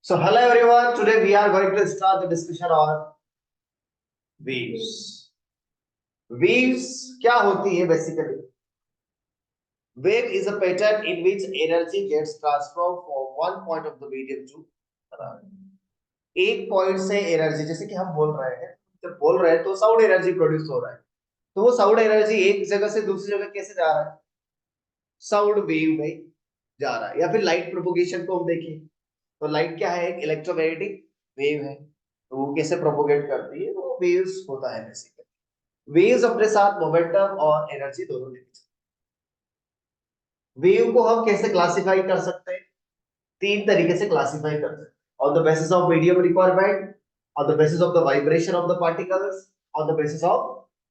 So hello everyone, today we are going to start the discussion on waves. Waves क्या होती है basically? Wave is a pattern in which energy gets transformed from one point of the medium to another. एक point से energy, जैसे कि हम बोल रहे हैं, जब बोल रहे हैं तो साउंड एनर्जी प्रोड्यूस हो रहा है, तो वो साउंड एनर्जी एक जगह से दूसरी जगह कैसे जा रहा है? साउंड वेव में जा रहा है। या फिर लाइट प्रोपोगेशन को हम देखें तो लाइट क्या है? एक इलेक्ट्रोमैग्नेटिक वेव है, तो वो कैसे प्रोपोगेट करती है? वो वेव्स होता है बेसिकली। वेव्स अपने साथ मोमेंटम और एनर्जी दोनों लेती है। वेव को हम कैसे क्लासिफाई कर सकते हैं? तीन तरीके से क्लासिफाई कर सकते हैं। On the basis of medium requirement, on the basis of the vibration of the particles, on the basis of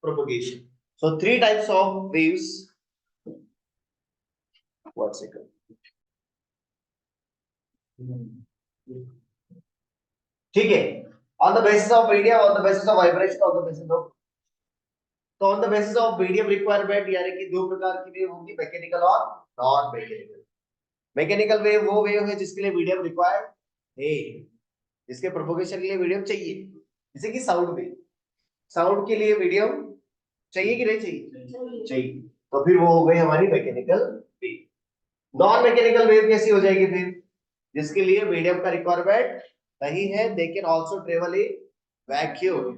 propagation. So three types of waves. One second. ठीक है। On the basis of medium, on the basis of vibration, on the basis of, तो on the basis of medium requirement यानी कि दो प्रकार की wave होगी, mechanical और नॉन मैकेनिकल। मैकेनिकल वेव वो वेव है जिसके लिए मीडियम रिक्वायर्ड है, जिसके प्रोपोगेशन के लिए मीडियम चाहिए, जैसे कि साउंड वेव। साउंड के लिए मीडियम चाहिए कि नहीं चाहिए? चाहिए। तो फिर वो हो गई हमारी mechanical wave. Non mechanical wave कैसी हो जाएगी फिर? जिसके लिए मीडियम का रिक्वायरमेंट नहीं है, they can also travel in vacuum.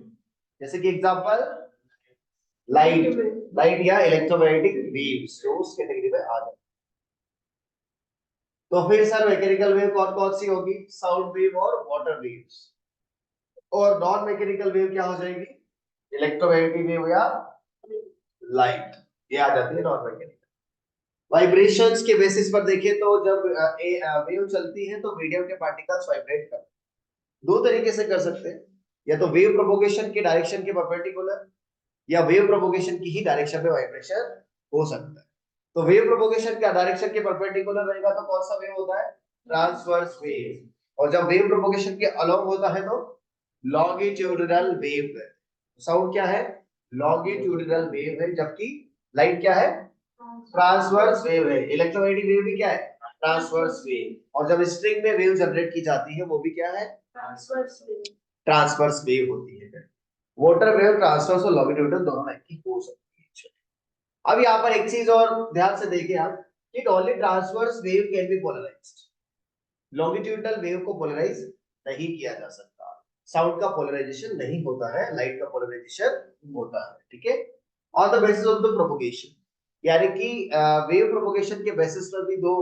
जैसे कि एग्जांपल लाइट, लाइट या इलेक्ट्रोमैग्नेटिक वेव्स जो उस कैटेगरी में आ जाए। तो फिर सर मैकेनिकल वेव कौन कौन सी होगी? साउंड वेव और वाटर वेव्स। और नॉन मैकेनिकल वेव क्या हो जाएगी? इलेक्ट्रोमैग्नेटिक वेव या लाइट, ये आ जाती है नॉन मैकेनिकल। वाइब्रेशंस के बेसिस पर देखें तो जब वेव चलती है तो मीडियम के पार्टिकल्स वाइब्रेट करते हैं। दो तरीके से कर सकते हैं, या तो वेव प्रोपोगेशन के डायरेक्शन के परपेंडिकुलर, या वेव प्रोपोगेशन की ही डायरेक्शन में वाइब्रेशन हो सकता है। तो वेव प्रोपोगेशन का डायरेक्शन के परपेंडिकुलर रहेगा तो कौन सा वेव होता है? Transverse wave. और जब वेव प्रोपोगेशन के अलोंग होता है तो लॉन्गिट्यूडिनल वेव है। साउंड क्या है? लॉन्गिट्यूडिनल वेव है, जबकि लाइट क्या है? ट्रांसवर्स वेव है। इलेक्ट्रोमैग्नेटिक वेव भी क्या है? Transverse wave. और जब स्ट्रिंग में वेव जनरेट की जाती है वो भी क्या है? Transverse wave. ट्रांसवर्स वेव होती है। वाटर वेव ट्रांसवर्स और लॉन्गिट्यूडिनल दोनों टाइप की हो सकती है। अब यहाँ पर एक चीज और ध्यान से देखिए आप, कि only transverse wave can be polarised. Longitudinal wave को पोलराइज नहीं किया जा सकता। साउंड का पोलराइजेशन नहीं होता है, लाइट का पोलराइजेशन होता है। ठीक है। On the basis of the propagation, यानी कि वेव प्रोपोगेशन के बेसिस पर भी दो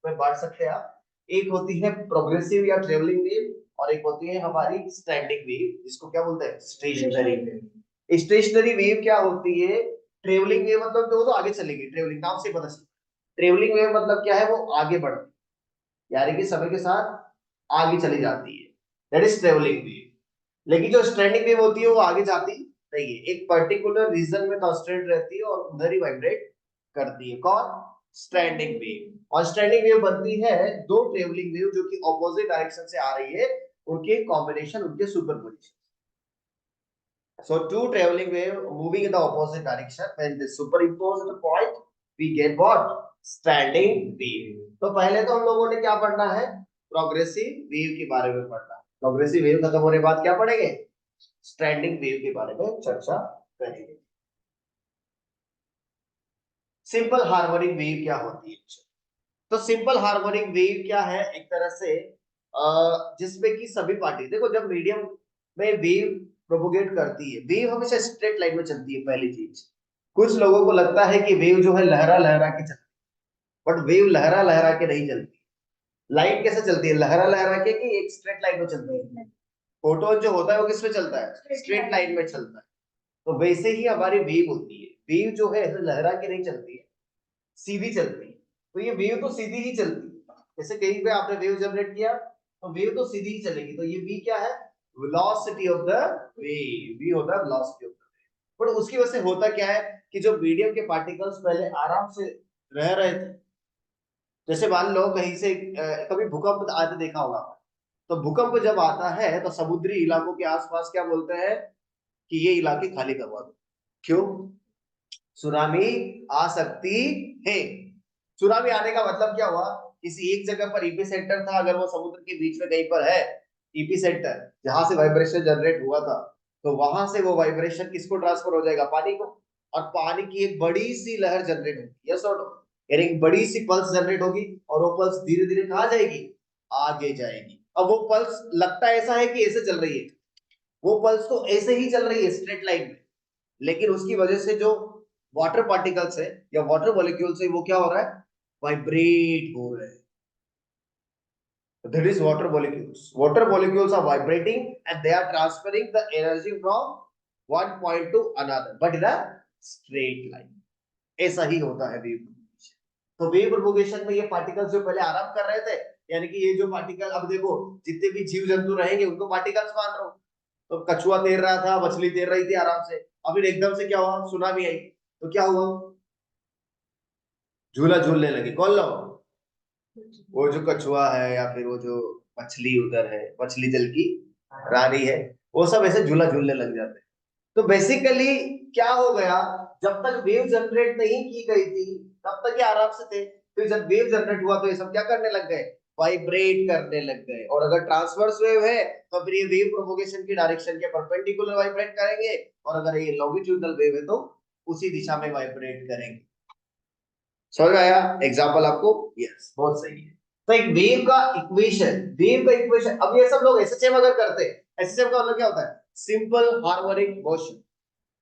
में बांट सकते हैं आप। एक होती है प्रोग्रेसिव या ट्रेवलिंग वेव, और एक होती है हमारी स्टैंडिंग वेव, जिसको क्या बोलते हैं? Stationary wave. स्टेशनरी वेव क्या होती है? ट्रेवलिंग वेव मतलब तो वो तो आगे चलेगी, ट्रेवलिंग नाम से पता चलता है। ट्रेवलिंग वेव मतलब क्या है? वो आगे बढ़ती, यानी कि समय के साथ आगे चली जाती है, दैट इज ट्रेवलिंग वेव। लेकिन जो स्टैंडिंग वेव होती है वो आगे जाती नहीं है, एक पर्टिकुलर रीजन में कांस्टेंट रहती है और उधर ही वाइब्रेट करती है। कौन? Standing wave. और स्टैंडिंग वेव बनती है दो ट्रेवलिंग वेव जो कि ऑपोजिट डायरेक्शन से आ रही है, उनके कॉम्बिनेशन, उनके superposition. So two traveling wave moving in the opposite direction, when they superimpose the point, we get what? Standing wave. तो पहले तो हम लोगों ने क्या पढ़ना है? प्रोग्रेसिव वेव के बारे में पढ़ना है। प्रोग्रेसिव वेव खत्म होने के बाद क्या पढ़ेंगे? स्टैंडिंग वेव के बारे में चर्चा करेंगे। सिंपल हार्मोनिक वेव क्या होती है? तो सिंपल हार्मोनिक वेव क्या है? एक तरह से जिसमें कि सभी पार्टी, देखो जब मीडियम में वेव प्रोपोगेट करती है, वेव हमेशा स्ट्रेट लाइन में चलती है। पहली चीज, कुछ लोगों को लगता है कि वेव जो है लहरा लहरा के चलती है, बट वेव लहरा लहरा के नहीं चलती। लाइट कैसे चलती है? लहरा लहरा के, कि एक स्ट्रेट लाइन में चलती है। फोटोन जो होता है वो किस में चलता है? स्ट्रेट लाइन में चलता है। तो वैसे ही हमारी वेव होती है। वेव जो है लहरा के नहीं चलती है, सीधी चलती है। तो ये वेव तो सीधी ही चलती है। जैसे कहीं पे आपने वेव जनरेट किया तो वेव तो सीधी ही चलेगी। तो ये v क्या है? Velocity of the wave. v होता है velocity of the wave. But उसकी वजह से होता क्या है कि जो मीडियम के पार्टिकल्स पहले आराम से रह रहे थे, जैसे मान लो कहीं से कभी भूकंप आते देखा होगा, तो भूकंप जब आता है तो समुद्री इलाकों के आसपास क्या बोलते हैं? कि ये इलाके खाली करवा दो। क्यों? सुनामी आ सकती है। सुनामी आने का मतलब क्या हुआ, किसी एक जगह पर ईपी सेंटर था, अगर वो समुद्र के बीच में कहीं पर है ईपी सेंटर जहां से वाइब्रेशन जनरेट हुआ था, तो वहां से वो वाइब्रेशन किसको ट्रांसफर हो जाएगा, पानी को, और पानी की एक बड़ी सी लहर जनरेट होगी, यस और नो, यानी एक बड़ी सी पल्स जनरेट होगी, और वो पल्स धीरे धीरे कहाँ जाएगी, आगे जाएगी। अब वो पल्स लगता ऐसा है कि ऐसे चल रही है, वो पल्स तो ऐसे ही चल रही है स्ट्रेट लाइन में, लेकिन उसकी वजह से जो वाटर पार्टिकल्स है या वाटर मॉलिक्यूल्स है वो क्या हो रहा है, वाइब्रेट हो रहे हैं। That is water molecules. Water molecules are vibrating and they are transferring the energy from one point to another, but in a straight line. ऐसा ही होता है वेव प्रोपोगेशन। तो वेव प्रोपोगेशन में ये पार्टिकल्स जो पहले आराम कर रहे थे, यानी कि ये जो पार्टिकल, अब देखो जितने भी जीव जंतु रहेंगे उनको पार्टिकल्स मान रहा हूं, तो कछुआ तैर रहा था, मछली तैर रही थी आराम से, अब फिर एकदम से क्या हुआ, सुनामी आई, तो क्या हुआ, झूला झूलने लगे, कौन लोग, वो जो कछुआ है या फिर वो जो मछली उधर है, मछली जल की रानी है, वो सब ऐसे झूला झूलने लग जाते हैं। तो बेसिकली क्या हो गया, जब तक वेव जनरेट नहीं की गई थी तब तक ये आराम से थे, फिर जब वेव जनरेट हुआ तो ये सब क्या करने लग गए, वाइब्रेट करने लग गए। और अगर ट्रांसवर्स वेव है तो फिर ये वेव प्रोपोगेशन की डायरेक्शन के परपेंडिकुलर वाइब्रेट करेंगे, और अगर ये लॉन्गिट्यूडनल वेव है तो उसी दिशा में वाइब्रेट करेंगे। समझ में आया एग्जांपल आपको, यस बहुत सही है। तो एक वेव का इक्वेशन, अब ये सब लोग एसएचएम अगर करते हैं, एसएचएम का मतलब क्या होता है, सिंपल हार्मोनिक मोशन,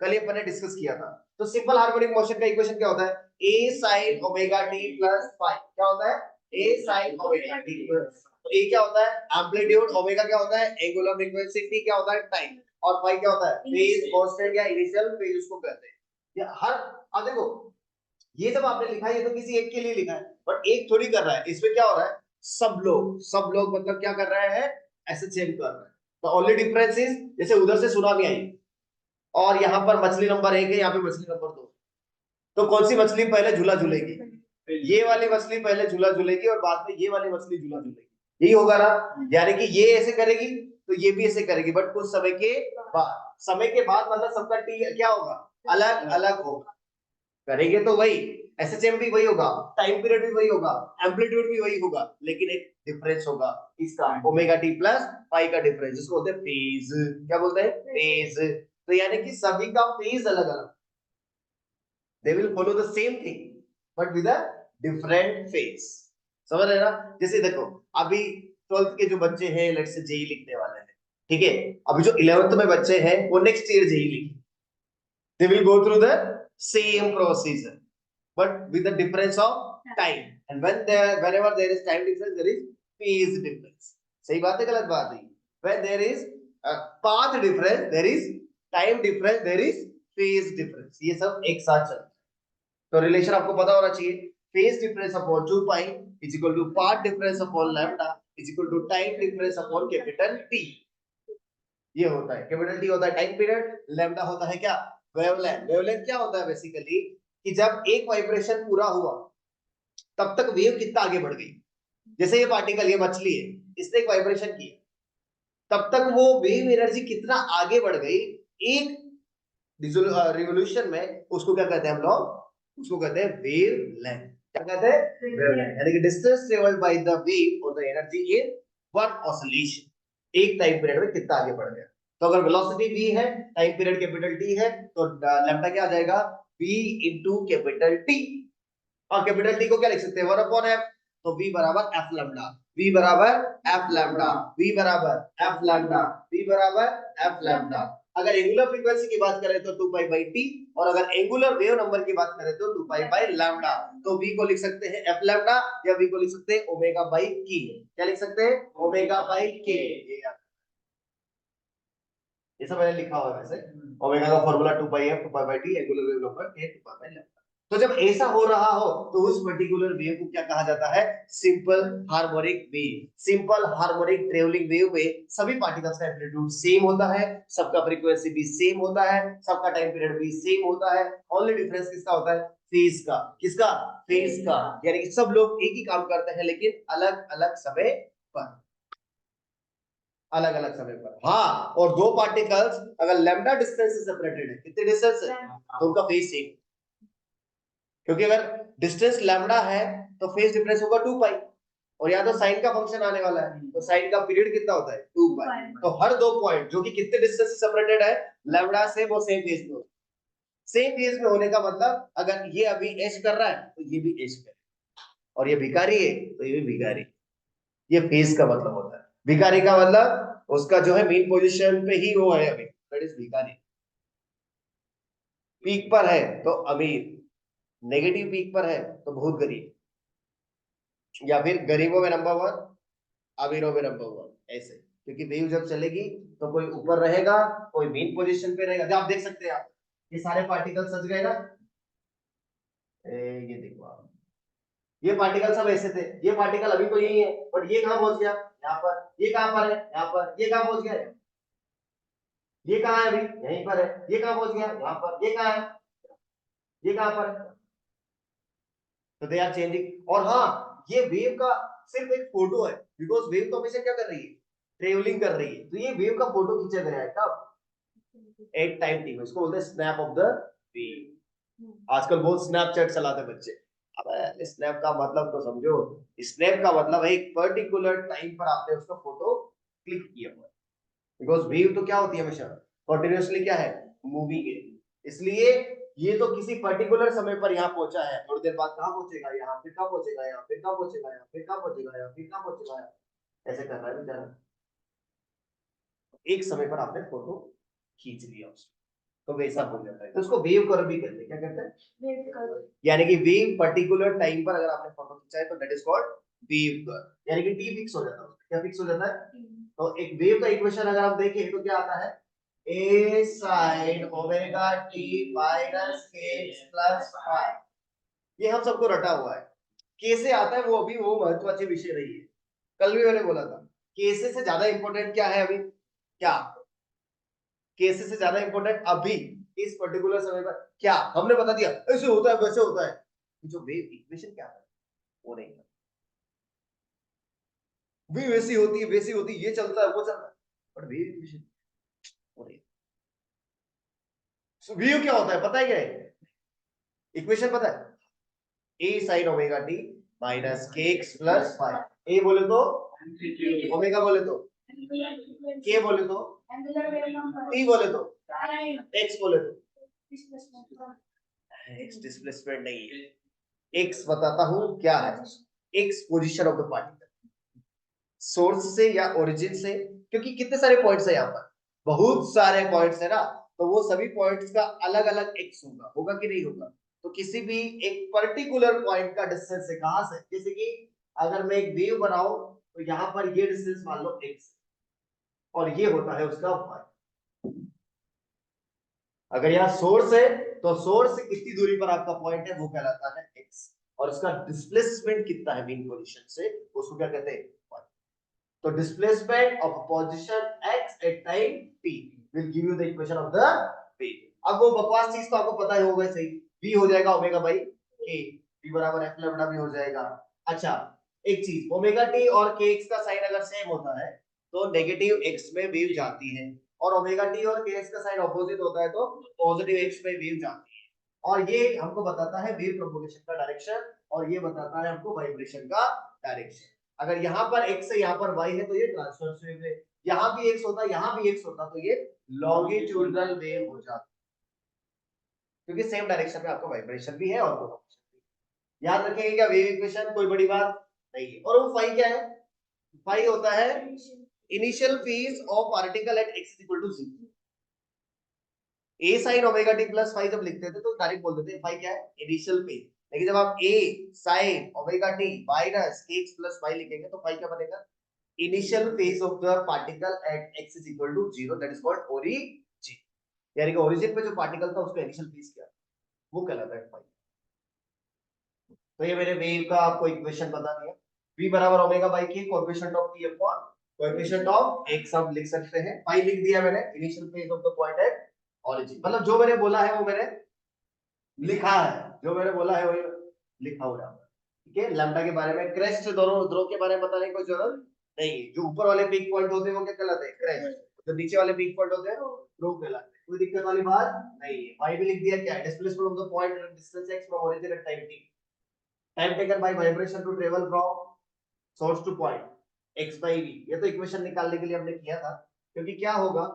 कल ये अपन ने डिस्कस किया था। तो सिंपल हार्मोनिक मोशन का इक्वेशन क्या होता है, a sin omega t plus phi, क्या होता है, a sin omega t plus, तो a क्या होता है एम्पलीट्यूड, ओमेगा क्या होता है एंगुलर फ्रीक्वेंसी, t क्या होता है टाइम, और फाई क्या होता है फेज कांस्टेंट या इनिशियल फेज उसको कहते हैं। ये हर, अब देखो ये जब आपने लिखा है ये तो किसी एक के लिए लिखा है, बट एक थोड़ी कर रहा है, इसमें क्या हो रहा है, सब लोग मतलब क्या कर रहे हैं, एसएचएम कर रहे हैं। तो ओनली डिफरेंस इज, जैसे उधर से सुनामी आई और यहाँ पर मछली नंबर 1 है, यहाँ पे मछली नंबर 2, तो कौन सी मछली पहले झूला झूलेगी, ये वाली मछली पहले झूला झूलेगी और बाद में ये वाली मछली झूला झूलेगी, यही होगा ना, यानी कि ये ऐसे करेगी तो ये भी ऐसे करेगी, बट कुछ समय के बाद, समय के बाद मतलब सबका टी क्या होगा, अलग अलग होगा, करेंगे तो वही, एसएचएम भी वही होगा, टाइम पीरियड भी वही होगा, एम्पलीट्यूड भी वही होगा, लेकिन एक डिफरेंस होगा इसका, ओमेगा टी प्लस पाई का डिफरेंस, जिसको बोलते हैं फेज, क्या बोलते हैं फेज। तो यानी कि सभी का फेज अलग अलग, they will follow the same thing but with a different phase. समझ रहे ना, जैसे देखो अभी 12th के जो बच्चे हैं, लेट्स से जेई लिखने वाले हैं, ठीक है, अभी जो 11th में बच्चे हैं वो नेक्स्ट ईयर जेई लिखेंगे, they will go through the same procedure but with the difference of time, and whenever there is time difference there is phase difference, सही बात है गलत बात है, when there is path difference there is time difference there is phase difference, ये सब एक साथ चलता है। तो रिलेशन आपको पता होना चाहिए, phase difference upon 2 pi is equal to path difference upon lambda is equal to time difference upon capital T, ये होता है कैपिटल टी होता है टाइम पीरियड, लैम्डा होता है क्या वेवलेंथ। वेवलेंथ क्या होता है बेसिकली, कि जब एक वाइब्रेशन पूरा हुआ तब तक वेव कितना आगे बढ़ गई, जैसे ये पार्टिकल, ये मछली है, इसने एक वाइब्रेशन किया, तब तक वो वेव एनर्जी कितना आगे बढ़ गई एक रिवोल्यूशन में, उसको क्या कहते हैं हम लोग, उसको कहते हैं वेव लेंथ, क्या कहते हैं वेवलेंथ, यानी कि distance travelled by the wave और the energy in one oscillation, एक टाइम पीरियड में कितना आगे बढ़ गया। तो अगर वेलोसिटी v है, टाइम पीरियड कैपिटल t है, तो लैम्डा क्या आ जाएगा v इनटू कैपिटल t, और कैपिटल टी को क्या लिख सकते हैं 1 अपॉन f, तो v बराबर f लैम्डा, v बराबर f लैम्डा, v बराबर f लैम्डा, v बराबर f लैम्डा। अगर एंगुलर फ्रीक्वेंसी की बात करें तो 2 पाई बाई टी, और अगर एंगुलर वेव नंबर की बात करें तो 2 पाई बाई लैम्डा, तो v को लिख सकते हैं f लैम्डा या v को लिख सकते हैं ओमेगा बाई k, क्या लिख सकते हैं ओमेगा बाई k, ये सब मैंने लिखा हुआ है वैसे, ओमेगा का formula 2 pi f 2 pi by t, angular wave number k 2 pi by lambda. तो जब ऐसा हो रहा हो तो उस पर्टिकुलर वेव को क्या कहा जाता है, simple harmonic wave. Simple harmonic travelling wave में सभी पार्टिकल्स का एम्पलीट्यूड सेम होता है, सबका फ्रीक्वेंसी भी सेम होता है, सबका टाइम पीरियड भी सेम होता है, ओनली डिफरेंस किसका होता है, फेज का, किसका फेज का, यानी कि सब लोग एक ही काम करते हैं लेकिन अलग अलग समय पर, अलग अलग समय पर। हाँ, और दो पार्टिकल्स अगर लैम्डा डिस्टेंस से सेपरेटेड है, कितने डिस्टेंस है, तो उनका फेज सेम, क्योंकि अगर डिस्टेंस लैम्डा है तो फेज डिफरेंस होगा 2 पाई, और यहाँ तो साइन का फंक्शन आने वाला है, तो साइन का पीरियड कितना होता है 2 पाई। तो हर दो पॉइंट जो कि कितने डिस्टेंस से सेपरेटेड है लैम्डा से, वो सेम फेज में होता है। सेम फेज में होने का मतलब अगर ये अभी एच कर रहा है तो ये भी एच करे, और ये भिखारी है तो ये भी भिखारी। ये फेज का मतलब होता है। भिखारी का मतलब उसका जो है मेन पोजीशन पे ही वो है अभी, दैट इज भिखारी। पीक पर है तो अमीर, नेगेटिव पीक पर है तो बहुत गरीब, या फिर गरीबों में नंबर 1, अमीरों में नंबर 1, ऐसे। क्योंकि वेव जब चलेगी तो कोई ऊपर रहेगा, कोई मेन पोजीशन पे रहेगा। आप देख सकते हैं, आप ये सारे पार्टिकल सज गए ना, ये देखो आप, ये पार्टिकल सब ऐसे थे, ये पार्टिकल अभी तो यही है, बट ये कहां पहुंच गया यहाँ पर, ये कहां पर है यहाँ पर, ये कहां पहुंच गया, ये कहां है अभी यहीं पर है, ये कहां पहुंच गया यहाँ पर, ये कहां है, ये कहां पर है। तो दे आर चेंजिंग। और हाँ, ये वेव का सिर्फ एक फोटो है, बिकॉज वेव तो हमेशा क्या कर रही है, ट्रेवलिंग कर रही है। तो ये वेव का फोटो खींचा गया है कब, एट टाइम टी में। इसको बोलते हैं स्नैप ऑफ द वेव। आजकल बहुत स्नैपचैट चलाते बच्चे। अब स्नैप का मतलब तो समझो, स्नैप का मतलब है एक पर्टिकुलर टाइम पर आपने उसका फोटो क्लिक किया हुआ है। बिकॉज वेव तो क्या होती है हमेशा कंटिन्यूअसली क्या है, मूविंग है। इसलिए ये तो किसी पर्टिकुलर समय पर यहाँ पहुंचा है, थोड़ी देर बाद कहाँ पहुंचेगा यहाँ, फिर कहाँ पहुंचेगा यहाँ, फिर कहाँ पहुंचेगा यहाँ, फिर कहाँ पहुंचेगा यहाँ, फिर कहाँ पहुंचेगा यहाँ, ऐसे कर रहा है बेचारा। एक समय पर आपने फोटो खींच लिया उसको, तो वैसा हो जाता है। तो उसको वेव कर्व भी कहते हैं। क्या कहते हैं, वेव कर्व। यानी कि वेव पर्टिकुलर टाइम पर अगर आपने फोटो खींचा है तो that is called wave curve. यानी कि टी फिक्स हो जाता है उसमें। क्या फिक्स हो जाता है, तो एक वेव का इक्वेशन अगर आप देखें तो क्या आता है, a sin omega t minus k plus phi. ये हम सबको रटा हुआ है। कैसे आता है वो अभी वो महत्वाची विषय नहीं है। कल भी मैंने बोला था, कैसे से ज्यादा इंपॉर्टेंट क्या है अभी, क्या कैसे से ज्यादा इंपॉर्टेंट अभी इस पर्टिकुलर समय पर क्या हमने बता दिया ऐसे होता है वैसे होता है। जो वेव इक्वेशन क्या है वो नहीं है, वेव वैसी होती है वैसी होती है, ये चलता है वो चलता है, बट वेव इक्वेशन वो नहीं। वेव क्या होता है पता है, क्या है इक्वेशन पता है, a sin omega t minus के एक्स प्लस फाइव। ए बोले तो ओमेगा, बोले तो के, बोले तो टी, बोले तो एक्स, बोले तो एक्स डिस्प्लेसमेंट नहीं है। एक्स बताता हूं क्या है, x position of the particle, source से या ओरिजिन से। क्योंकि कितने सारे पॉइंट्स है यहाँ पर, बहुत सारे पॉइंट्स है ना, तो वो सभी पॉइंट्स का अलग अलग एक्स होगा, होगा कि नहीं होगा। तो किसी भी एक पर्टिकुलर पॉइंट का डिस्टेंस है कहां से, जैसे कि अगर मैं एक वेव बनाऊं तो यहाँ पर ये डिस्टेंस मान लो एक्स, और ये होता है उसका वाई। अगर यहाँ सोर्स है तो सोर्स से कितनी दूरी पर आपका पॉइंट है वो कहलाता है एक्स, और उसका डिस्प्लेसमेंट कितना है मेन पोजीशन से, उसको क्या कहते हैं वाई। तो displacement of position x at time t will give you the equation of the wave. अब वो बकवास चीज तो आपको पता ही होगा, सही v हो जाएगा ओमेगा बाई k, v बराबर f लैम्डा भी हो जाएगा। अच्छा, एक चीज, ओमेगा t और kx का साइन अगर सेम होता है तो नेगेटिव x में वेव जाती है, और ओमेगा t और kx का साइन ऑपोजिट होता है तो पॉजिटिव x में वेव जाती है। और ये हमको बताता है वेव प्रोपगेशन का डायरेक्शन, और ये बताता है हमको वाइब्रेशन का डायरेक्शन। अगर यहाँ पर x है यहाँ पर y है तो ये ट्रांसवर्स वेव है, यहाँ भी x होता यहाँ भी x होता तो ये लॉन्गिट्यूडनल वेव हो जाता, क्योंकि सेम डायरेक्शन में आपका वाइब्रेशन भी है और प्रोपगेशन भी। याद रखेंगे क्या, वेव इक्वेशन कोई बड़ी बात नहीं है। और वो फाई क्या है, फाई होता है initial phase of particle at x equal to 0। a sin omega t plus phi जब लिखते थे तो डायरेक्ट बोल देते फाई क्या है, इनिशियल फेज। लेकिन जब आप a sin omega t minus x plus phi लिखेंगे तो फाई क्या बनेगा, initial phase of the particle at x is equal to 0, that is called origin. यानी कि ओरिजिन पे जो पार्टिकल था उसका इनिशियल फेज क्या, वो कहलाता है फाई। तो ये मैंने वेव का आपको इक्वेशन बता दिया। v बराबर omega by k coefficient of t upon coefficient of x सब लिख सकते हैं। फाई लिख दिया मैंने, initial phase of the point at origin. मतलब जो मैंने बोला है वो मैंने लिखा है, जो मैंने बोला है वो लिखा हुआ है। ठीक है, लैम्डा के बारे में, क्रेस्ट दोनों ध्रुव के बारे में बताने की कोई जरूरत नहीं है। जो ऊपर वाले पीक पॉइंट होते हैं वो क्या कहलाते हैं, क्रेस्ट। जो नीचे वाले पीक पॉइंट होते हैं ध्रुव कहलाते हैं। कोई दिक्कत वाली बात नहीं है। y भी लिख दिया, क्या है displacement of the point at distance x from origin at time t, time taken by vibration to travel from source to point x by v। ये तो इक्वेशन निकालने के लिए हमने किया था, क्योंकि क्या होगा,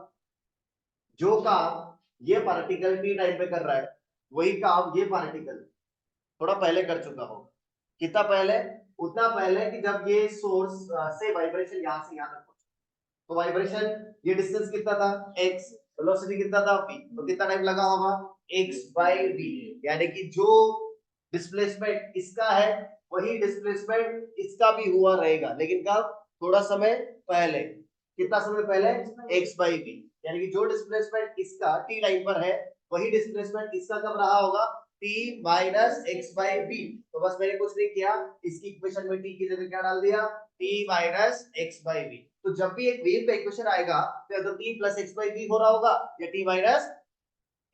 जो काम ये पार्टिकल t टाइम पे कर रहा है वही काम ये पार्टिकल थोड़ा पहले कर चुका होगा। कितना पहले? उतना पहले कि जब ये सोर्स से वाइब्रेशन यहां से यहां तक पहुंचा, तो वाइब्रेशन ये डिस्टेंस कितना था x, वेलोसिटी कितना था v, तो कितना टाइम लगा होगा x by v। यानी कि जो डिस्प्लेसमेंट इसका है वही डिस्प्लेसमेंट इसका भी हुआ रहेगा, लेकिन कब? थोड़ा समय पहले। कितना समय पहले? x by v। यानी कि जो डिस्प्लेसमेंट इसका t टाइम पर है वही डिस्प्लेसमेंट इसका कब रहा होगा? t minus x by v। तो बस मैंने कुछ नहीं किया, इसकी इक्वेशन में t की जगह क्या डाल दिया? t minus x by v। तो जब भी एक वेव का इक्वेशन आएगा तो या तो t plus x by v हो रहा होगा या t minus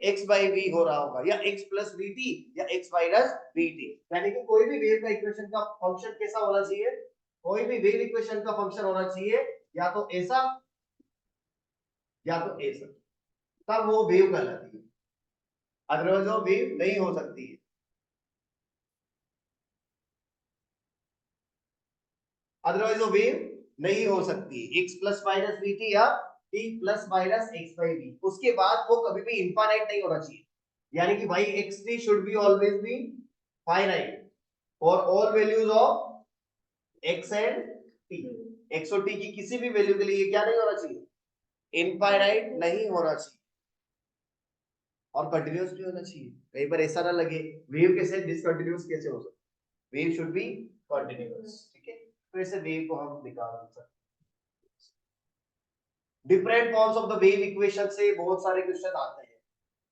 x by v हो रहा होगा, या x प्लस vt या x माइनस vt। यानी कि कोई भी वेव का इक्वेशन का फंक्शन कैसा होना चाहिए? कोई भी वेव इक्वेशन का फंक्शन होना चाहिए या तो ऐसा या तो ऐसा, तब वो वेव कहलाती है, अदरवाइज वो वेव नहीं हो सकती है। अदरवाइज वो वेव नहीं हो सकती है। x प्लस माइनस vt या t plus minus x by v, उसके बाद वो कभी भी इनफाइनाइट नहीं होना चाहिए। यानी कि भाई xt should be always be finite for all values of x and t। x और t की किसी भी वैल्यू के लिए क्या नहीं होना चाहिए? इनफाइनाइट नहीं होना चाहिए और कंटिन्यूअस भी होना चाहिए। कहीं पर ऐसा ना लगे वेव कैसे डिसकंटिन्यूअस कैसे हो सकता है, वेव शुड बी कंटिन्यूअस। ठीक है, तो ऐसे वेव को हम निकाल सकते हैं। Different forms of the wave equation से बहुत सारे क्वेश्चन आते हैं।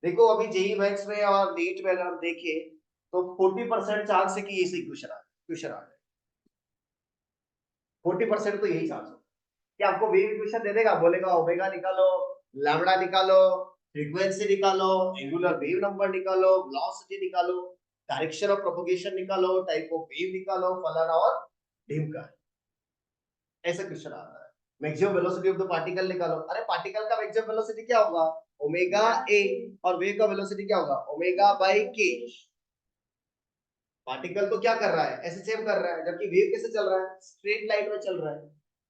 देखो अभी जेईई मैथ्स में और नीट में अगर हम देखें तो 40% चांस है कि ये क्वेश्चन आ जाए। 40% तो यही चांस है कि आपको वेव इक्वेशन दे देगा, बोलेगा ओमेगा निकालो, लैम्बडा निकालो, फ्रीक्वेंसी निकालो, एंगुलर वेव नंबर निकालो, वेलोसिटी निकालो, डायरेक्शन ऑफ प्रोपगेशन निकालो, टाइप ऑफ वेव निकालो, फलाना और ढिमका। ऐसा क्वेश्चन आता है। Maximum velocity of the particle निकालो। अरे पार्टिकल का मैक्सिमम वेलोसिटी क्या होगा? ओमेगा ए, और वेव का वेलोसिटी क्या होगा? ओमेगा बाई के। पार्टिकल तो क्या कर रहा है? ऐसे सेम कर रहा है, जबकि वेव कैसे चल रहा है? स्ट्रेट लाइन में चल रहा है।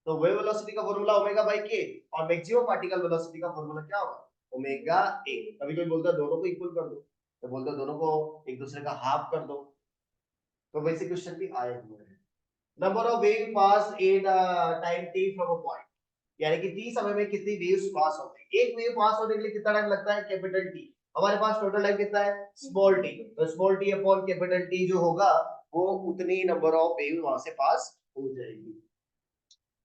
तो वेव वेलोसिटी का फॉर्मूला ओमेगा बाई के, और मैक्सिमम पार्टिकल वेलोसिटी का फॉर्मूला क्या होगा? Omega A. कभी कोई बोलता है दोनों को इक्वल कर दो, तो बोलता है दोनों को एक दूसरे का हाफ कर दो। तो वैसे क्वेश्चन भी आए हुए हैं। Number of wave pass in time t from a point, यानी कि t समय में कितनी वेव्स पास हो गई। एक वेव पास होने के लिए कितना टाइम लगता है? Capital T। हमारे पास टोटल टाइम कितना है? Small t। तो small t upon capital T जो होगा वो उतनी नंबर ऑफ वेव वहां से पास हो जाएगी।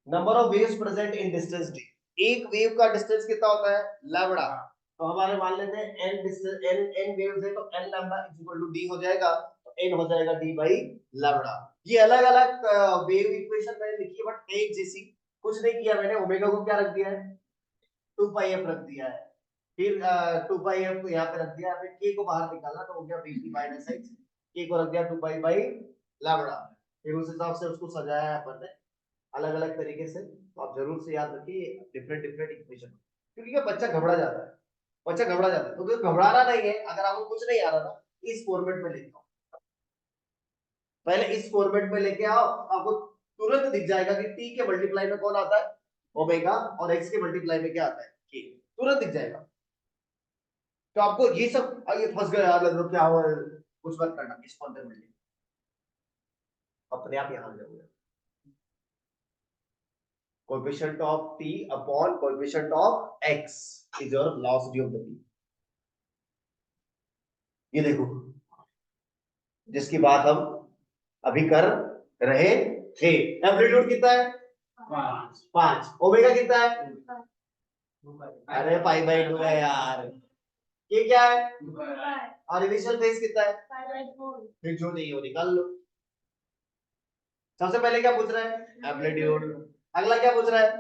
Number of waves present in distance d, एक वेव का डिस्टेंस कितना होता है? लैम्बडा। तो हमारे मान लेते हैं n डिस्टेंस, n वेव्स है तो n लैम्बडा d हो जाएगा, तो n हो जाएगा d बाई लैम्बडा। ये अलग अलग वेव इक्वेशन मैंने लिखी है बट एक जैसी, कुछ नहीं किया मैंने। ओमेगा को क्या रख दिया है? 2 पाई f रख दिया है, फिर 2 पाई f को यहाँ पे रख दिया, फिर k को बाहर निकालना तो हो गया vt माइनस x, k को रख दिया 2 पाई बाई लैम्बडा। फिर उस हिसाब से उसको सजाया है अपन ने अलग अलग तरीके से। तो आप जरूर से याद रखिए डिफरेंट डिफरेंट इक्वेशन, क्योंकि क्या बच्चा घबरा जाता है, बच्चा घबरा जाता है। तो घबराना नहीं है, अगर आपको कुछ नहीं आ रहा ना इस फॉर्मेट में लेके आओ, पहले इस फॉर्मेट में लेके आओ, आपको तुरंत दिख जाएगा कि t के मल्टीप्लाई में कौन आता है? ओमेगा, और x के मल्टीप्लाई में क्या आता है? k। तुरंत दिख जाएगा। तो आपको ये सब ये फंस गए यार, लगभग क्या हुआ, कुछ मत करना, इस फॉर्मेट में अपने आप यहां आ जाओगे। Coefficient of t upon coefficient of x is your velocity of the t। ये देखो जिसकी बात हम अभी कर रहे थे। एम्पलीट्यूड कितना है? 5। ओमेगा कितना है? अरे पाई बाई 2 है यार। ये क्या है? और इनिशियल फेज कितना है? फिर जो नहीं हो निकाल लो। सबसे पहले क्या पूछ रहा है? एम्पलीट्यूड। अगला क्या पूछ रहा है?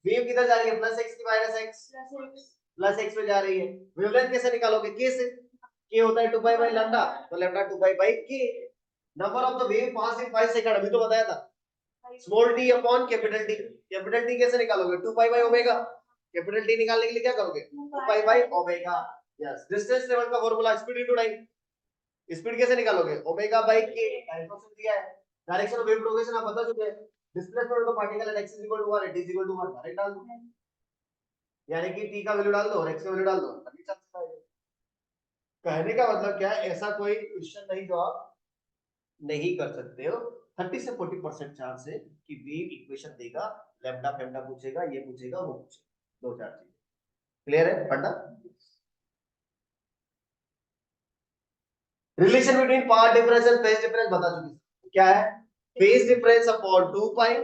वेव किधर जा रही है? प्लस एक्स की माइनस एक्स? प्लस एक्स में जा रही है। वेवलेंथ कैसे निकालोगे? के से। के होता है 2 पाई बाई लैम्डा, तो lambda 2 pi by k. Number of the wave pass in 5 second, अभी तो बताया था, small t upon capital T। Capital T कैसे निकालोगे? 2 pi by omega. Capital T निकालने के लिए क्या करोगे, 2 pi by omega. Yes, distance travel का formula speed into time. Speed कैसे निकालोगे, omega by k, time constant दिया है, डायरेक्शन ऑफ वेव प्रोग्रेशन आप बता चुके हैं, displacement of the particle at x = 1 at t = 1 direct डाल दो, यानी कि t का वैल्यू डाल दो और x का वैल्यू डाल दो, तभी चल सकता है। कहने का मतलब क्या है, ऐसा कोई क्वेश्चन नहीं जो आप नहीं कर सकते हो। 30 से 40% चांस है कि वेव इक्वेशन देगा, लैम्डा फैम्डा पूछेगा, ये पूछेगा, वो पूछेगा, दो चार चीजें। क्लियर है फंडा? Relation between path difference and phase difference बता चुकी, क्या है, phase difference upon 2 pi,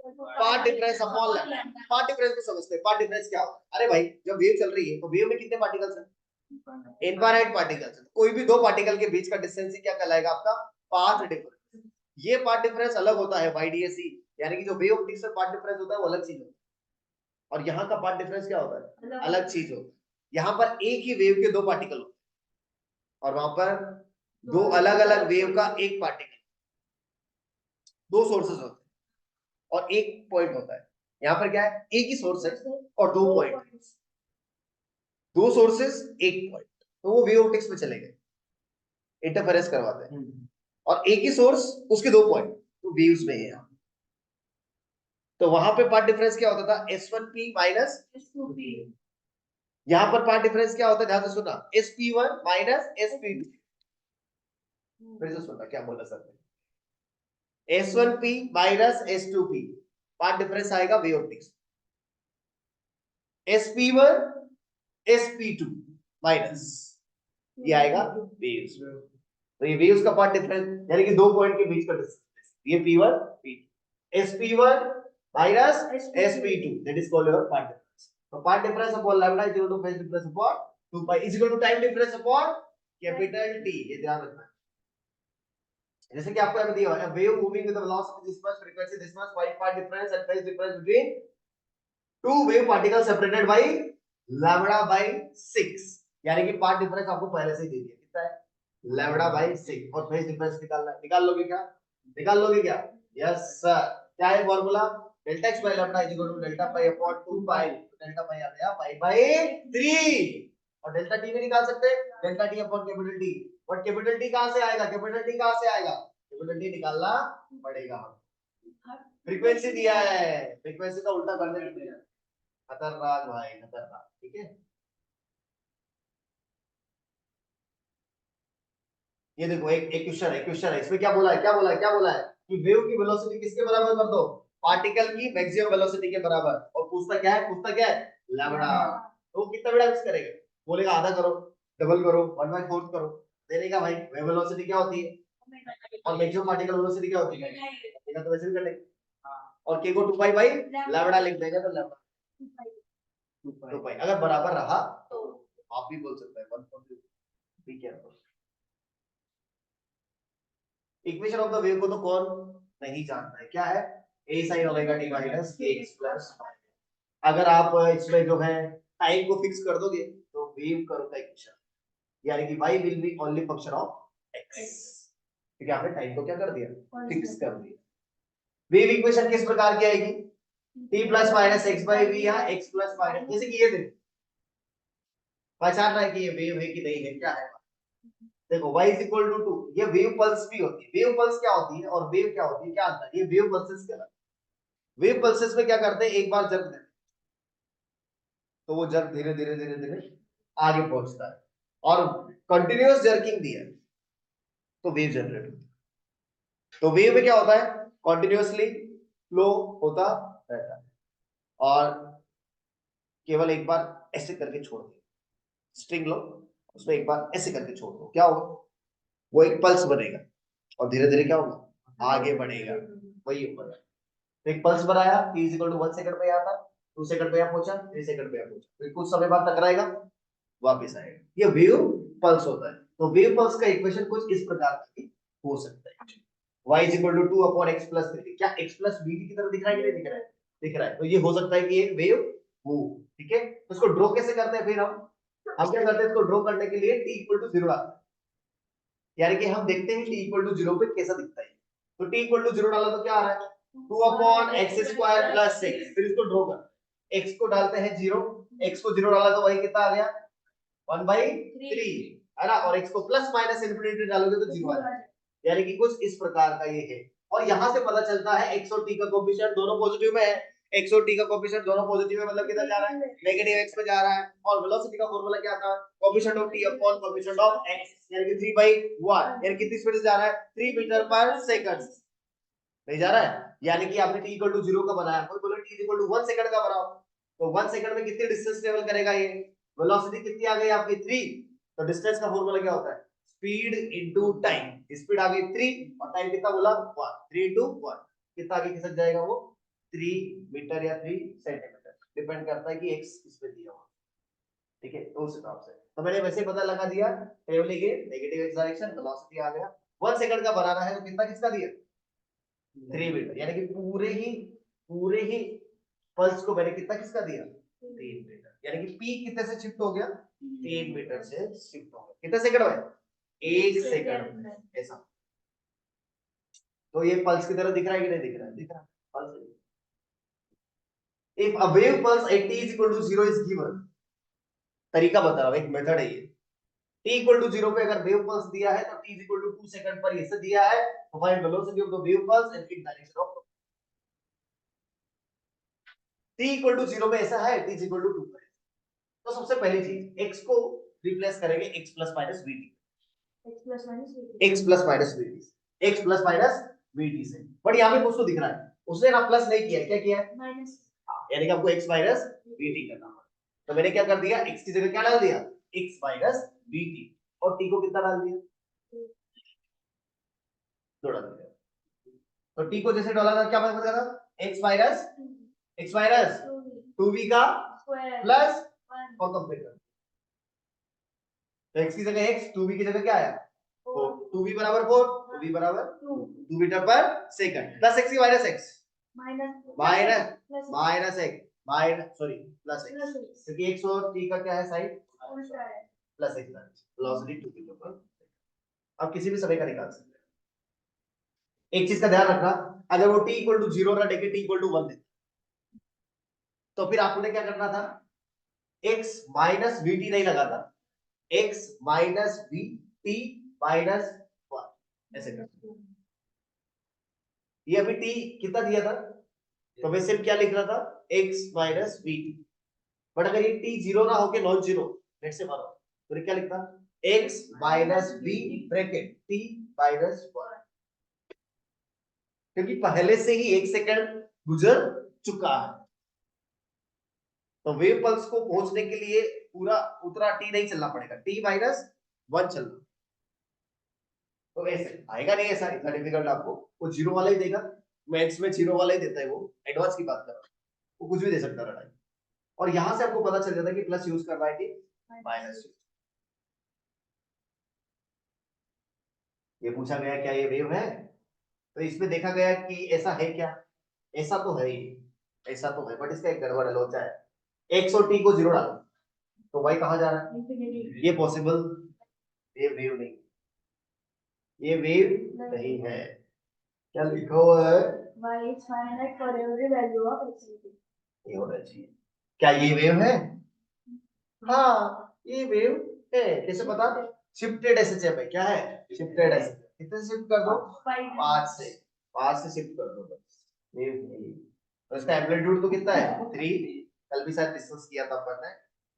path difference upon lambda. Path difference को समझते हैं, पाथ डिफरेंस क्या होता है। अरे भाई जब वेव चल रही है तो वेव में कितने पार्टिकल्स हैं, इनफाइनाइट पार्टिकल्स। कोई भी दो पार्टिकल के बीच का डिस्टेंस ही क्या कहलाएगा, आपका पाथ डिफरेंस। ये पाथ डिफरेंस अलग होता है YDAC, यानी कि जो वेव ऑप्टिक्स में पाथ डिफरेंस होता है वो अलग चीज होता है, और यहाँ का पाथ डिफरेंस क्या होता है, अलग चीज होता है। यहाँ पर एक ही वेव के दो पार्टिकल होते हैं और वहां पर दो अलग अलग वेव का एक पार्टिकल, दो सोर्सेज होते हैं और एक पॉइंट होता है। यहाँ पर क्या है, एक ही सोर्स है और दो पॉइंट, दो सोर्सेज एक पॉइंट, तो वो वेव ऑप्टिक्स में चले गए, इंटरफेरेंस करवाते हैं। और एक ही सोर्स उसके दो पॉइंट, तो वेव्स में है। तो वहां पे पार्ट डिफरेंस क्या होता था, S1P माइनस S2P। यहां पर पार्ट डिफरेंस क्या होता है, ध्यान से सुनना, SP1 माइनस SP2। फिर से सुनना क्या बोला सर ने, S1P minus S2P, path difference आएगा wave optics. SP1 SP2 minus, ये आएगा वेव्स। तो ये वेव्स का पार्ट डिफरेंस यानी कि दो पॉइंट के बीच का डिस्टेंस, ये P1 P2, SP1 minus SP2, that is called your path difference. So path difference upon lambda is equal to phase difference upon 2 pi is equal to time difference upon capital T, ये ध्यान रखना है। जैसे कि आपको यहाँ दिया हुआ है, wave moving with the velocity this much, frequency this much, wide path difference and phase difference between two wave particles separated by lambda by 6, यानी कि path difference आपको पहले से ही दे दिया, कितना है, lambda by 6, और phase difference निकालना है, निकाल लोगे क्या, निकाल लोगे क्या, यस सर। क्या है formula, delta x by lambda is equal to delta pi upon 2 पाई, डेल्टा पाई आ गया पाई बाय 3, और डेल्टा t भी निकाल सकते हैं, delta t upon capital T। और कैपिटल T कहां से आएगा, कैपिटल T कहां से आएगा, कैपिटल T निकालना पड़ेगा। फ्रीक्वेंसी दिया है, फ्रीक्वेंसी का उल्टा करने के लिए, खतरनाक भाई खतरनाक, ठीक है। ये देखो एक क्वेश्चन है, क्वेश्चन है, इसमें क्या बोला है, क्या बोला है, क्या बोला है कि वेव की वेलोसिटी किसके बराबर कर दो, पार्टिकल की मैक्सिमम वेलोसिटी के बराबर, और पूछता क्या है, पूछता क्या है, लैम्डा। तो कितना बेटा मिक्स करेगा, बोलेगा आधा करो, डबल करो, 1/4 करो, देने का भाई वेव वेलोसिटी क्या होती है और मैक्सिमम पार्टिकल वेलोसिटी क्या होती है, देखा तो वैसे भी करेंगे, और के को 2 पाई बाई लैम्डा लिख देंगे, तो लैम्डा 2 पाई अगर बराबर रहा तो आप भी बोल सकते हैं 1/4, be careful. Equation of the wave को तो कौन नहीं जानता है, क्या है, a sin omega t minus kx plus. अगर आप इसमें जो है टाइम को फिक्स कर दोगे तो वेव कर्व का इक्वेशन, यानी कि y will be only function of x, क्योंकि आपने टाइम को क्या कर दिया, फिक्स कर दिया। वेव इक्वेशन किस प्रकार की आएगी, t plus minus x by v या x प्लस माइनस, जैसे कि ये देखो पहचान रहा है कि ये वेव है कि नहीं है, क्या है, देखो y is equal to 2, ये वेव पल्स भी होती है। वेव पल्स क्या होती है और वेव क्या होती है, क्या अंतर है, ये वेव पल्सेस कहलाती है। वेव पल्सेस में क्या करते हैं, एक बार जर्क देते हैं तो वो जर्क धीरे धीरे धीरे धीरे आगे पहुंचता है, और कंटिन्यूअस जर्किंग दिया तो वेव जनरेट होती है। तो वेव में क्या होता है, कंटिन्यूअसली फ्लो होता रहता है, और केवल एक बार ऐसे करके छोड़ दो, स्ट्रिंग लो उसमें एक बार ऐसे करके छोड़ दो, क्या होगा, वो एक पल्स बनेगा और धीरे धीरे क्या होगा, आगे बढ़ेगा, वही ऊपर। तो एक पल्स बनाया t is equal to 1 second पे यहाँ था, 2 सेकंड पे यहाँ पहुंचा, 3 सेकंड पे यहाँ पहुंचा, फिर कुछ समय बाद टकराएगा वापस आएगा, ये वेव पल्स होता है। तो वेव पल्स का इक्वेशन कुछ इस प्रकार का भी हो सकता है, y is equal to 2 upon x plus 3, क्या x plus b की तरह दिख रहा है कि नहीं दिख रहा है, दिख रहा है, तो ये हो सकता है कि एक वेव मूव, ठीक है। तो इसको ड्रॉ कैसे करते हैं, फिर हम क्या करते हैं, इसको ड्रॉ करने के लिए t equal to 0 डालते हैं, यानी कि हम देखते हैं t equal to 0 पे कैसा दिखता है। तो t equal to 0 डाला तो क्या आ रहा है, 2 upon x square plus 6, फिर इसको ड्रॉ कर, x को डालते हैं 0, x को 0 डाला तो वही कितना आ गया 1/3 है ना, और x को प्लस माइनस इंफिनिटी डालोगे तो 0 आ जाएगा। यानी कि कुछ इस प्रकार का ये है। और यहाँ से पता चलता है x और t का कोएफिशिएंट दोनों पॉजिटिव में है, x और t का कोएफिशिएंट दोनों पॉजिटिव है, मतलब किधर जा रहा है नेगेटिव x पे जा रहा है। और वेलोसिटी का फार्मूला क्या था, coefficient of t upon coefficient of x, यानी कि 3/1, यानी कितनी स्पीड से जा रहा है 3 मीटर पर सेकंड नहीं जा रहा है। यानी कि आपने t इक्वल टू 0 का बनाया, कोई बोले t इक्वल टू 1 सेकंड का बनाओ, तो 1 सेकंड में कितनी डिस्टेंस ट्रेवल करेगा ये, वेलोसिटी कितनी आ गई आपकी 3, तो डिस्टेंस का फार्मूला क्या होता है स्पीड इनटू टाइम, स्पीड आ गई 3 और टाइम कितना बोला 1, 3 इनटू 1 कितना आगे खिसक जाएगा वो 3 मीटर या 3 सेंटीमीटर, डिपेंड करता है कि x किस पे दिया हुआ, ठीक है। तो उस हिसाब से तो मैंने वैसे पता लगा दिया travelling in negative x direction, velocity आ गया, 1 सेकंड का बनाना है तो कितना किसका दिया 3 मीटर, यानी कि पूरे ही पल्स को मैंने कितना किसका दिया 3 मीटर, यानी कि p कितने से शिफ्ट हो गया 3 मीटर से शिफ्ट हो गया, कितने सेकंड में 1 सेकंड में, ऐसा। तो ये पल्स की तरह दिख रहा है कि नहीं दिख रहा है, दिख रहा है pulse. If a wave pulse at t is equal to 0 is given, तरीका बता रहा हूं, एक मेथड है ये, t इक्वल टू 0 पे अगर वेव पल्स दिया है तो t is equal to 2 second पर इसे दिया है, तो find velocity of the wave pulse and in direction of t equal to 0 पे ऐसा है, t इज इक्वल टू 2 पर। तो सबसे पहली चीज x को रिप्लेस करेंगे x plus minus vt, x plus minus vt, x plus minus vt से, बट यहां पे कुछ तो दिख रहा है, उसने ना प्लस नहीं किया है, क्या किया है माइनस, यानी कि आपको x माइनस vt करना है। तो मैंने क्या कर दिया, x की जगह क्या डाल दिया x माइनस vt, और t को कितना डाल दिया 2 डाल दिया। तो t को जैसे डाला था क्या मतलब था x माइनस 2v का प्लस और कंप्लीट कर, तो x की जगह x, 2v की जगह क्या आया 4, 2v बराबर 4, 2v बराबर 2 मीटर पर सेकंड, प्लस x की minus x minus x minus sorry plus x, क्योंकि x और t का क्या है sine plus x, velocity 2 metre पर, आप किसी भी समय का निकाल सकते हैं। एक चीज का ध्यान रखना, अगर वो t इक्वल टू 0 रख देके t इक्वल टू 1 दे, तो फिर आपने क्या करना था x माइनस vt नहीं लगा था, x माइनस vt माइनस 1 ऐसे कर, ये अभी t कितना दिया था, तो मैं सिर्फ क्या लिख रहा था x माइनस vt, बट अगर ये t 0 ना होके नॉन जीरो लेट से मारो, तो क्या लिखता x minus v bracket t minus 1, क्योंकि पहले से ही 1 सेकंड गुजर चुका है, तो वेव पल्स को पहुंचने के लिए पूरा उतना t नहीं चलना पड़ेगा, t माइनस 1 चलना, तो ऐसे आएगा नहीं, ऐसा इतना डिफिकल्ट आपको वो जीरो वाला ही देगा, मैथ्स में जीरो वाला ही देता है, वो एडवांस की बात कर रहा है, वो कुछ भी दे सकता है। और यहां से आपको पता चल जाता है कि प्लस यूज कर रहा है कि माइनस यूज। ये पूछा गया क्या ये वेव है, तो इसमें देखा गया कि ऐसा है क्या, ऐसा तो है ही, ऐसा तो है, बट इसका एक गड़बड़ है, लोचा है, x और t को 0 डालो तो y कहां जा रहा है, ये पॉसिबल, ये वेव नहीं, ये वेव नहीं है, क्या लिखा हुआ है y is finite for every value of x, ये होना चाहिए, क्या ये वेव है, हाँ ये वेव है, कैसे पता, शिफ्टेड एसएचएफ है, क्या है शिफ्टेड एसएचएफ, कितने शिफ्ट कर दो 5 से शिफ्ट कर दो बस, वेव नहीं, तो इसका एम्पलीट्यूड तो कितना है 3, कल भी शायद डिस्कस किया था अपन ने,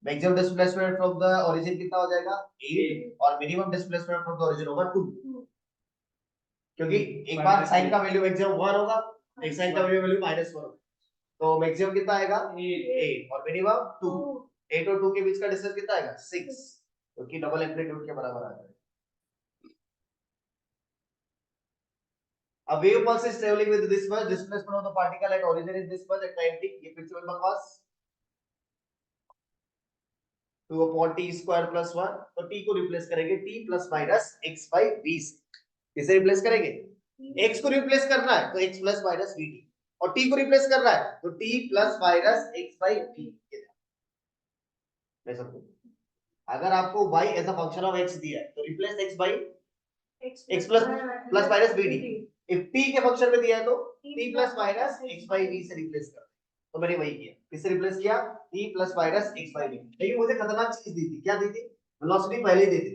maximum displacement from the origin कितना हो जाएगा 8, और minimum displacement from the origin होगा 2, क्योंकि एक बार साइन का वैल्यू मैक्सिमम 1 होगा, एक साइन का वैल्यू -1 होगा, तो मैक्सिमम कितना आएगा 8 और मिनिमम 2, 8 और 2 के बीच का डिस्टेंस कितना आएगा 6, क्योंकि डबल एम्पलीट्यूड के बराबर आ जाएगा। A wave pulse is traveling with this much displacement of the particle at origin is this much at time t, ये फिर से मैं बकवास 2 upon t square plus 1, तो t को रिप्लेस करेंगे t plus minus x by v से, किसे रिप्लेस करेंगे x को रिप्लेस करना है तो x plus minus vt, और t को रिप्लेस करना है तो t plus minus x by v, मैं समझूं, अगर आपको y as a function of x दिया है तो replace x by x plus minus vt, if t के फंक्शन में दिया है तो t plus minus x by v से रिप्लेस कर, तो मैंने वही किया, किससे रिप्लेस किया, t plus minus x by v। लेकिन मुझे खतरनाक चीज दी थी, क्या दी थी, वेलोसिटी पहले ही दी थी,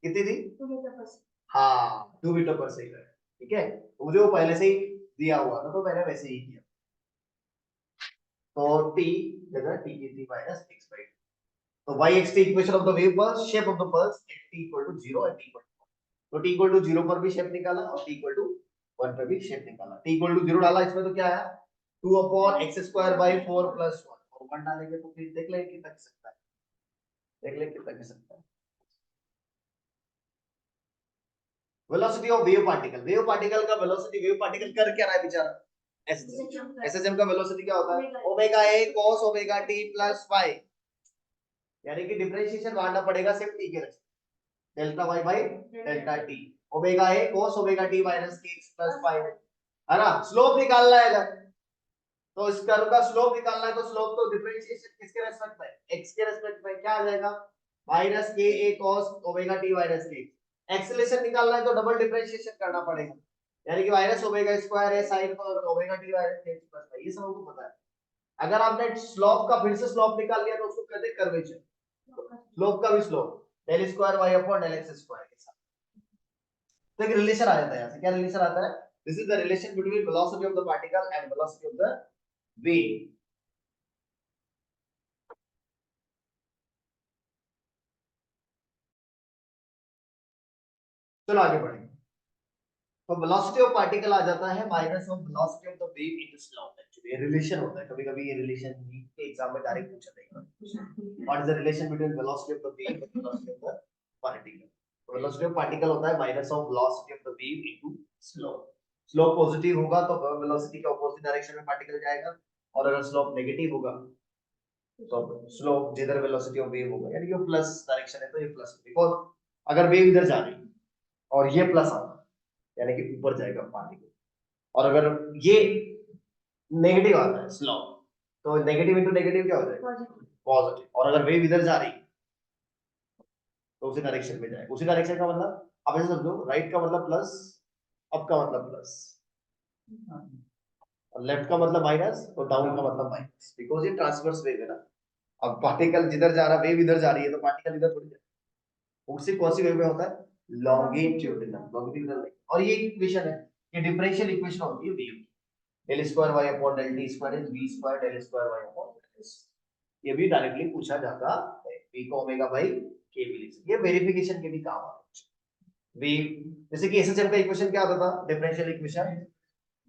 कितनी थी, 2 मीटर पर सेकंड। हाँ 2 मीटर पर सेकंड, ठीक है, मुझे वो पहले से ही दिया हुआ था तो मैंने वैसे ही किया। तो t जगह t की थी माइनस x बाई, तो y x t equation of the wave pulse, shape of the pulse at t equal to 0 and t equal to, तो t इक्वल टू 0 पर भी शेप निकाला और t इक्वल टू 1 पर भी शेप निकाला। t equal to 0 डाला, इसमें तो क्या आया, 2 upon x square by 4 plus 1, और 1 डालेंगे तो फिर देख लेंगे कितना सकता है, देख लेंगे कितना सकता है। Velocity of wave particle, wave particle का वेलोसिटी, वेव पार्टिकल कर क्या रहा है बेचारा, एसएचएम का वेलोसिटी क्या होता है, omega A cos omega t plus y, यानी कि डिफरेंशिएशन मानना पड़ेगा सिर्फ t के respect, delta y by delta t, omega A cos omega t minus k plus y, है ना। स्लोप निकालना है अगर, तो इस कर्व का स्लोप निकालना है, तो स्लोप तो डिफरेंशिएशन किसके रेस्पेक्ट में, x के रेस्पेक्ट में, क्या आ जाएगा, माइनस के ए cos omega t minus k। Acceleration निकालना है तो डबल डिफरेंशिएशन करना पड़ेगा, यानी कि माइनस ओमेगा स्क्वायर है sine omega t minus k plus y, ये सब हमको पता है। अगर आपने स्लोप का फिर से स्लोप निकाल लिया तो उसको कहते हैं कर्वेचर, स्लोप का भी slope del square y upon del x square के साथ, तो एक रिलेशन आ जाता है, यहाँ से क्या रिलेशन आता है, this is the relation between velocity of the particle and velocity of the wave. चलो आगे बढ़ेंगे। तो वेलोसिटी ऑफ पार्टिकल आ जाता है minus of velocity of the wave into slope, actually ये रिलेशन होता है, कभी-कभी ये रिलेशन नीट के एग्जाम में डायरेक्ट पूछा जाएगा, what is the relation between velocity of the wave and velocity of the particle. तो वेलोसिटी ऑफ पार्टिकल होता है minus of velocity of the wave into slope, slope positive होगा तो velocity के ऑपोजिट डायरेक्शन में particle जाएगा, और अगर स्लोप नेगेटिव होगा तो स्लोप जिधर वेलोसिटी ऑफ वेव होगा, यानी कि प्लस डायरेक्शन है तो ये प्लस, बिकॉज़ अगर वेव इधर जा रही है और ये प्लस आ रहा है यानी कि ऊपर जाएगा पार्टिकल, और अगर ये नेगेटिव आता है स्लोप, तो नेगेटिव इनटू नेगेटिव क्या हो जाएगा, पॉजिटिव, और अगर वेव इधर जा रही है तो उसी डायरेक्शन में जाएगा। उसी डायरेक्शन का मतलब आप ऐसे समझो, राइट का मतलब प्लस, अप का मतलब प्लस, और लेफ्ट का मतलब माइनस, और डाउन का मतलब माइनस, बिकॉज़ ये ट्रांसवर्स वेव है ना। अब पार्टिकल जिधर जा रहा है, वेव इधर जा रही है, तो पार्टिकल इधर थोड़ी जाएगा, उसी कौन सी वेव में होता है, लॉन्गिट्यूडिनल, लॉन्गिट्यूडिनल। और ये इक्वेशन है, ये डिफरेंशियल इक्वेशन होती है wave, del square y upon del t square is v square del square y upon del s, ये भी डायरेक्टली पूछा जाता है, v को ओमेगा बाई k भी लिख सकते, ये वेरिफिकेशन के भी काम आता है। v जैसे कि एसएचएम का इक्वेशन क्या होता था, differential equation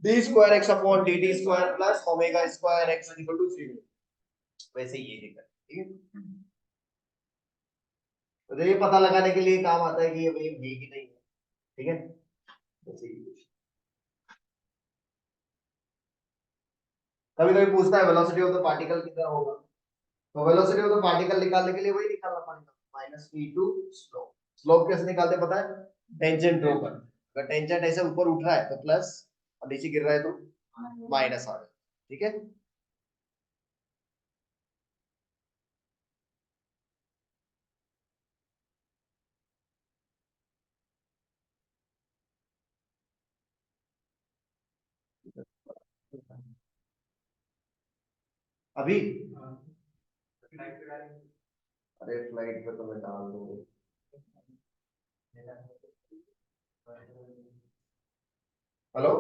d square x upon dt square plus omega square x equal to 0, वैसे ये है, ठीक है। तो ये पता लगाने के लिए काम आता है कि ये वेव है कि नहीं है, ठीक है, वैसे ही कभी कभी पूछता है वेलोसिटी ऑफ द पार्टिकल कितना होगा, तो वेलोसिटी ऑफ द पार्टिकल निकालने के लिए वही निकालना पड़ेगा, minus v to slope. Slope कैसे निकालते पता है, टेंजेंट ड्रॉ कर, अगर टेंजेंट ऐसे ऊपर उठ रहा है तो प्लस, और नीचे गिर रहा है तो माइनस आ जाए, ठीक है। अभी अरे फ्लाइट पे तो मैं डाल दूंगा, हेलो,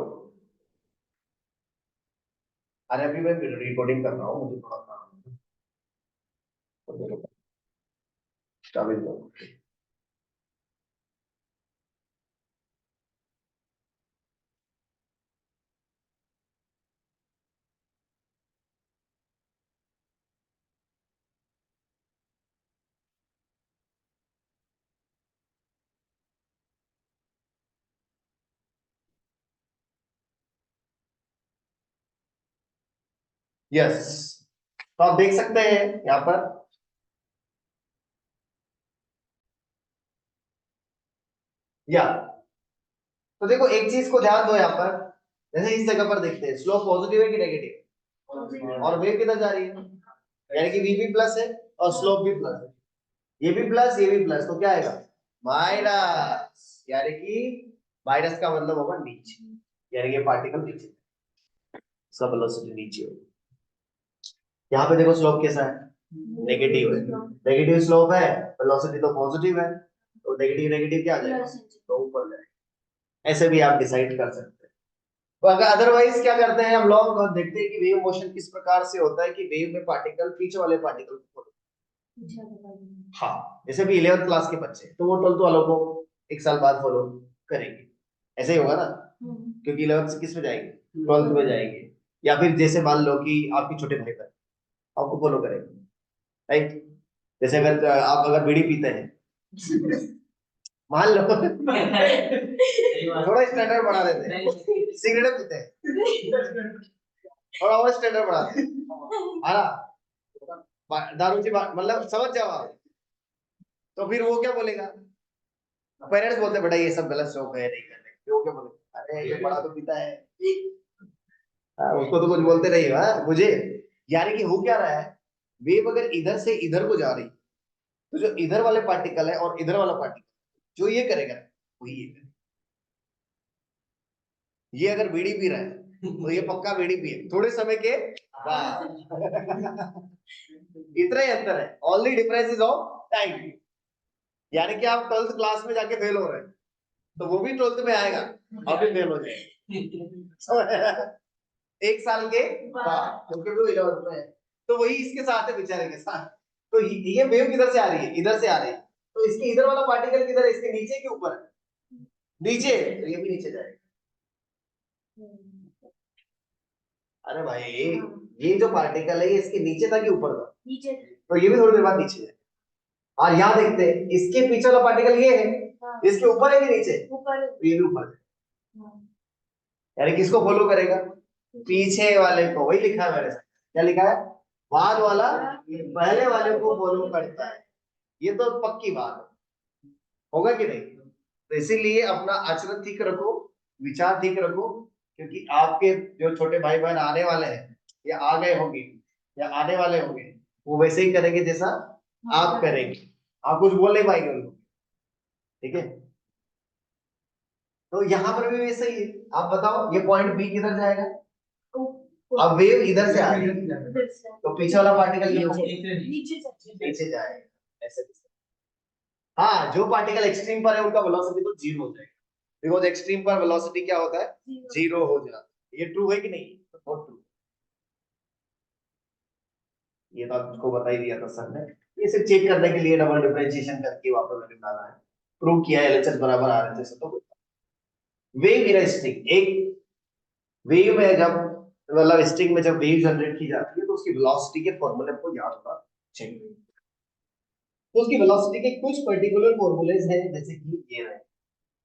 अरे अभी मैं रिकॉर्डिंग कर रहा हूँ, मुझे थोड़ा काम है, चाबी दो। यस, तो आप देख सकते हैं यहाँ पर, या तो देखो एक चीज को ध्यान दो यहाँ पर, जैसे इस जगह पर देखते हैं स्लोप पॉजिटिव है कि नेगेटिव, और वेव किधर जा रही है, यानी कि v भी प्लस है और स्लोप भी प्लस है, ये भी प्लस ये भी प्लस, तो क्या आएगा माइनस, यानी कि माइनस का मतलब होगा नीचे, यानी कि पार्टिकल नीचे, सब वेलोसिटी नीचे होगी। यहाँ पे देखो स्लोप कैसा है, नेगेटिव है। नेगेटिव स्लोप है, वेलोसिटी तो पॉजिटिव है, तो नेगेटिव नेगेटिव क्या आ जाएगा, तो ऊपर जाएगा। ऐसे भी आप डिसाइड कर सकते हैं। तो अगर अदरवाइज क्या करते हैं हम लोग, देखते हैं कि वेव मोशन किस प्रकार से होता है कि वेव में पार्टिकल पीछे वाले पार्टिकल को follow, हाँ जैसे भी 11th क्लास के बच्चे तो वो 12th वालों को एक साल बाद फॉलो करेंगे, ऐसे ही होगा ना, क्योंकि 11th से किस में जाएंगे, 12th में जाएंगे। या फिर जैसे मान लो कि आपके छोटे भाई बहन आपको फॉलो करेंगे, राइट। जैसे अगर आप अगर बीड़ी पीते हैं मान लो थोड़ा स्टैंडर्ड बढ़ा देते हैं, सिगरेट पीते हैं थोड़ा और स्टैंडर्ड बढ़ाते हैं, है ना, दारू की बात मतलब समझ जाओ आप, तो फिर वो क्या बोलेगा, पेरेंट्स बोलते हैं बेटा ये सब गलत शौक है नहीं करने, फिर वो क्या बोलेगा, अरे ये बड़ा तो पीता है, उसको तो कुछ बोलते नहीं है मुझे। यानी कि हो क्या रहा है, वेव अगर इधर से इधर को जा रही, तो जो इधर वाले पार्टिकल है और इधर वाला पार्टिकल जो ये करेगा वही ये करेगा। ये अगर बीड़ी पी रहा है तो ये पक्का बीड़ी पिए थोड़े समय के बाद इतना ही अंतर है, only difference is of time. यानी कि आप 12th क्लास में जाके फेल हो रहे हैं तो वो भी 12th में आएगा और भी फेल हो जाएगा एक साल के बाद, क्योंकि वो 11th में है। तो वही इसके साथ है बेचारे के साथ। तो ये वेव किधर से आ रही है, इधर से आ रही है, तो इसके इधर वाला पार्टिकल किधर है, इसके नीचे के ऊपर है, नीचे, तो ये भी नीचे जाएगा। अरे भाई ये जो पार्टिकल है ये इसके नीचे था कि ऊपर था, नीचे, तो ये भी थोड़ी देर बाद नीचे जाएगा। और यहाँ देखते हैं इसके पीछे वाला पार्टिकल ये है, इसके ऊपर है कि नीचे, ऊपर, तो ये भी ऊपर है। यानी किसको फॉलो करेगा, पीछे वाले को। वही लिखा है मैंने, क्या लिखा है, बाद वाला पहले वाले को फॉलो करता है। ये तो पक्की बात है, होगा कि नहीं। तो इसीलिए अपना आचरण ठीक रखो, विचार ठीक रखो, क्योंकि आपके जो छोटे भाई बहन आने वाले हैं या आ गए होंगे या आने वाले होंगे, वो वैसे ही करेंगे जैसा आप करेंगे, आप कुछ बोल नहीं पाएंगे उनको, ठीक है। तो यहाँ पर भी वैसे ही है, आप बताओ ये पॉइंट बी किधर जाएगा, अब वेव इधर से आ रही है तो पीछे वाला पार्टिकल ये नीचे जाएगा ऐसे। हाँ जो पार्टिकल एक्सट्रीम पर है उनका वेलोसिटी तो जीरो हो जाएगा, बिकॉज एक्सट्रीम पर वेलोसिटी क्या होता है, जीरो हो जाता है। ये ट्रू है कि नहीं, बहुत ट्रू। ये तो आपको बता ही दिया था सर ने, ये सिर्फ चेक करने के लिए डबल डिफरेंशिएशन करके वापस मैंने डाला है, प्रूव किया है एलएचएस बराबर आ रहे थे। तो वेव इन स्ट्रिंग, एक वेव में जब मतलब स्ट्रिंग में जब वेव जनरेट की जाती है तो उसकी वेलोसिटी के फॉर्मूले को याद होना चाहिए। तो उसकी वेलोसिटी के कुछ पर्टिकुलर फॉर्मूलेज हैं, जैसे कि ये रहे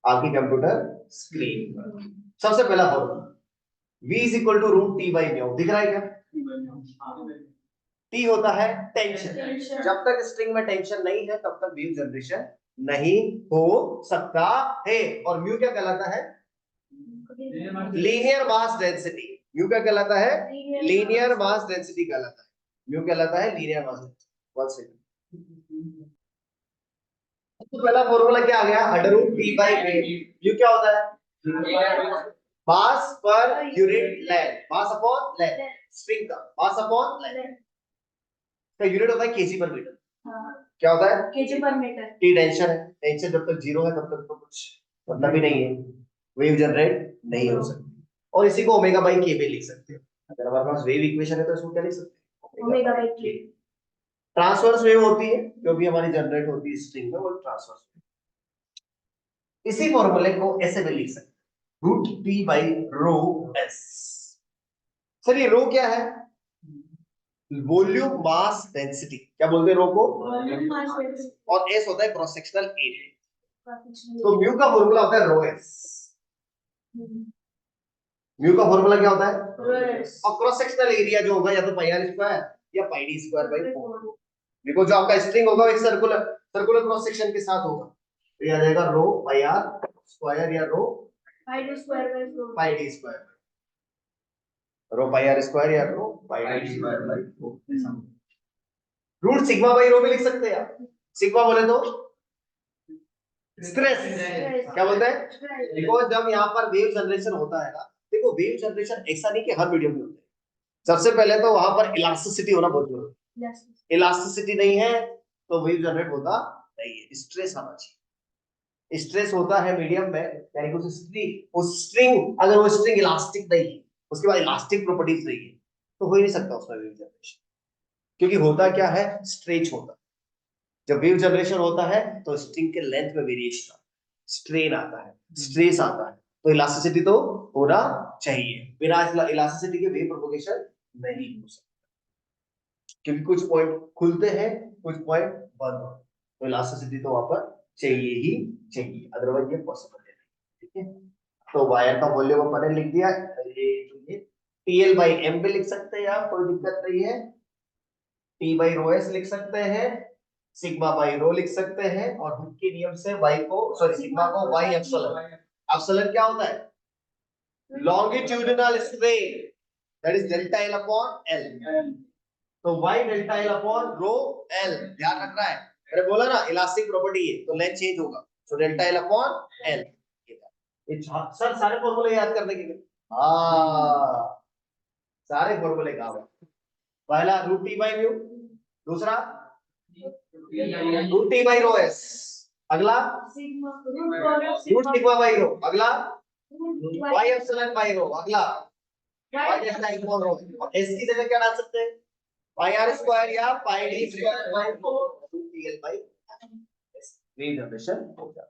आपकी कंप्यूटर स्क्रीन पर। सबसे पहला formula v is equal to root T by mu, दिख रहा है क्या, टी होता है टेंशन, जब तक स्ट्रिंग में टेंशन नहीं है तब तक वेव जनरेशन नहीं हो सकता है। और म्यू क्या कहलाता है, लीनियर मास डेंसिटी। म्यू क्या कहलाता है, लीनियर मास डेंसिटी कहलाता है, म्यू कहलाता है लीनियर मास डेंसिटी। तो पहला फॉर्मूला क्या आ गया, under root T by wave. Mu क्या होता है, मास पर unit length, mass upon length, string का मास अपॉन लेंथ का यूनिट होता है केजी पर मीटर। क्या होता है, केजी पर मीटर। टी टेंशन है, टेंशन जब तक जीरो है तब तक तो कुछ मतलब ही नहीं है, वेव जनरेट नहीं हो सकती। और इसी को ओमेगा बाई के भी लिख सकते हो, अगर हमारे पास वेव इक्वेशन है तो इसको क्या लिख सकते हैं, ओमेगा बाई के। ट्रांसवर्स वेव होती है जो भी हमारी जनरेट होती है स्ट्रिंग में, वो ट्रांसवर्स वेव। इसी फॉर्मूले को ऐसे भी लिख सकते हैं, root T by rho S. Sir ये रो क्या है, वॉल्यूम मास डेंसिटी, क्या बोलते हैं रो को, और एस होता है क्रॉस सेक्शनल एरिया। तो म्यू का फॉर्मूला होता है रो एस, म्यू का फॉर्मूला क्या होता है, और क्रॉस सेक्शनल एरिया जो होगा या तो पाई आर स्क्वायर या pi D square by 4, because जो आपका स्ट्रिंग होगा एक सर्कुलर सर्कुलर क्रॉस सेक्शन के साथ होगा, तो ये आ जाएगा रो पाई आर स्क्वायर या rho pi D square by 4, pi D square, rho pi R square या rho pi D square by 4। Root sigma by rho भी लिख सकते हैं आप, सिग्मा बोले तो स्ट्रेस, क्या बोलते हैं, बिकॉज़ जब यहाँ पर वेव जनरेशन होता है ना, देखो वेव जनरेशन ऐसा नहीं कि हर मीडियम में होता है, सबसे पहले तो वहां पर इलास्टिसिटी होना बहुत जरूरी है। इलास्टिसिटी नहीं है तो वेव जनरेट होता नहीं है। स्ट्रेस आना चाहिए। स्ट्रेस होता है मीडियम में, यानी कि उस स्ट्रिंग अगर वो स्ट्रिंग इलास्टिक नहीं है, उसके बाद इलास्टिक प्रॉपर्टीज नहीं है, तो हो ही नहीं सकता उसमें वेव जनरेशन। क्योंकि होता क्या है, स्ट्रेच होता है। जब वेव जनरेशन होता है तो स्ट्रिंग के लेंथ में वेरिएशन, स्ट्रेन आता है, स्ट्रेस आता है, तो इलास्टिसिटी तो होना चाहिए। बिना इलास्टिसिटी के वेव प्रोपगेशन नहीं हो सकता, क्योंकि कुछ पॉइंट खुलते हैं, कुछ पॉइंट बंद होते हैं, तो इलास्टिसिटी तो वहां पर चाहिए ही चाहिए, अदरवाइज ये पॉसिबल है। ठीक है, तो वायर का वॉल्यूम अपन ने लिख दिया। ये टीएल बाई एम भी लिख सकते हैं आप, कोई दिक्कत नहीं है। टी बाई रो एस लिख सकते हैं, सिग्मा बाई रो लिख सकते हैं, और हुक के नियम से वाई को, सॉरी सिग्मा को वाई एप्सिलॉन। एप्सिलॉन क्या होता है? Longitudinal strain, that is delta L upon L. तो Y delta L upon rho L, ध्यान रखना है, मैंने बोला ना इलास्टिक प्रॉपर्टी है तो लेंथ चेंज होगा, तो डेल्टा एल अपॉन एल। ये सर सारे फॉर्मूले याद करने के लिए, हाँ सारे फॉर्मूले काम है। पहला रूट टी बाई म्यू, दूसरा root T by rho S, अगला रूट सिग्मा बाई रो, अगला वाई एप्सिलॉन बाई रो, अगला वाई डेल्टा इक्वल रो। और एस की जगह क्या डाल सकते हैं? पाई आर स्क्वायर या pi D square by 4 root T L by S. Wave generation हो जाता है।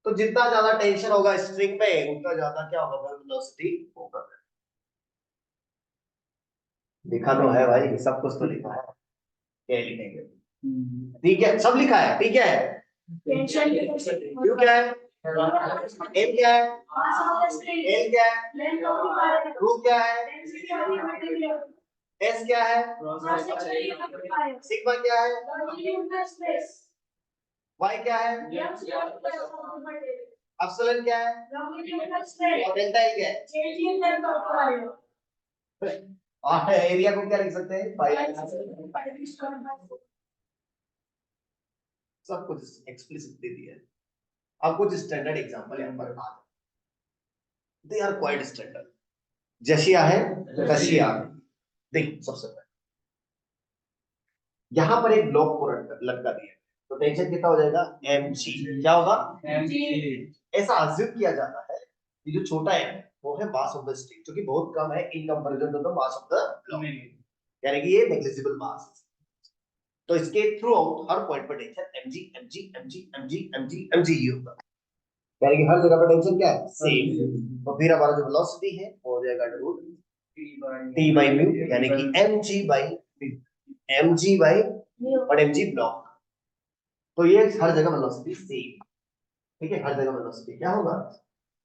तो जितना ज्यादा टेंशन होगा स्ट्रिंग में, उतना ज्यादा क्या होगा, वेलोसिटी होगा। लिखा तो है भाई, सब कुछ तो लिखा है, क्या लिखेंगे? ठीक है, सब लिखा है, ठीक है। क्यों क्या है, एम क्या है, एल क्या है, रू क्या है, एस क्या है, सिग्मा क्या है, वाई क्या है, एप्सिलॉन क्या है, और डेल्टा एल क्या है। और एरिया को क्या लिख सकते हैं, पाई। सब कुछ एक्सप्लिसिट दे दिया है। अब कुछ स्टैंडर्ड एग्जांपल यहां पर आ, दे आर क्वाइट स्टैंडर्ड। जशिया है, रशिया है। देख सबसे पहले यहां पर एक ब्लॉक को लटका दिया, तो टेंशन कितना हो जाएगा, mg। क्या होगा, mg। ऐसा अज्यूम किया जाता है कि जो छोटा है वो है मास ऑफ द स्ट्रिंग, जो कि बहुत कम है in comparison to the mass of the block, यानी कि ये नेग्लिजिबल मास है। तो इसके थ्रू आउट हर पॉइंट पर tension mg mg mg mg mg mg ही होगा, यानी कि हर जगह पर टेंशन क्या है, सेम। तो फिर हमारा जो वेलोसिटी है वो हो जाएगा रूट टी बाई म्यू, यानी कि mg बाई mg बाई और mg ब्लॉक। तो ये हर जगह वेलोसिटी सेम, ठीक है, हर जगह वेलोसिटी क्या होगा,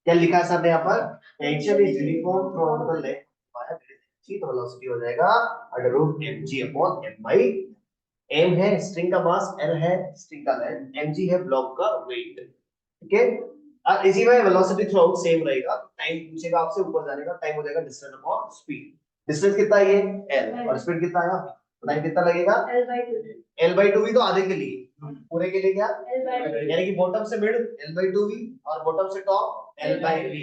क्या लिखा है सर यहाँ पर, tension is uniform through the length via velocity, तो वेलोसिटी हो जाएगा under root mg upon m by m है स्ट्रिंग का मास, l है स्ट्रिंग का लेंथ, mg है ब्लॉक का वेट। ठीक है, और इसी में वेलोसिटी थ्रू आउट सेम रहेगा। टाइम पूछेगा आपसे ऊपर जाने का, टाइम हो जाएगा डिस्टेंस अपॉन स्पीड। डिस्टेंस कितना है ये l, और स्पीड कितना आया, टाइम कितना लगेगा, l/2 भी तो आधे के लिए, पूरे के लिए क्या, यानी कि बॉटम से मिड l/2 भी, और बॉटम से टॉप l/v।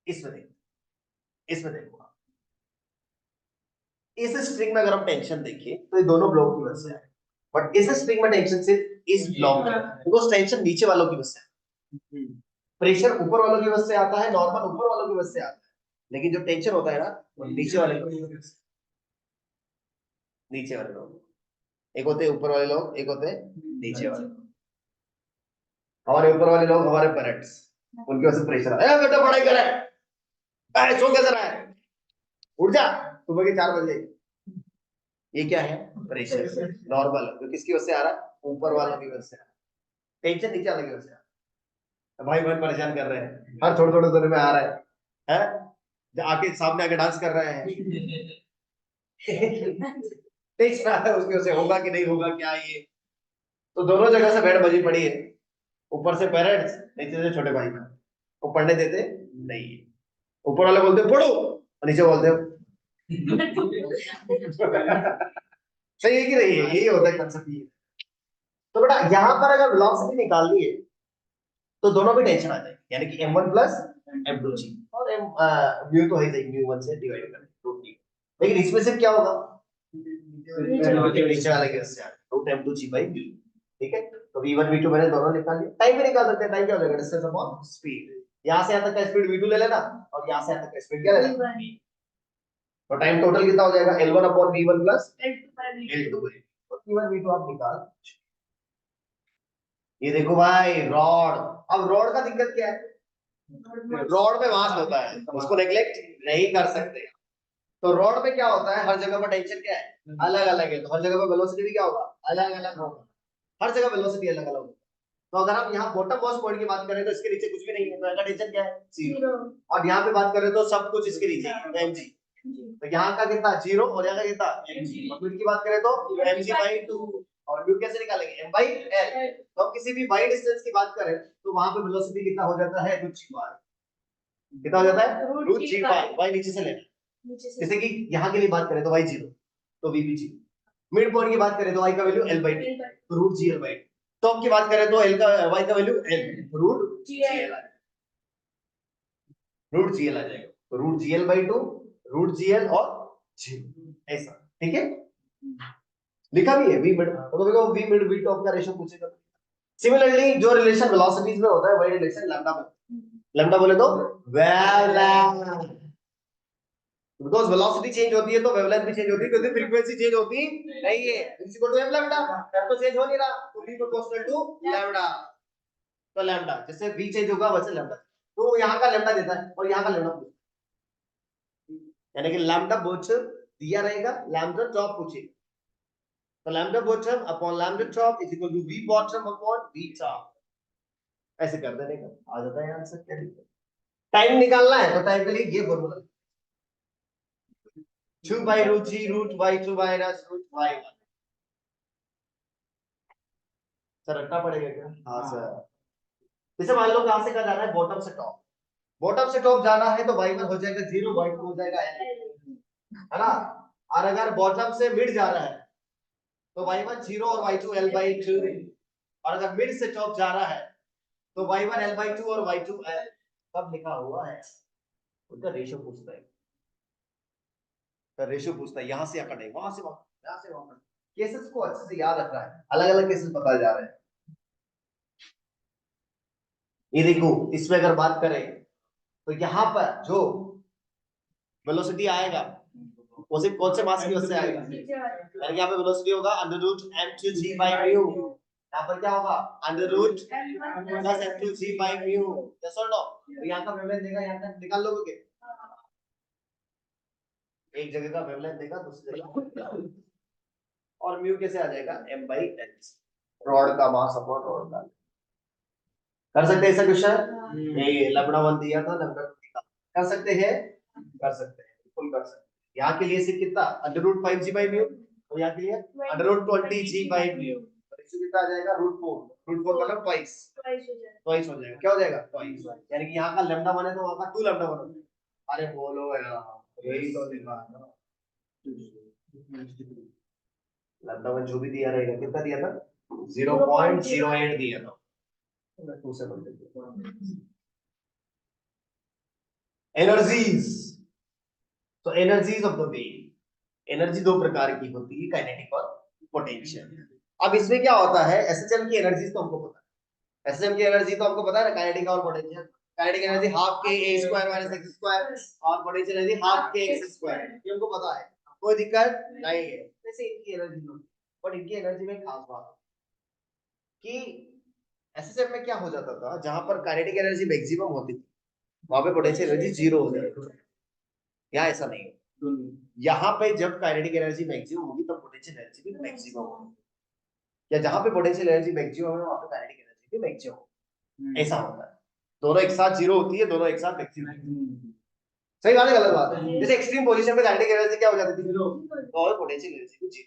इसमें देखो, इसमें देखो, इस स्ट्रिंग में अगर हम टेंशन देखिए तो ये दोनों ब्लॉक की वजह से है, बट इस स्ट्रिंग में टेंशन सिर्फ इस ब्लॉक की, बिकॉज़ टेंशन नीचे वालों की वजह से है, प्रेशर ऊपर वालों की वजह से आता है, नॉर्मल ऊपर वालों की वजह से आता है, लेकिन जो टेंशन होता है ना वो नीचे वाले लोग, नीचे वाले लोग, एक होते हैं ऊपर वाले लोग, एक होते हैं नीचे वाले लोग। हमारे ऊपर वाले लोग हमारे पेरेंट्स, उनकी वजह से प्रेशर आता है, बेटा पढ़ाई कर, है सो कैसे रहा है, उठ जा सुबह के 4 बजे। ये क्या है, प्रेशर नॉर्मल, जो किसकी वजह से आ रहा है, ऊपर वालों की वजह से आ रहा है। टेंशन नीचे वालों की वजह से आ रहा है। भाई बहन परेशान कर रहे हैं, हर थोड़े थोड़े देर में आ रहा है आके सामने आके डांस कर रहे हैं। टेंशन आ रहा है उसकी वजह से, होगा कि नहीं होगा क्या ये, तो दोनों जगह से बैंड बजी पड़ी है, ऊपर से पेरेंट्स, नीचे से छोटे भाई बहन, वो पढ़ने देते नहीं है। ऊपर वाले बोलते पढ़ो और नीचे बोलते हो। सही है कि नहीं है, यही होता है कंसेप्ट ये। तो बेटा यहाँ पर अगर वेलोसिटी निकालनी है तो दोनों भी टेंशन आ जाएगी, यानी कि m1 प्लस m2g। और म्यू तो है ही, म्यू 1 से डिवाइड करें रूट टी। लेकिन इसमें से क्या होगा, नीचे वाला केस से रूट m2g/म्यू। ठीक है, तो v1 v2 मैंने दोनों निकाल लिया। टाइम भी निकाल सकते हैं, टाइम क्या हो जाएगा, डिस्टेंस अपॉन स्पीड। यहां से यहां तक का स्पीड v2 ले लेना और यहां से यहां तक का स्पीड क्या लेना, तो टाइम टोटल कितना हो जाएगा, l1 upon v1 plus l2। तो v1 v2 आप निकाल। ये देखो भाई रॉड, अब रॉड का दिक्कत क्या है, रॉड में मास होता है, उसको नेग्लेक्ट नहीं कर सकते। तो रॉड में क्या होता है, हर जगह पर टेंशन क्या है, अलग अलग है, तो हर जगह पर वेलोसिटी भी क्या होगा, अलग अलग होगा। हर जगह वेलोसिटी अलग अलग होगा। तो अगर हम यहाँ बॉटम मोस्ट पॉइंट की बात करें तो इसके नीचे कुछ भी नहीं है, तो इसका टेंशन क्या है, जीरो। और यहाँ पे बात करें तो सब कुछ इसके नीचे है, तो mg। तो यहाँ का कितना, जीरो, और यहाँ का कितना, mg। और म्यू की बात करें तो mg/2, और म्यू कैसे निकालेंगे, m/l। तो हम किसी भी वाई डिस्टेंस की बात करें तो वहां पे वेलोसिटी कितना हो जाता है, √g/, कितना हो जाता है, √g/, वाई नीचे से लेना। जैसे कि यहाँ के लिए बात करें तो y 0, तो v भी 0। मिड पॉइंट की बात करें तो y का वैल्यू l/2, तो √gl/2। टॉप की बात करें तो l का y का वैल्यू l, √gl आ जाएगा, √gl आ जाएगा। तो √gl/2, √gl और 0 ऐसा। ठीक है, लिखा भी है v मिड, तो देखो v मिड v टॉप का रेशो पूछेगा। सिमिलरली जो रिलेशन वेलोसिटीज में होता है वही रिलेशन लैम्डा में, लैम्डा बोले तो वेवलेंथ, बिकॉज़ वेलोसिटी चेंज होती है तो वेवलेंथ भी चेंज होती है, क्योंकि फ्रीक्वेंसी चेंज होती नहीं है। Is equal to m lambda, time तो चेंज हो नहीं रहा, तो v प्रोपोर्शनल टू लैम्डा। तो लैम्डा जैसे v चेंज होगा वैसे लैम्डा, तो यहां का लैम्डा देता है और यहां का लैम्डा पूछता है, यानी कि लैम्डा बॉटम दिया रहेगा, लैम्डा टॉप पूछेगा। तो lambda bottom upon lambda top is equal to v bottom upon v top, ऐसे कर देने का आ जाता है आंसर। क्या दिक्कत, टाइम निकालना है तो टाइम के लिए ये formula 2/√g √y2 minus √y1। Sir रटना पड़ेगा क्या, हाँ सर। जैसे मान लो कहां से कहा जाना है, बॉटम से टॉप, बॉटम से टॉप जाना है तो y1 हो जाएगा 0, y2 हो जाएगा l, है ना। और अगर बॉटम से मिड जा रहा है तो y1 0 और y2 l/2। और अगर मिड से टॉप जा रहा है तो y1 l/2 और y2 l। सब लिखा हुआ है, उसका रेशियो पूछता है, तो रेशियो पूछता है, यहां से यहाँ कटेगा, वहां से वहां, यहां से वहां। केसेस को अच्छे से याद रखना है, अलग अलग केसेस बताए जा रहे हैं। ये देखो इसमें अगर बात करें तो यहाँ पर जो वेलोसिटी आएगा वो सिर्फ कौन से मास की वजह से आएगा, यानी कि यहाँ पे वेलोसिटी होगा √m2g/μ। यहाँ पर क्या होगा, √+ m2g/μ। यस और नो, तो यहाँ का वेवलेंथ देगा, यहाँ तक निकाल लोगे, एक जगह का वेवलेंथ देगा दूसरी जगह, और म्यू कैसे आ जाएगा, m/l, रॉड का मास अपॉन रॉड का। कर सकते हैं ऐसा क्वेश्चन, ये लैम्डा 1 दिया था, लैम्डा 2 निकाल, कर सकते हैं, कर सकते हैं, बिल्कुल कर सकते हैं। यहाँ के लिए सिर्फ कितना, √5g/μ, और यहाँ के लिए √20g/μ, तो इससे कितना आ जाएगा, √4, √4 मतलब ट्वाइस, ट्वाइस हो जाएगा, क्या हो जाएगा, ट्वाइस। यानी कि यहाँ का लैम्डा 1 है तो वहाँ का 2 लैम्डा 1 हो जाएगा। अरे बोलो यार, यही तो लिखा है ना, लैम्डा 1 जो भी दिया रहेगा, कितना दिया था, 0.08 दिया था, 2 से मल्टीप्लाई। एनर्जीज, तो energies of the wave, energy दो प्रकार की होती है, काइनेटिक और पोटेंशियल। अब इसमें क्या होता है, एसएचएम की एनर्जीज तो हमको पता है, एसएचएम की एनर्जी तो हमको पता है ना, काइनेटिक और पोटेंशियल। काइनेटिक एनर्जी हाफ के a square minus x square, और पोटेंशियल एनर्जी हाफ के x स्क्वायर, ये हमको पता है, कोई दिक्कत नहीं है। वैसे इनकी एनर्जी लो, बट इनकी एनर्जी में खास बात कि एसएचएम में क्या हो जाता था, जहां पर काइनेटिक एनर्जी मैक्सिमम होती थी वहां पे पोटेंशियल एनर्जी 0 हो जाती थी। यहाँ ऐसा नहीं है, यहाँ पे जब काइनेटिक एनर्जी मैक्सिमम होगी तब पोटेंशियल एनर्जी भी मैक्सिमम होगी, या जहाँ पे पोटेंशियल एनर्जी मैक्सिमम है वहां पे काइनेटिक एनर्जी भी मैक्सिमम, ऐसा होता है। दोनों एक साथ 0 होती है, दोनों एक साथ मैक्सिमम। सही बात है, गलत बात है, जैसे एक्सट्रीम पोजीशन पे काइनेटिक एनर्जी क्या हो जाती थी, 0, और पोटेंशियल एनर्जी भी 0,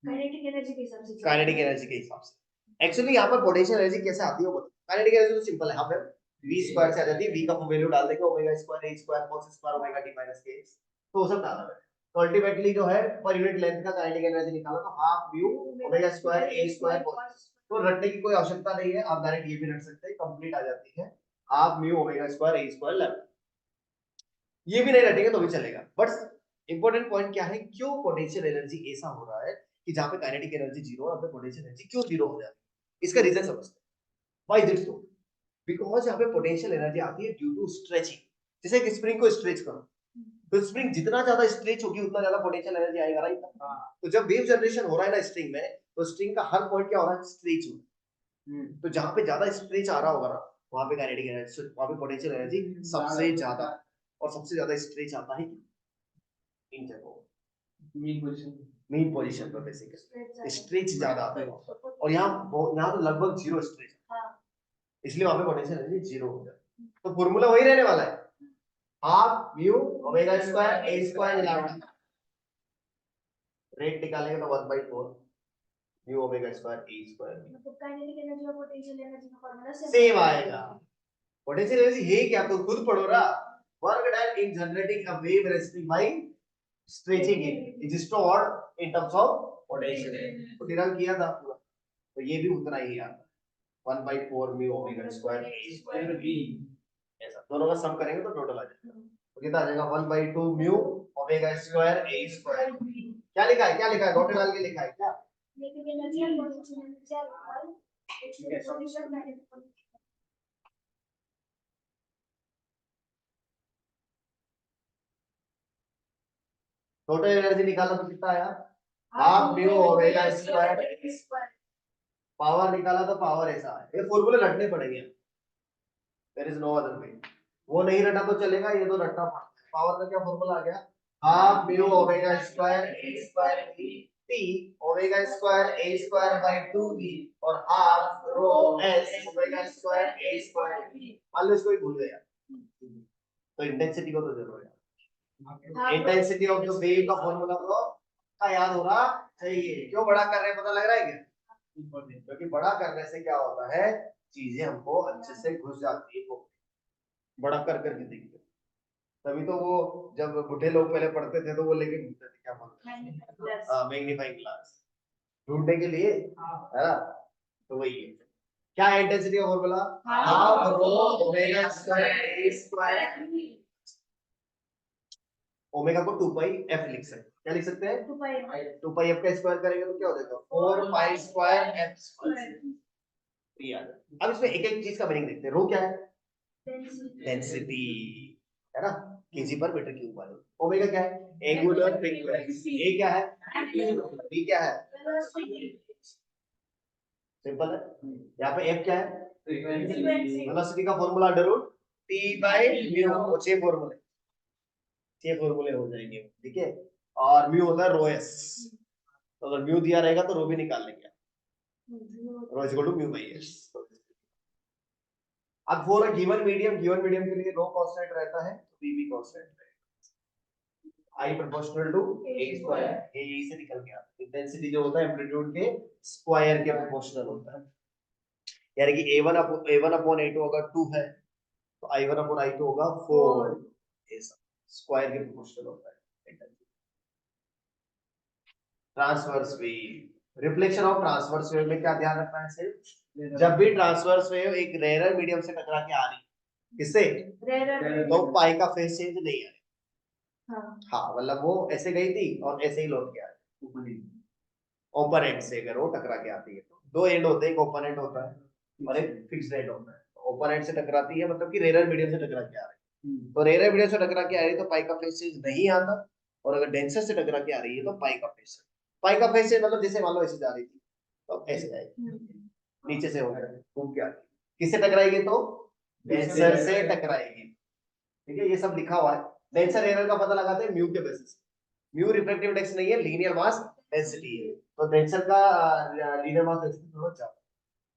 काइनेटिक एनर्जी के हिसाब से, काइनेटिक एनर्जी के हिसाब से। एक्चुअली यहाँ पर पोटेंशियल एनर्जी कैसे आती है वो, काइनेटिक एनर्जी तो सिंपल है, यहाँ पे v स्क्वायर से आ जाती है, v का वैल्यू डाल देंगे, omega square a square cos square omega t minus k, तो वो सब डाला है। तो अल्टीमेटली जो है पर यूनिट लेंथ का काइनेटिक एनर्जी निकाला तो half mu omega square a square cos। तो रटने की कोई आवश्यकता नहीं है, आप डायरेक्ट ये भी रट सकते हैं, कंप्लीट आ जाती है half mu omega square A square lambda. ये भी नहीं रटेंगे तो भी चलेगा, बट इंपॉर्टेंट पॉइंट क्या है, क्यों पोटेंशियल एनर्जी ऐसा हो रहा है कि जहां पे काइनेटिक एनर्जी जीरो है, वहां पे पोटेंशियल एनर्जी क्यों जीरो हो जाती है, इसका रीजन समझते हैं। Why is it so? Because यहाँ पे पोटेंशियल एनर्जी आती है ड्यू टू स्ट्रेचिंग। जैसे एक स्प्रिंग को स्ट्रेच करो, तो स्प्रिंग जितना ज्यादा स्ट्रेच होगी उतना ज्यादा पोटेंशियल एनर्जी आएगा, राइट? तो जब वेव जनरेशन हो रहा है ना स्ट्रिंग में, तो स्ट्रिंग का हर पॉइंट क्या हो रहा है, स्ट्रेच हो रहा है। तो जहां पे ज्यादा स्ट्रेच आ रहा होगा ना, वहां पे काइनेटिक एनर्जी, वहां पे पोटेंशियल एनर्जी सबसे ज्यादा, और सबसे ज्यादा स्ट्रेच आता है इन जगहों, मेन पोजीशन पर बेसिकली स्ट्रेच ज्यादा आता है, और यहाँ तो लगभग जीरो स्ट्रेच, इसलिए वहां पे पोटेंशियल एनर्जी जीरो हो जाता है। तो फॉर्मूला वही रहने वाला है, half mu omega square A square lambda. Rate निकालेंगे तो 1/4 mu omega square A square, मतलब काइनेटिक एनर्जी और पोटेंशियल एनर्जी का फार्मूला सेम आएगा। पोटेंशियल एनर्जी है क्या, तो खुद पढ़ो ना, work done in generating a wave resisting by stretching it is stored in terms of potential energy. तो डिराइव किया था पूरा, तो ये भी उतना ही आता है 1/4 mu omega square A square B, ऐसा दोनों का सम करेंगे तो टोटल आ जाएगा। तो कितना आ जाएगा 1/2 mu omega square A square. क्या लिखा है, क्या लिखा है, डॉट डाल के लिखा है क्या? टोटल एनर्जी निकाला तो कितना आया, half mu omega square, power निकाला तो पावर ऐसा है। ये फॉर्मूले रटने पड़ेंगे, there is no other way. वो नहीं रटा तो चलेगा, ये तो रटना पड़ता है। पावर का क्या फॉर्मूला आ गया, half mu omega square A square T omega square A square by 2v और half rho S omega square A square T. मान लो इसको ही भूल गया तो इंटेंसिटी को तो जरूर याद, इंटेंसिटी ऑफ द वेव का फॉर्मूला तो का याद होना चाहिए। क्यों बड़ा कर रहे हैं, पता लग रहा है क्या? क्योंकि बड़ा करने से क्या होता है, चीजें हमको अच्छे से घुस जाती है, बड़ा कर करके देखिए। तभी तो वो जब बुढ़े लोग पहले पढ़ते थे तो वो लेके घूमते थे, क्या बोलते हैं, मैग्नीफाइंग ग्लास ढूंढने के लिए, है ना? तो वही है, क्या है इंटेंसिटी का formula, half rho omega square A square. Omega को 2 पाई एफ लिख सकते हैं, क्या लिख सकते हैं, 2 पाई एफ का स्क्वायर करेंगे तो क्या हो जाएगा, 4 पाई स्क्वायर एफ स्क्वायर। अब इसमें एक एक चीज का मीनिंग देखते हैं। रो क्या है, डेंसिटी, है ना, केजी पर मीटर क्यूब वाले। ओमेगा क्या है, एंगुलर फ्रीक्वेंसी। ए क्या है, बी क्या है, सिंपल है। यहाँ पे एफ क्या है, वेलोसिटी का formula under root T by mu, छह फॉर्मूले, छह फॉर्मूले हो जाएंगे, ठीक है। और म्यू होता है रो एस, तो अगर म्यू दिया रहेगा तो रो भी निकाल लेंगे, rho is equal to mu by S. अब फॉर अ गिवन मीडियम के लिए रो कांस्टेंट रहता है तो बी भी कांस्टेंट रहेगा, I proportional to a square, ये यही से निकल गया। इंटेंसिटी जो होता है एम्पलीट्यूड के स्क्वायर के प्रोपोर्शनल होता है, यानी कि a1 अपॉन a2 अगर 2 है तो i1 अपॉन i2 होगा 4, ऐसा स्क्वायर के प्रोपोर्शनल होता है। Transverse wave, reflection of transverse wave में क्या ध्यान रखना है, सिर्फ जब भी ट्रांसवर्स वेव एक रेयर मीडियम से टकरा के आ रही है, किससे, तो पाई का फेज चेंज नहीं है। हाँ, मतलब वो ऐसे गई थी और ऐसे ही लौट के आ रही, ओपन एंड से अगर वो टकरा के आती है तो। दो एंड होते हैं, एक ओपन एंड होता है और एक फिक्स्ड एंड होता है। ओपन एंड से टकराती है मतलब कि रेयर मीडियम से टकरा के आ रही है, तो रेयर मीडियम से टकरा के आ रही है तो पाई का फेज चेंज नहीं आता, और अगर डेंसर से टकरा के आ रही है तो पाई का फेज, पाई का फेज चेंज मतलब जैसे मान लो ऐसे जा रही थी तो ऐसे जाएगी, नीचे से होकर घूम के आ रही है, किससे टकराएगी, तो डेंसर से टकराएगी, ठीक है। ये सब लिखा हुआ है। डेंसर एरर का पता लगाते हैं म्यू के बेसिस, म्यू रिफ्रैक्टिव इंडेक्स नहीं है, लीनियर मास डेंसिटी है, तो डेंसर का लीनियर मास डेंसिटी थोड़ा ज्यादा,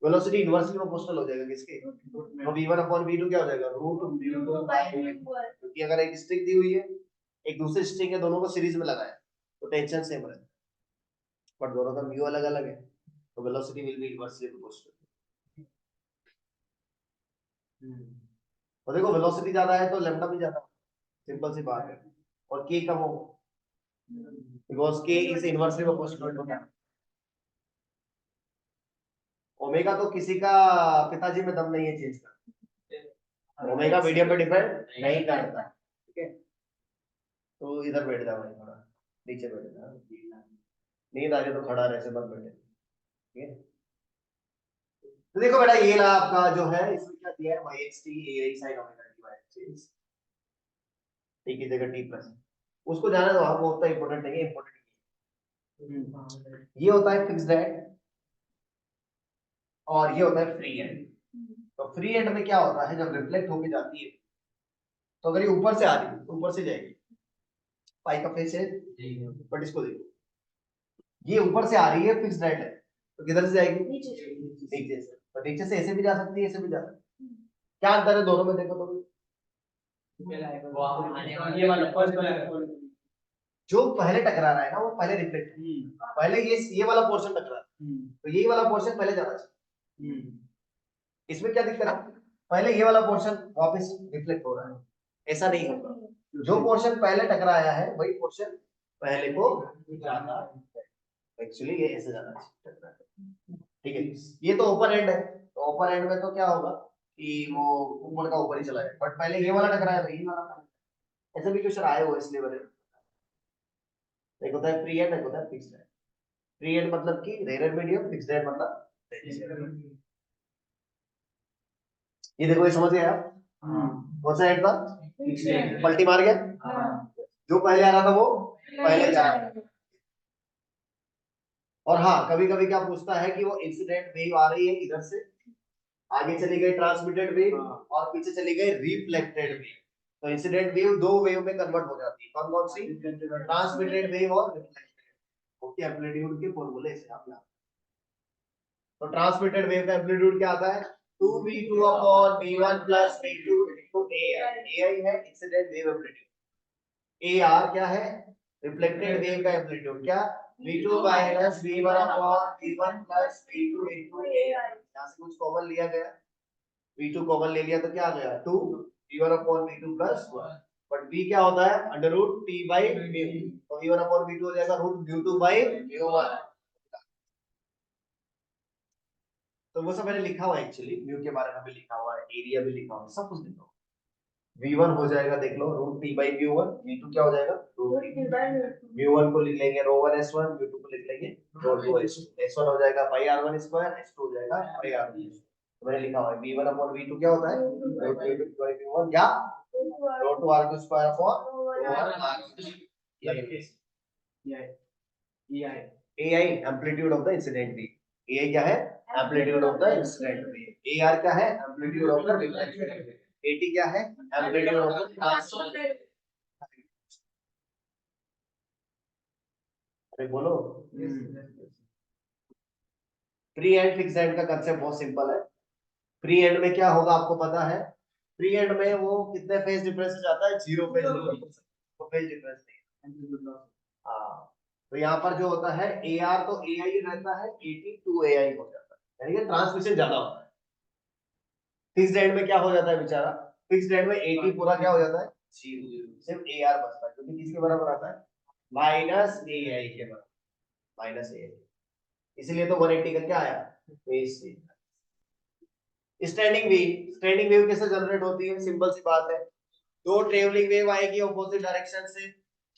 वेलोसिटी इनवर्सली प्रोपोर्शनल हो जाएगा किसके, तो v1 अपॉन v2 क्या हो जाएगा, रूट म्यू बाय v1, क्योंकि अगर एक स्ट्रिंग दी हुई है, एक दूसरे स्ट्रिंग है, दोनों को सीरीज में लगाया तो टेंशन सेम रहेगा, बट दोनों का म्यू अलग अलग है, तो velocity will be inversely proportional. तो देखो वेलोसिटी ज्यादा है तो लैम्डा भी ज्यादा, सिंपल सी बात है, और k कम हो because k is inversely proportional to lambda। Omega तो किसी का पिताजी में दम नहीं है चेंज का, ओमेगा मीडियम पे डिपेंड नहीं करता, ठीक है। तो इधर बैठ जा भाई, थोड़ा नीचे बैठ जा, नींद आ रही तो खड़ा रहे, से मत बैठे, ठीक है। तो देखो बेटा, ये ला आपका जो है, इसमें क्या दिया है, y x t a i sin omega t by x t की जगह t प्लस, उसको जाने दो आप, वो उतना इंपॉर्टेंट नहीं है, इंपॉर्टेंट ये होता है फिक्स्ड एंड और ये होता है फ्री एंड। तो फ्री एंड में क्या होता है, जब रिफ्लेक्ट होके जाती है, तो अगर ये ऊपर से आ रही है तो ऊपर से जाएगी, पाई का फेस है, बट इसको देखो, ये ऊपर से आ रही है, फिक्स्ड एंड है, तो किधर से जाएगी, नीचे से। तो नीचे से ऐसे भी जा सकती है, ऐसे भी जा सकती है, क्या अंतर है दोनों में, देखो तो ये वाला फर्स्ट जो पहले टकरा रहा है ना, वो पहले रिफ्लेक्ट, पहले ये वाला पोर्शन टकरा रहा है, तो यही वाला पोर्शन पहले जाना चाहिए। इसमें क्या दिक्कत है, पहले ये वाला पोर्शन वापस रिफ्लेक्ट हो रहा है, ऐसा नहीं होगा, जो पोर्शन पहले टकराया है वही पोर्शन पहले को जाना है, एक्चुअली ये ऐसे जाना चाहिए, ठीक है। ये तो ओपन एंड है, तो ओपन एंड में तो क्या होगा कि वो ऊपर का ऊपर ही चला जाएगा, बट पहले ये वाला टकराया था, ये वाला, ऐसे भी क्वेश्चन आए हुए इसलिए बने। एक होता है फ्री एंड, एक होता है फिक्स्ड एंड। फ्री एंड मतलब कि रेयर मीडियम, फिक्स्ड एंड मतलब ये देखो, ये समझ गए आप, कौन सा एंड था, पलटी मार गया, जो पहले आ रहा था वो पहले जा रहा है। और हाँ, कभी कभी क्या पूछता है कि वो इंसिडेंट वेव आ रही है इधर से, आगे चली गई ट्रांसमिटेड वेव और पीछे चली गई रिफ्लेक्टेड वेव, तो इंसिडेंट वेव दो वेव में कन्वर्ट हो जाती है, कौन कौन सी, ट्रांसमिटेड वेव और रिफ्लेक्टेड। ओके, एम्पलीट्यूड के फॉर्मूले से आप याद, तो ट्रांसमिटेड वेव का एम्पलीट्यूड क्या आता है, 2v2 upon v1 plus v2 into ai, ai है इंसिडेंट वेव एम्पलीट्यूड, ar क्या है, रिफ्लेक्टेड वेव का एम्पलीट्यूड, क्या, v2 minus v1 upon v1 plus v2 into ai, यहां से कुछ कॉमन लिया गया, v2 कॉमन ले लिया तो क्या आ गया 2, v1 upon v2 plus 1, but v क्या होता है under root t by mu, तो v1 अपॉन v2 हो जाएगा रूट म्यू2 बाई म्यू1, तो वो सब मैंने लिखा हुआ है, एक्चुअली म्यू के बारे में भी लिखा हुआ है, एरिया भी लिखा हुआ है, सब कुछ लिखा हुआ है। v1 हो जाएगा, देख लो रूट t बाई म्यू1, v2 क्या हो जाएगा रूट t बाई म्यू1 को लिख लेंगे रो1 s1, म्यू2 को लिख लेंगे रो2 s2, s1 हो जाएगा पाई r1 स्क्वायर, s2 हो जाएगा पाई r2, तो मैंने लिखा हुआ है v1 अपॉन v2 क्या होता है रूट t बाई म्यू1 या रो2 r2 स्क्वायर अपॉन रो1 r2, ai amplitude of the incident wave, ai क्या है amplitude of the incident wave, ar क्या है amplitude of the reflected wave, at क्या है एम्पलीट्यूड ऑफ द ट्रांसमिटेड, अरे बोलो। फ्री एंड फिक्स्ड एंड का कांसेप्ट बहुत सिंपल है, फ्री एंड में क्या होगा आपको पता है, फ्री एंड में वो कितने फेज डिफरेंस से जाता है, जीरो फेज डिफरेंस, तो फेज डिफरेंस नहीं, हाँ, तो यहाँ पर जो होता है AR तो AI रहता है, AT टू AI हो जाता है, यानी कि ट्रांसमिशन ज्यादा होता है। फिक्स्ड एंड में क्या हो जाता है बेचारा, फिक्स्ड एंड में AT पूरा क्या हो जाता है जीरो, सिर्फ AR बचता है, क्योंकि किसके बराबर आता है माइनस AI के बराबर, माइनस AI, इसलिए तो 180 का क्या आया फेज से। स्टैंडिंग वेव कैसे जनरेट होती है, सिंपल सी बात है, दो ट्रेवलिंग वेव आएगी ऑपोजिट डायरेक्शन से,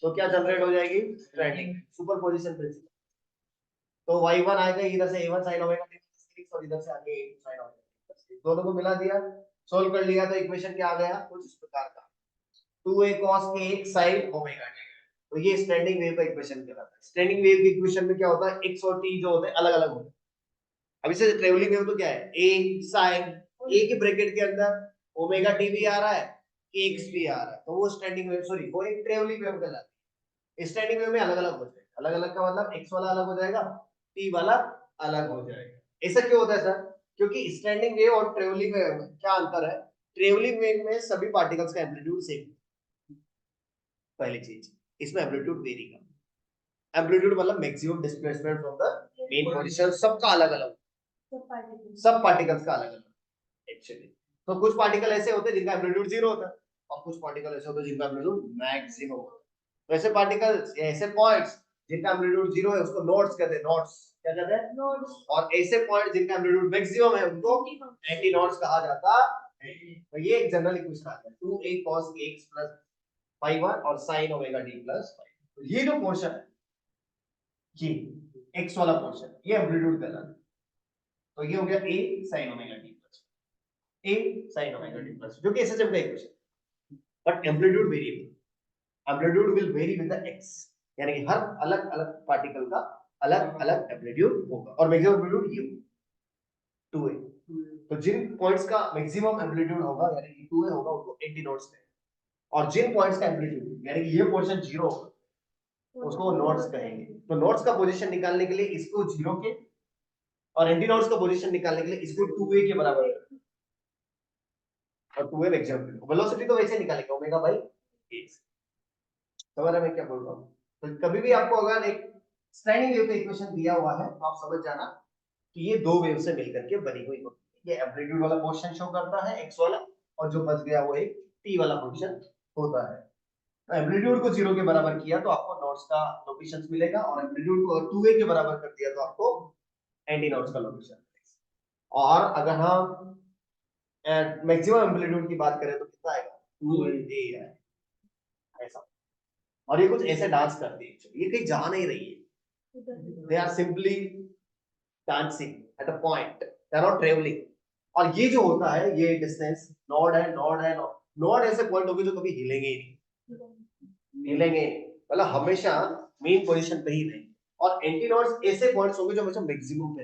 तो क्या जनरेट हो जाएगी स्टैंडिंग, सुपरपोजिशन प्रिंसिपल, तो y1 आएगा इधर से a1 sin ओमेगा t और इधर से आगे a2 sin ओमेगा t, दोनों को मिला दिया, सोल्व कर लिया, तो इक्वेशन क्या आ गया कुछ इस प्रकार का 2a cos kx sin omega t, तो ये स्टैंडिंग वेव का इक्वेशन कहलाता है। स्टैंडिंग वेव के इक्वेशन में क्या होता है x और t जो होते हैं अलग अलग होते हैं, अब इसे ट्रेवलिंग वेव तो क्या है a sin, a के ब्रैकेट के अंदर ओमेगा t भी आ रहा है, kx भी आ रहा है, तो वो स्टैंडिंग वेव, सॉरी वो एक ट्रेवलिंग वेव कहलाती है। स्टैंडिंग वेव में अलग अलग हो जाएगा, अलग अलग का मतलब x वाला अलग हो जाएगा, t वाला अलग हो जाएगा। ऐसा क्यों होता है सर, क्योंकि स्टैंडिंग वेव और ट्रेवलिंग वेव में क्या अंतर है, ट्रेवलिंग वेव में सभी पार्टिकल्स का एम्पलीट्यूड सेम, पहली चीज, इसमें एम्पलीट्यूड वेरी कम, एम्पलीट्यूड मतलब maximum displacement from the main position, सबका अलग अलग, सब पार्टिकल्स का अलग अलग एक्चुअली, तो कुछ पार्टिकल ऐसे होते हैं जिनका एम्पलीट्यूड जीरो होता है, और कुछ पार्टिकल ऐसे होते हैं जिनका एम्पलीट्यूड मैक्सिमम होता है, तो ऐसे पार्टिकल्स, ऐसे पॉइंट्स जिनका एम्पलीट्यूड जीरो है उसको नोड्स कहते हैं, नोड्स क्या कहते हैं नोड्स, और ऐसे पॉइंट जिनका एम्पलीट्यूड मैक्सिमम है उनको एंटी नोड्स कहा जाता तो ये एक जनरल इक्वेशन आ गया 2a cos x plus phi 1 और sin omega d plus phi। तो ये जो पोर्शन है ये x वाला पोर्शन ये एम्पलीट्यूड कहलाता है। तो ये हो गया a sin omega d plus a sin omega d plus जो कि SHM का equation. But amplitude variable amplitude will very with the x, यानी कि हर अलग अलग पार्टिकल का अलग अलग एम्पलीट्यूड होगा और मैक्सिमम एम्पलीट्यूड ये 2a। तो जिन पॉइंट्स का मैक्सिमम एम्पलीट्यूड होगा यानी कि 2a होगा उसको एंटी नोड्स कहेंगे, और जिन पॉइंट्स का एम्पलीट्यूड यानी कि ये पोर्शन 0 होगा उसको नोड्स कहेंगे। तो नोड्स का पोजीशन निकालने के लिए इसको 0 के और एंटी नोड्स का पोजीशन निकालने के लिए इसको 2a के बराबर करें और 2a मैक्सिमम। वेलोसिटी तो वैसे निकालेंगे ओमेगा बाई a। समझ रहे मैं क्या बोल रहा हूं? तो कभी भी आपको अगर एक स्टैंडिंग वेव का इक्वेशन दिया हुआ है तो आप समझ जाना कि ये दो वेव से मिलकर के बनी हुई होती है। ये एम्पलीट्यूड वाला पोर्शन शो करता है x वाला और जो बच गया वो एक t वाला पोर्शन होता है। तो एम्पलीट्यूड को 0 के बराबर किया तो आपको नोड्स का लोकेशंस मिलेगा और एम्पलीट्यूड को 2a के बराबर कर दिया तो आपको एंटी नोड्स का लोकेशन मिलेगा। और अगर हम मैक्सिमम एम्पलीट्यूड की बात करें तो कितना आएगा 2a आएगा ऐसा। और ये कुछ ऐसे डांस करती है, ये कहीं जा नहीं रही है, they are simply dancing at a point, they are not travelling. और ये जो होता है ये डिस्टेंस नोड है नोड है नोड ऐसे पॉइंट होंगे जो कभी हिलेंगे ही नहीं, हिलेंगे मतलब हमेशा मेन पोजीशन पे ही रहेंगे। और एंटी नोड्स ऐसे पॉइंट्स होंगे जो हमेशा मैक्सिमम पे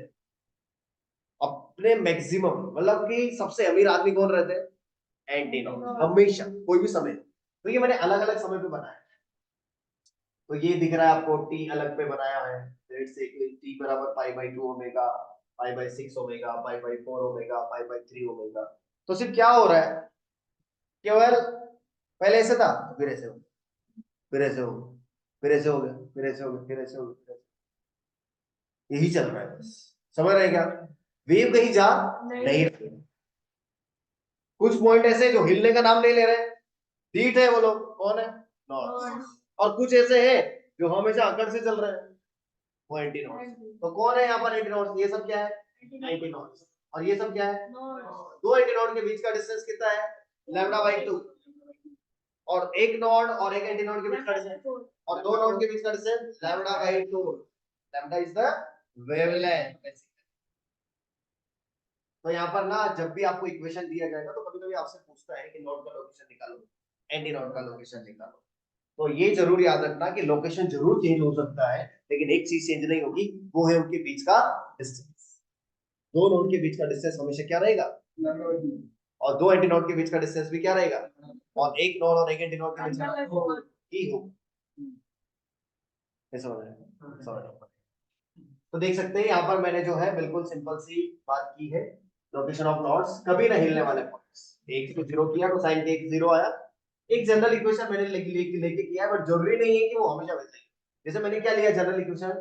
अपने मैक्सिमम, मतलब कि सबसे अमीर आदमी कौन रहते हैं एंटी नोड हमेशा कोई भी समय। तो ये मैंने अलग अलग समय पे बनाया। तो ये दिख रहा है आपको टी अलग पे बनाया है, लेट से टी बराबर pi by 2 omega, pi by 6 omega, pi by 4 omega, pi by 3 omega. तो सिर्फ क्या हो रहा है केवल पहले ऐसे था फिर ऐसे हो फिर ऐसे हो फिर ऐसे हो गया फिर ऐसे हो गया फिर ऐसे हो गया, यही चल रहा है बस। समझ रहे क्या? वेव कहीं जा नहीं रही। कुछ पॉइंट ऐसे जो हिलने का नाम नहीं ले रहे, हीट है वो लोग कौन है नॉर्थ, और कुछ ऐसे हैं जो हमेशा अकड़ से चल रहे हैं वो एंटी नॉर्थ। तो कौन है यहाँ पर एंटी नॉर्थ? ये सब क्या है एंटी नॉर्थ। और ये सब क्या है दो एंटी नॉर्थ के बीच का डिस्टेंस कितना है लैम्डा बाई 2। और एक नोड और एक एंटी नोड के बीच का डिस्टेंस और दो नोड के बीच का distance lambda by 2। Lambda is the wavelength. तो यहाँ पर ना जब भी आपको इक्वेशन दिया जाएगा तो कभी कभी आपसे पूछता है कि नोड का लोकेशन निकालो, एंटी नोड का लोकेशन निकालो। तो ये जरूर याद रखना कि लोकेशन जरूर चेंज हो सकता है लेकिन एक चीज चेंज नहीं होगी, वो है उनके बीच का डिस्टेंस। दो नोड के बीच का डिस्टेंस हमेशा क्या रहेगा और दो एंटी नोड के बीच का डिस्टेंस भी क्या रहेगा, और एक नोड और एक एंटी नोड के बीच का ही होगा। समझ रहे हैं? तो देख सकते हैं यहाँ पर मैंने जो है बिल्कुल सिंपल सी बात की है। लोकेशन ऑफ नोड्स कभी ना हिलने वाले पॉइंट्स, एक को 0 किया तो साइन के एक 0 आया। एक जनरल इक्वेशन मैंने लेके किया है बट जरूरी नहीं है कि वो हमेशा वैसे ही। जैसे मैंने क्या लिया general equation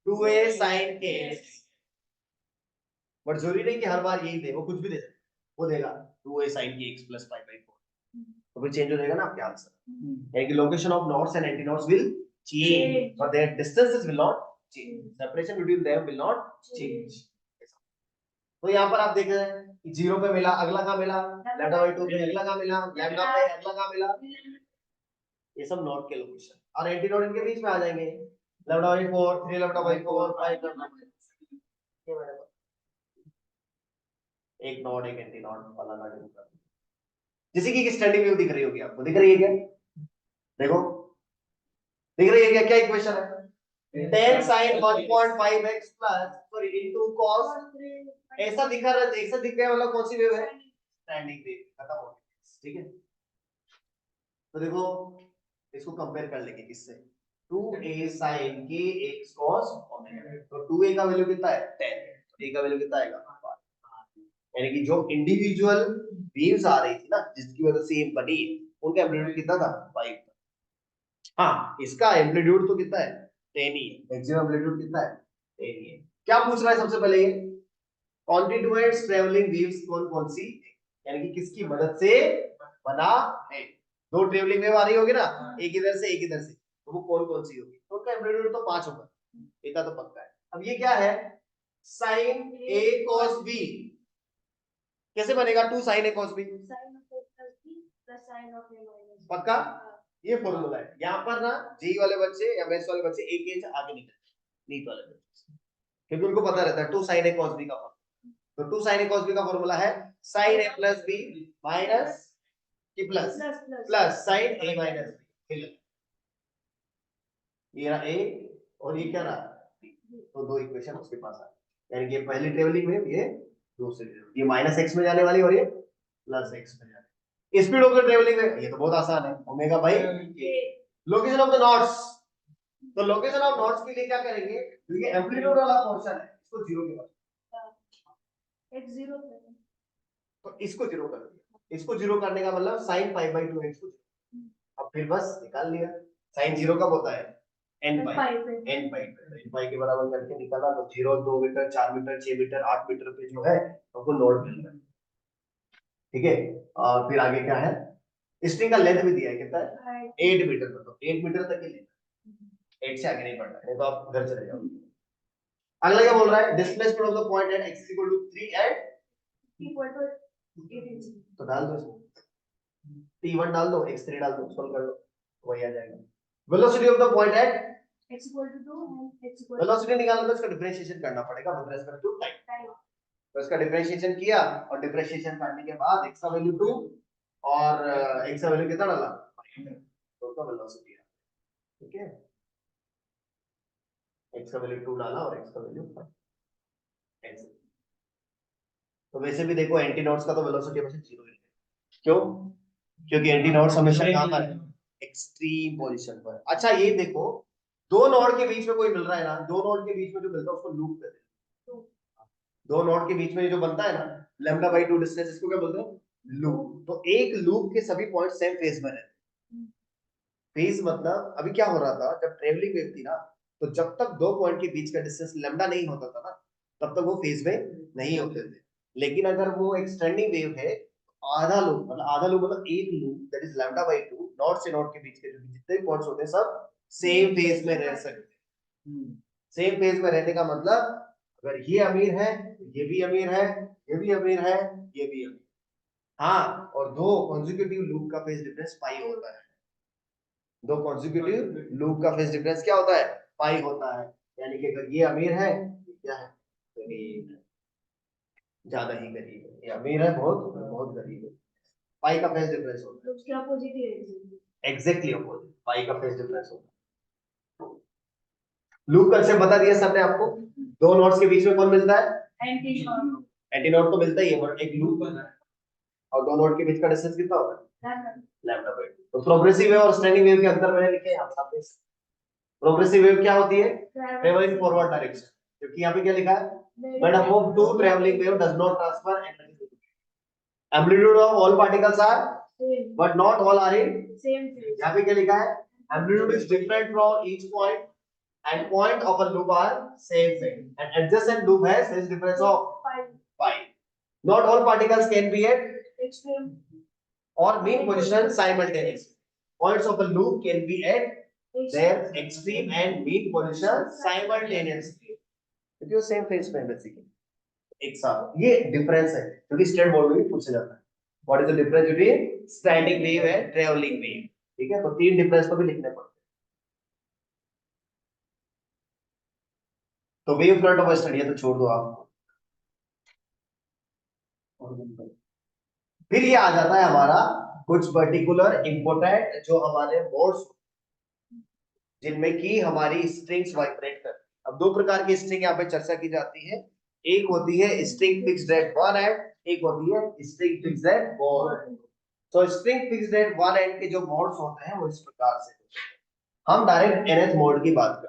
2a sin k, but जरूरी नहीं कि हर बार यही दे, वो कुछ भी दे सकता, वो देगा 2a sin kx plus 5/4। तो फिर चेंज हो जाएगा ना आपके आंसर। यानी कि location of nodes and anti nodes will change but their distances will not change, separation between them will not change। तो यहाँ पर आप देख रहे हैं कि 0 पे मिला, अगला कहाँ मिला लैम्डा बाई 2 पे, अगला कहाँ मिला लैम्डा पे, अगला कहाँ मिला, ये सब नोड के लोकेशन। और एंटी नोड इनके बीच में आ जाएंगे lambda by 4, 3 lambda by 4, 5 lambda by 4। ये मैंने एक नोड एक एंटी नोड वाला ना डिनोट कर, जैसे कि एक स्टैंडिंग वेव दिख रही होगी आपको, दिख रही है क्या? देखो दिख रही है क्या? क्या इक्वेशन है 10 sin 1.5x plus sorry into cos। ऐसा दिखा रहा है, ऐसा दिख गया मतलब कौन सी वेव है स्टैंडिंग वेव, खत्म हो गया। ठीक है तो देखो इसको कंपेयर कर लेंगे किससे 2a sin k x cos omega. तो 2a का वैल्यू कितना है 10, तो a का वैल्यू कितना आएगा 5। यानी कि जो इंडिविजुअल वेव्स आ रही थी ना जिसकी वजह से ये बनी, उनका एम्पलीट्यूड कितना था 5। हाँ इसका एम्पलीट्यूड तो कितना है 10 ही है, मैक्सिमम एम्पलीट्यूड कितना है 10 ही है। क्या पूछ रहा है सबसे पहले ये कॉन्टिन्यूअस ट्रैवलिंग वेव्स कौन कौन सी, यानी कि किसकी मदद से बना है। दो ट्रैवलिंग वेव आ रही होगी ना, एक इधर से एक इधर से, तो वो कौन कौन सी होगी, तो उनका एम्पलीट्यूड तो 5 होगा, इतना तो पक्का है। अब ये क्या है sin a cos b, कैसे बनेगा 2 sin a cos b, sin of a plus b plus sin of a minus b। पक्का ये फॉर्मूला है। यहाँ पर ना जी वाले बच्चे या मैथ्स वाले बच्चे एक इंच आगे निकल नीट वाले बच्चे, क्योंकि उनको पता रहता है 2 sin a cos b का फॉर्मूला। तो 2 sin a cos b का फॉर्मूला है sin a plus b minus की plus plus sin a minus b। ये रहा a और ये क्या रहा, तो दो इक्वेशन उसके पास आ, यानी कि ये पहली ट्रेवलिंग वेव, ये दूसरी ट्रेवलिंग, ये माइनस एक्स में जाने वाली और ये प्लस एक्स में जाने। Speed of the travelling wave ये तो बहुत आसान है, omega by location of the knots. तो लोकेशन ऑफ नॉट्स के लिए क्या करेंगे, तो ये एम्पलीट्यूड वाला पोर्शन है, इसको जीरो के बाद x जीरो, तो इसको जीरो कर दिया, इसको जीरो करने का मतलब sin पाई बाई 2x को, अब फिर बस निकाल लिया। sin जीरो कब होता है n पाई, n पाई के बराबर करके निकाला तो 0 2 मीटर 4 मीटर 6 मीटर 8 मीटर पे जो है हमको लोड मिल रहा है, ठीक है। और फिर आगे क्या है, स्ट्रिंग का लेंथ भी दिया है, कितना है 8 मीटर, तो 8 मीटर तक ही लेना, 8 से आगे नहीं बढ़ना है, तो आप घर चले जाओ। अगला क्या बोल रहा है, displacement of the point at x = 3 and तो डाल दो इसमें t1 डाल दो, x3 डाल दो, सॉल्व कर लो वही आ जाएगा। Velocity of the point at x = 2 and x = velocity निकालना तो इसका डिफरेंशिएशन करना पड़ेगा विद रिस्पेक्ट टू टाइम। तो इसका डिफरेंशिएशन किया और डिफरेंशिएशन करने के बाद x का वैल्यू 2 और x का वैल्यू कितना डाला, तो उसका वेलोसिटी है, ठीक है। x का वैल्यू 2 डाला और x का वैल्यू 5 ऐसे। तो वैसे भी देखो एंटी नोड्स का तो वेलोसिटी हमेशा 0 है, क्यों, क्योंकि एंटी नोड्स हमेशा कहां पर है, एक्सट्रीम पोजीशन पर। अच्छा ये देखो, दो नोड के बीच में कोई मिल रहा है ना, दो नोड के बीच में जो मिलता है उसको लूप कहते हैं। दो नोड के बीच में जो बनता है ना लैम्डा बाई 2 डिस्टेंस, इसको क्या बोलते हैं, लूप। तो एक लूप के सभी पॉइंट सेम फेज में रहते हैं। फेज मतलब अभी क्या हो रहा था, जब ट्रेवलिंग वेव थी ना, तो जब तक दो पॉइंट के बीच का डिस्टेंस लैम्डा नहीं होता था ना, तब तक वो फेज में नहीं होते थे। लेकिन अगर वो एक्सटेंडिंग वेव है, आधा लूप मतलब एक loop that is lambda by 2, node से नोड के बीच के जितने भी पॉइंट्स होते हैं सब सेम फेज में रह सकते हैं। सेम फेज में रहने का मतलब अगर ये अमीर है, ये भी अमीर है, ये भी अमीर है, ये भी अमीर, हाँ, और दो कॉन्जिक्यूटिव लूप का फेज डिफरेंस पाई होता है। दो कॉन्जिक्यूटिव लूप का फेज डिफरेंस क्या होता है, पाई होता है। यानी कि अगर ये अमीर है, क्या है, गरीब है, ज्यादा ही गरीब है, ये अमीर है बहुत बहुत गरीब है, पाई का फेज डिफरेंस होता है। उसके अपोजिट ही है, एग्जैक्टली अपोजिट, पाई का फेज डिफरेंस होता है। लूप कंसेप्ट बता दिया सबने आपको। दो नोड्स के बीच में कौन मिलता है, एंटी नोड, एंटी नोड तो मिलता ही है, बट एक लूप बना है, और दो नोड के बीच का डिस्टेंस कितना होता है, लैम्डा बाई 2। तो प्रोग्रेसिव वेव और स्टैंडिंग वेव के अंतर मैंने लिखे हैं आप सामने। प्रोग्रेसिव वेव क्या होती है, ट्रेवलिंग फॉरवर्ड डायरेक्शन, क्योंकि यहाँ पे क्या लिखा है, but above 2 traveling wave does not transfer energy. Amplitude of all particles are same, but not all are in same phase। यहाँ पे क्या लिखा है, amplitude is different from each point and point of a loop are same phase and adjacent loop has phase difference of pi. Not all particles can be at extreme or mean position simultaneously. Points of a loop can be at their extreme and mean position simultaneously. क्योंकि वो same phase में है basically एक साथ। ये difference है क्योंकि straight board में भी पूछा जाता है, what is the difference between standing wave and travelling wave, ठीक है। तो तीन डिफरेंस को भी लिखने पड़ते हैं। तो वेव फ्रंट ऑफ स्टडी है तो छोड़ दो आप। फिर ये आ जाता है हमारा कुछ पर्टिकुलर इंपोर्टेंट जो हमारे मोड्स जिनमें की हमारी स्ट्रिंग्स वाइब्रेट करती है। अब दो प्रकार की स्ट्रिंग यहाँ पे चर्चा की जाती है, एक होती है string fixed at one end, एक होती है string fixed at four end. तो string fixed at one end के जो मोड्स होते हैं वो इस प्रकार से, हम डायरेक्ट nth मोड की बात करते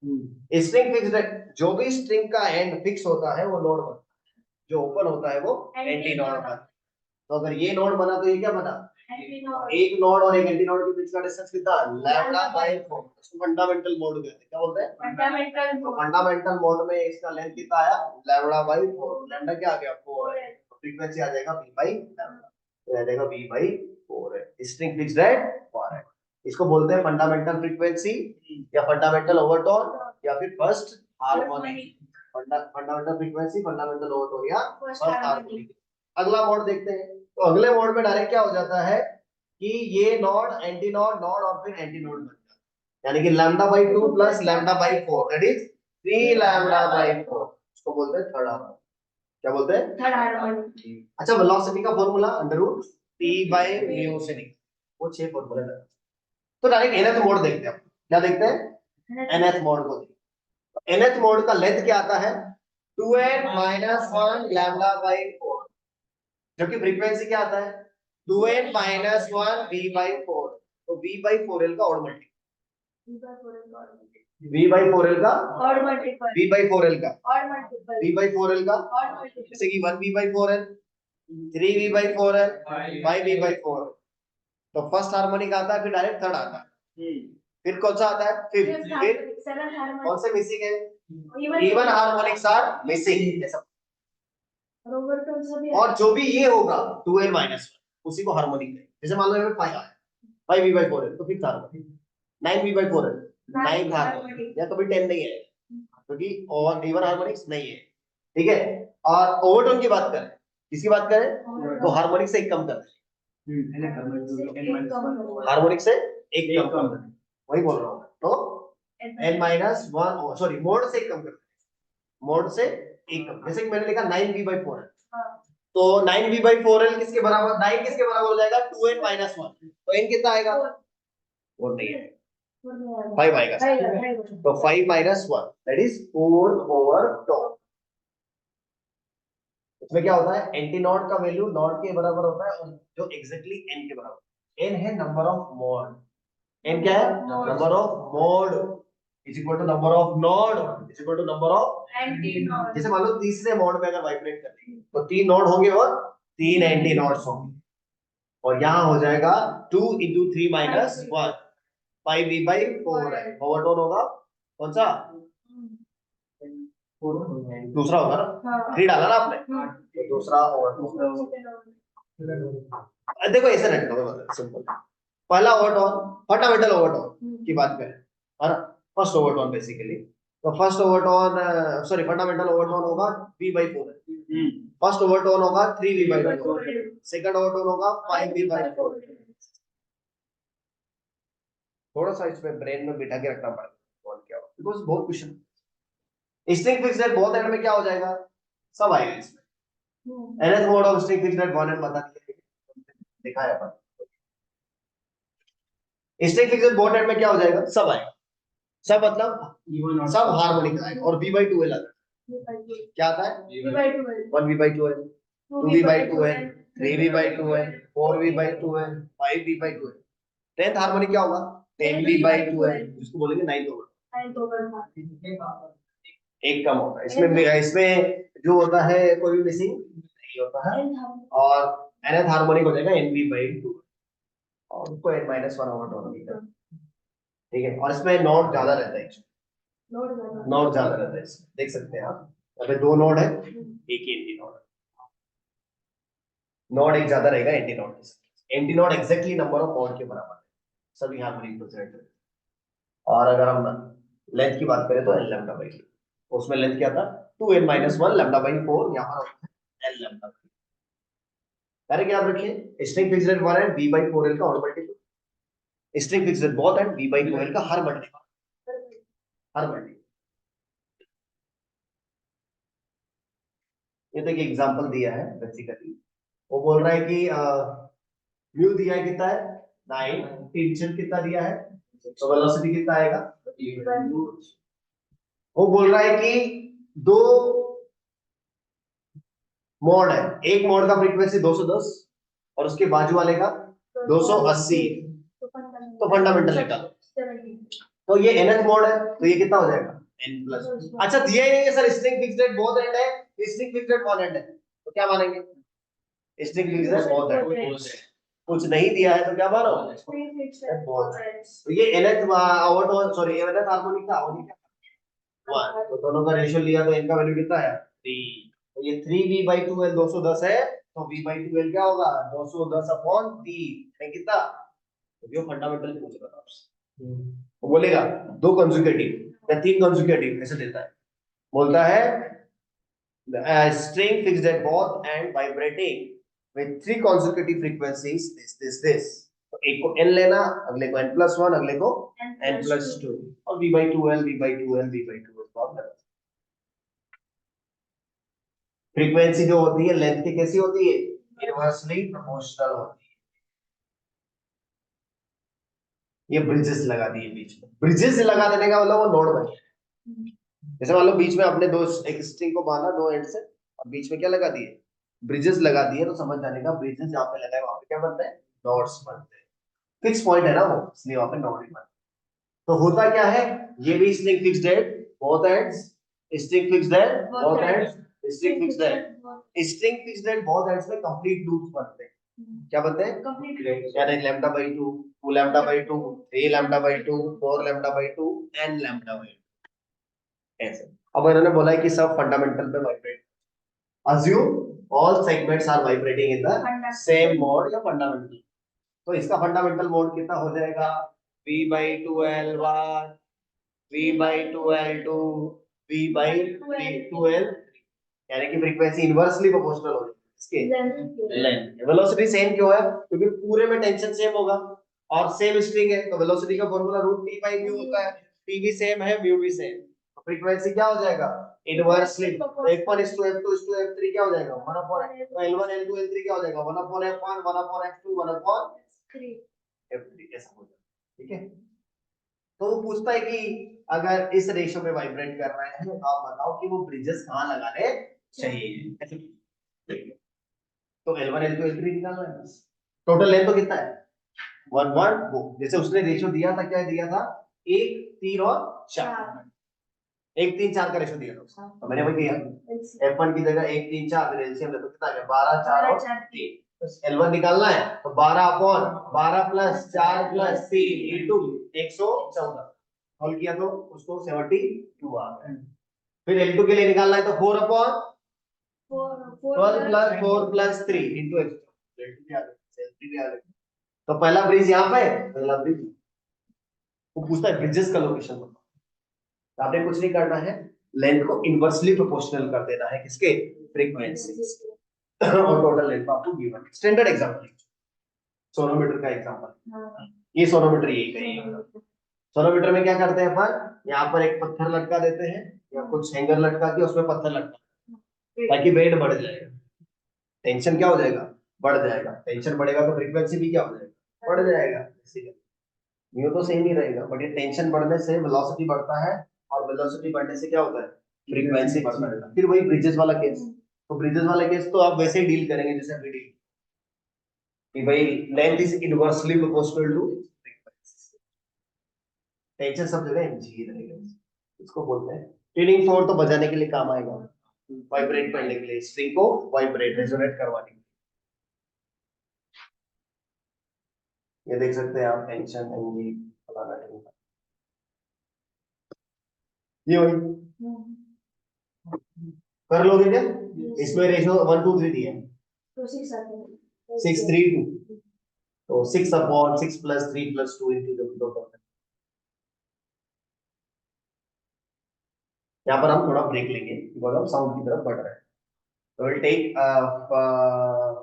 हैं। स्ट्रिंग फिक्स्ड, जो भी स्ट्रिंग का एंड फिक्स होता है वो नोड बनता है, जो ओपन होता है वो एंटी नोड बनता है। तो अगर ये नोड बना तो ये क्या बना, एक नोड और एक एंटी नोड के बीच का डिस्टेंस कितना, लैम्डा बाय 4। इसको फंडामेंटल मोड कहते हैं, क्या बोलते हैं, फंडामेंटल तो फंडामेंटल मोड में इसका लेंथ कितना आया, लैम्डा बाय 4। लैम्डा क्या आ गया, 4 है, तो फ्रीक्वेंसी आ जाएगा v बाय लैम्डा, तो आ जाएगा v बाय 4 है। स्ट्रिंग फिक्स्ड है 4 है, इसको बोलते हैं फंडामेंटल फ्रीक्वेंसी या फंडामेंटल ओवरटोन या फिर first harmonic. Fundamental frequency, fundamental overtone या फर्स्ट हार्मोनिक। अगला मोड देखते हैं। तो अगले मोड में डायरेक्ट क्या हो जाता है कि ये नोड एंटी नोड नोड और फिर एंटी नोड बन जाता है, यानी कि lambda by 2 plus lambda by 4 that is 3 lambda by 4। इसको बोलते हैं थर्ड हार्मोनिक। क्या बोलते हैं? Third harmonic. अच्छा, वेलोसिटी का formula under root T by mu से निकलता है। वो 6 फॉर्मूले लगा। तो डायरेक्ट nth मोड देखते हैं। क्या देखते हैं? nth मोड को। nth मोड का लेंथ क्या आता है? 2n minus 1 lambda by 4, जबकि फ्रीक्वेंसी क्या आता है? 2n minus 1 v by 4। तो v by 4l का odd multiple, v by 4l का odd multiple, v by 4l का odd multiple, v by 4l का ऑड मल्टीपल, जैसे कि 1v by 4l, 3v by 4l, 5v by 4। तो first harmonic आता है, फिर डायरेक्ट थर्ड आता है, फिर कौन सा आता है? फिफ्थ, फिर सेवन हार्मोनिक, कौन से मिसिंग है? Even even harmonics are missing ऐसा। ओवरटोन सभी और जो भी ये होगा 2n माइनस 1 उसी को हार्मोनिक कहेंगे। जैसे मान लो यहाँ पे 5 आया, 5v by 4l तो fifth harmonic, 9v by 4l ninth harmonic, या कभी 10 नहीं है क्योंकि और इवन हार्मोनिक्स नहीं है, ठीक है। और ओवरटोन की बात करें, किसकी बात करें? तो हार्मोनिक से एक कम कर दें, हार्मोनिक से एक कम कर दें, वही बोल रहा हूँ। तो n माइनस 1, सॉरी मोड से एक कम कर दें, मोड से एक कम। जैसे कि मैंने लिखा 9v by 4l, तो 9v by 4l किसके बराबर? 9 किसके बराबर हो जाएगा? 2n minus 1। तो n कितना आएगा? 4 नहीं है, 5 आएगा। तो 5 माइनस 1 दैट इज 4 ओवर 2। इसमें क्या होता है? एंटी नॉट का वैल्यू नॉट के बराबर होता है, और जो एग्जैक्टली n के बराबर। n है नंबर ऑफ मोड, n क्या है? Number of mode is equal to number of node is equal to number of antinode. जैसे मान लो तीसरे मोड में अगर वाइब्रेट कर देंगे तो 3 नोड होंगे और 3 एंटी नोड्स होंगे, और यहाँ हो जाएगा 2 into 3 minus 1, 5v by 4 है। ओवरटोन होगा कौन सा? दूसरा होगा ना, 3 डाला ना आपने, तो दूसरा ओवरटोन। देखो ऐसे रख दो, सिंपल। पहला ओवरटोन, फंडामेंटल ओवरटोन की बात करें, है ना, फर्स्ट ओवरटोन बेसिकली। तो first overtone, sorry fundamental overtone होगा v by 4, फर्स्ट ओवरटोन होगा 3v by 4, सेकंड ओवरटोन होगा 5v by 4। थोड़ा सा इसमें ब्रेन में बिठा के रखना पड़ेगा और क्या हो, बिकॉज बहुत question string fixed at both end में क्या हो जाएगा? सब आएगा इसमें। nth mode of string fixed at one end बता दिया, देखा है अपन। String fixed at both end में क्या हो जाएगा? सब आएगा, सब मतलब सब हार्मोनिक आएगा, और v by 2l आता है। क्या आता है? 1v by 2l, 2v by 2l, 3v by 2l, 4v by 2l, 5v by 2l। 10th harmonic क्या होगा? 10v by 2l, जिसको बोलेंगे 9th ओवर। एक कम होता है इसमें जो होता है कोई भी मिसिंग नहीं होता है, और nth हार्मोनिक हो जाएगा nv by 2, और उसको n minus 1 over 2 लिखते हैं, ठीक है। और इसमें नोड ज्यादा रहता है, नोड ज्यादा रहता है इसमें, देख सकते हैं आप यहाँ पे 2 नोड है, एक ही एंटी नोड है, नोड एक ज्यादा रहेगा एंटी नोड से। Anti node exactly number of node के बराबर है सभी हार्मोनिक प्रेजेंट। और अगर हम लेंथ की बात करें तो n लैम्डा बाई 2, उसमें लेंथ क्या था? 2n minus 1 लैम्डा बाई 4, यहाँ पर n लैम्डा। डायरेक्ट याद रखिए, string fixed eight 1 and v by 4l का odd multiple, string fixed at both and v by 2l का हर मल्टीपल, हर मल्टीपल। ये तो एक एग्जांपल दिया है बेसिकली, वो बोल रहा है कि म्यू दिया है कितना है? 9, टेंशन कितना दिया है, तो वेलोसिटी कितना आएगा? वो बोल रहा है कि 2 मोड है, एक मोड का फ्रीक्वेंसी 210 और उसके बाजू वाले का 280, तो फंडामेंटल निकालो। तो ये nth मोड है, तो ये कितना हो जाएगा? n plus. अच्छा दिया ही नहीं है sir, string fixed at both end है, string fixed at one end है, तो क्या मानेंगे? String fixed at both end. कुछ नहीं दिया है तो क्या मानो? बोथ। तो ये nth overtone, sorry nth harmonic का हार्मोनिक का 1, तो दोनों का रेशियो लिया तो n का वैल्यू कितना है? 3। तो ये 3v by 2l 210 है, तो v by 2l क्या होगा? 210 अपॉन 3 कितना? तो ये फंडामेंटल पूछ रहा था आपसे, वो बोलेगा 2 कंसेक्यूटिव या 3 कंसेक्यूटिव ऐसे देता है, बोलता है string fixed at both and vibrating with 3 consecutive frequencies this. तो एक को n लेना, अगले को n+1, अगले को n+2 और v/2l v/2l v/2l बहुत लगा। फ्रीक्वेंसी जो होती है लेंथ की कैसी होती है, इनवर्सली प्रोपोर्शनल होती है। ये ब्रिजेस लगा दिए बीच में, ब्रिजेस लगा देने का मतलब वो नोड बन गया। जैसे मान लो बीच में आपने दो एक स्ट्रिंग को बांधा दो एंड से और बीच में क्या लगा दिए, ब्रिजेस लगा दिए, तो समझ जाने का ब्रिजेस जहाँ पे लगा है वहां पे क्या बनता है, नोड्स बनते हैं। फिक्स पॉइंट है ना वो, इसलिए वहां पे नोड ही बनता है। तो होता क्या है, ये भी स्ट्रिंग फिक्स्ड है बोथ एंड्स, स्ट्रिंग फिक्स्ड है बोथ एंड्स, स्ट्रिंग फिक्स्ड है, स्ट्रिंग फिक्स्ड है बोथ एंड्स में कंप्लीट लूप्स बनते हैं। क्या बनते हैं, कंप्लीट, यानी λ/2, 2λ/2, 3λ/2, 4λ/2 n λ/2 ऐसे। अब इन्होंने बोला है कि सब फंडामेंटल पे vibrate, assume all segments are vibrating in the same mode या फंडामेंटल। तो इसका फंडामेंटल मोड कितना हो जाएगा, v/2l1, v/2l2, v/2l, यानी कि फ्रीक्वेंसी इनवर्सली प्रोपोर्शनल हो इसके लेंथ। वेलोसिटी सेम क्यों है, क्योंकि पूरे में टेंशन सेम होगा और सेम स्ट्रिंग है, तो वेलोसिटी का फार्मूला √T/μ होता है, T भी सेम है, μ भी सेम, तो फ्रीक्वेंसी क्या हो जाएगा, इनवर्सली। तो F1:F2:F3 क्या हो जाएगा, 1/, तो L1 L2 L3 क्या हो जाएगा, 1/F1 1/F2 1/F3 ऐसा हो जाएगा। ठीक है, तो वो पूछता है कि अगर इस रेशो में वाइब्रेट कर रहे हैं तो आप बताओ कि वो ब्रिजेस कहाँ लगाने चाहिए। तो L1 L2 L3 निकालना है, टोटल लेंथ तो कितना है 1 1 2, जैसे उसने रेशो दिया था, क्या दिया था 1 3 और 4, 1 3 4 का रेशो दिया था, तो मैंने वही दिया F1 की जगह 1 3 4, फिर एलसीएम ले तो कितना आ गया 12 4 और 3, L1 निकालना है तो 12/12 + 4 + 3 into 114, हल किया तो उसको 72 आ गया। फिर L2 के लिए निकालना है तो 4/12 + 4 + 3 into x, L2 भी आ गया, L3 भी आ गया। तो पहला ब्रिज यहाँ पे, पहला ब्रिज वो पूछता है ब्रिजेस का लोकेशन बताओ, तो आपने कुछ नहीं करना है, लेंथ को इनवर्सली प्रोपोर्शनल कर देना है किसके, फ्रीक्वेंसी और टोटल लेंथ आपको गिवन। स्टैंडर्ड एग्जांपल सोनोमीटर का एग्जांपल, ये सोनोमीटर यही कहिए। सोनोमीटर में क्या करते हैं अपन, यहाँ पर एक पत्थर लटका देते हैं या कुछ हैंगर लटका के उसमें पत्थर लटका, ताकि वेट बढ़ जाएगा, टेंशन क्या हो जाएगा, बढ़ जाएगा, टेंशन बढ़ेगा तो फ्रीक्वेंसी भी क्या हो जाएगा, बढ़ जाएगा। इसीलिए म्यू तो सेम ही रहेगा, बट ये टेंशन बढ़ने से वेलोसिटी बढ़ता है और वेलोसिटी बढ़ने से क्या होता है, फ्रीक्वेंसी बढ़ता है। फिर वही ब्रिजेस वाला केस, तो ब्रिजेस वाला केस तो आप वैसे ही डील करेंगे जैसे अभी डील कि भाई length is inversely proportional to frequency, tension सब जगह एनर्जी ही रहेगा। इसको बोलते हैं ट्यूनिंग फोर्क, तो बजाने के लिए काम आएगा, वाइब्रेट करने के लिए, स्ट्रिंग को वाइब्रेट रेजोनेट करवाने के लिए। ये देख सकते हैं आप, टेंशन एनर्जी फलाना ढिमका, ये वही कर लोगे क्या, इसमें रेशो 1 2 3 दिया है, तो 6 आते हैं, 6 3 2, तो 6/6 + 3 + 2 into the total। यहाँ पर हम थोड़ा ब्रेक लेंगे बिकॉज़ हम साउंड की तरफ बढ़ रहे हैं, तो will take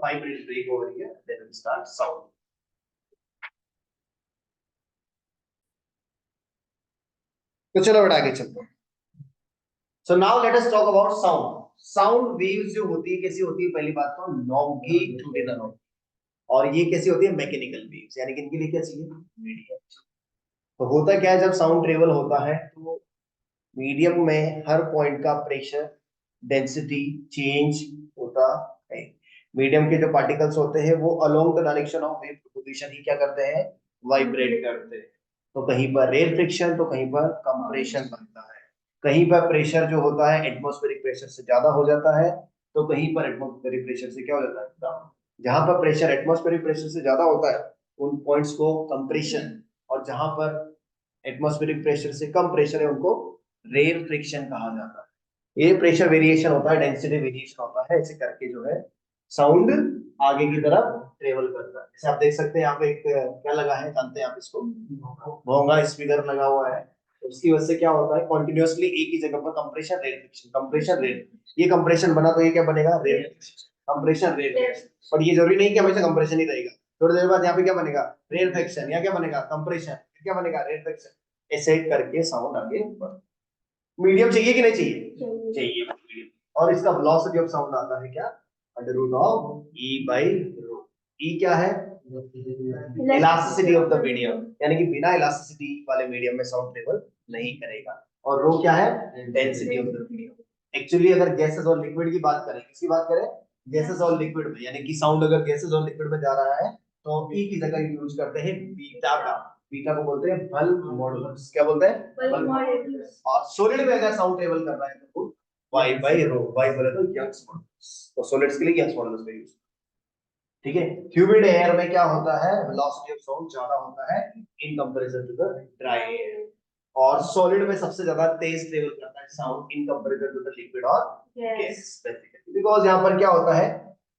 5 minutes break over here, then we'll start sound। तो चलो बेटा आगे चलते हैं। So now let us talk about sound. Sound waves जो होती है कैसी होती है, पहली बात तो लॉन्गिट्यूडिनल होती है, और ये कैसी होती है, मैकेनिकल वेव्स, यानी कि इनके लिए क्या चाहिए, मीडियम। तो होता क्या है, जब साउंड ट्रेवल होता है तो मीडियम में हर पॉइंट का प्रेशर डेंसिटी चेंज होता है। मीडियम के जो पार्टिकल्स होते हैं वो along the direction of wave propagation ही क्या करते हैं, वाइब्रेट करते हैं। तो कहीं पर रेयर फ्रिक्शन तो कहीं पर कंप्रेशन बनता है, कहीं पर प्रेशर जो होता है एटमॉस्फेरिक प्रेशर से ज्यादा हो जाता है, तो कहीं पर एटमॉस्फेरिक प्रेशर से क्या हो जाता है कम। जहां पर प्रेशर एटमॉस्फेरिक प्रेशर से ज्यादा होता है उन पॉइंट्स को कंप्रेशन, और जहां पर एटमॉस्फेरिक प्रेशर से कम प्रेशर है उनको रेयर फ्रिक्शन कहा जाता है। ये प्रेशर वेरिएशन होता है, डेंसिटी वेरिएशन होता है, ऐसे करके जो है साउंड आगे की तरफ ट्रेवल करता है। जैसे आप देख सकते हैं यहाँ पे एक क्या लगा है, जानते हैं आप इसको, भोंगा स्पीकर लगा हुआ है, उसकी वजह से क्या होता है, कंटिन्यूअसली एक ही जगह पर कंप्रेशन रेट, कंप्रेशन रेट, ये कंप्रेशन बना तो ये क्या बनेगा, रेट, कंप्रेशन रेट। बट ये जरूरी नहीं कि हमेशा कंप्रेशन ही रहेगा, थोड़ी देर बाद यहाँ पे क्या बनेगा, रेरफेक्शन, या क्या बनेगा, कंप्रेशन, क्या बनेगा, रेरफेक्शन। ऐसे करके साउंड आगे मीडियम चाहिए कि नहीं चाहिए, चाहिए मीडियम। और इसका वेलोसिटी ऑफ साउंड आता है क्या, under root of E by rho. E क्या है, इलास्टिसिटी ऑफ द मीडियम, यानी कि बिना इलास्टिसिटी वाले मीडियम में साउंड ट्रेवल नहीं करेगा। और रो क्या है, density of the medium. Actually अगर गैसेस और लिक्विड की बात करें, किसकी बात करें, गैसेस और लिक्विड में, यानी कि साउंड अगर गैसेस और लिक्विड में जा रहा है तो ई की जगह यूज करते हैं बीटा का, बीटा को बोलते हैं बल्क मॉडुलस, क्या बोलते हैं, बल्क मॉडुलस। और सॉलिड में अगर साउंड ट्रेवल कर रहा है तो वाई बाई रो, वाई बोले तो यंग्स मॉडुलस, तो सॉलिड्स के लिए यंग्स मॉडुलस का यूज, ठीक है। ह्यूमिड एयर में क्या होता है, वेलोसिटी ऑफ साउंड ज्यादा होता है in comparison to the dry air. और सॉलिड में सबसे ज्यादा तेज ट्रेवल करता है sound in comparison to the liquid और गैस, बिकॉज़ यहाँ पर क्या होता है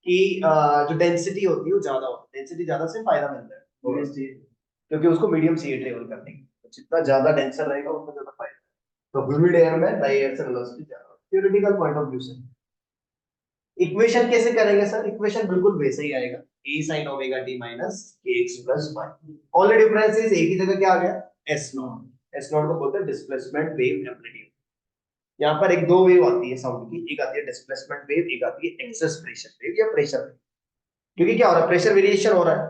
कि जो डेंसिटी होती है वो ज्यादा होती है, डेंसिटी ज्यादा से फायदा मिलता है, क्योंकि उसको मीडियम चाहिए ट्रेवल करने की, तो जितना ज्यादा डेंसर रहेगा उतना ज्यादा फायदा। तो ह्यूमिड एयर में ड्राई एयर से वेलोसिटी ज्यादा, थ्योरेटिकल पॉइंट ऑफ व्यू से। इक्वेशन कैसे करेंगे सर, इक्वेशन बिल्कुल वैसे ही आएगा, a sin omega t minus kx plus y। Only difference is एक ही जगह क्या आ गया, s नॉट, s नॉट को बोलते हैं डिस्प्लेसमेंट वेव एम्पलीट्यूड। यहाँ पर एक दो वेव आती है साउंड की, एक आती है डिस्प्लेसमेंट वेव, एक आती है एक्सेस प्रेशर वेव या प्रेशर वेव। क्योंकि क्या हो रहा है, प्रेशर वेरिएशन हो रहा है,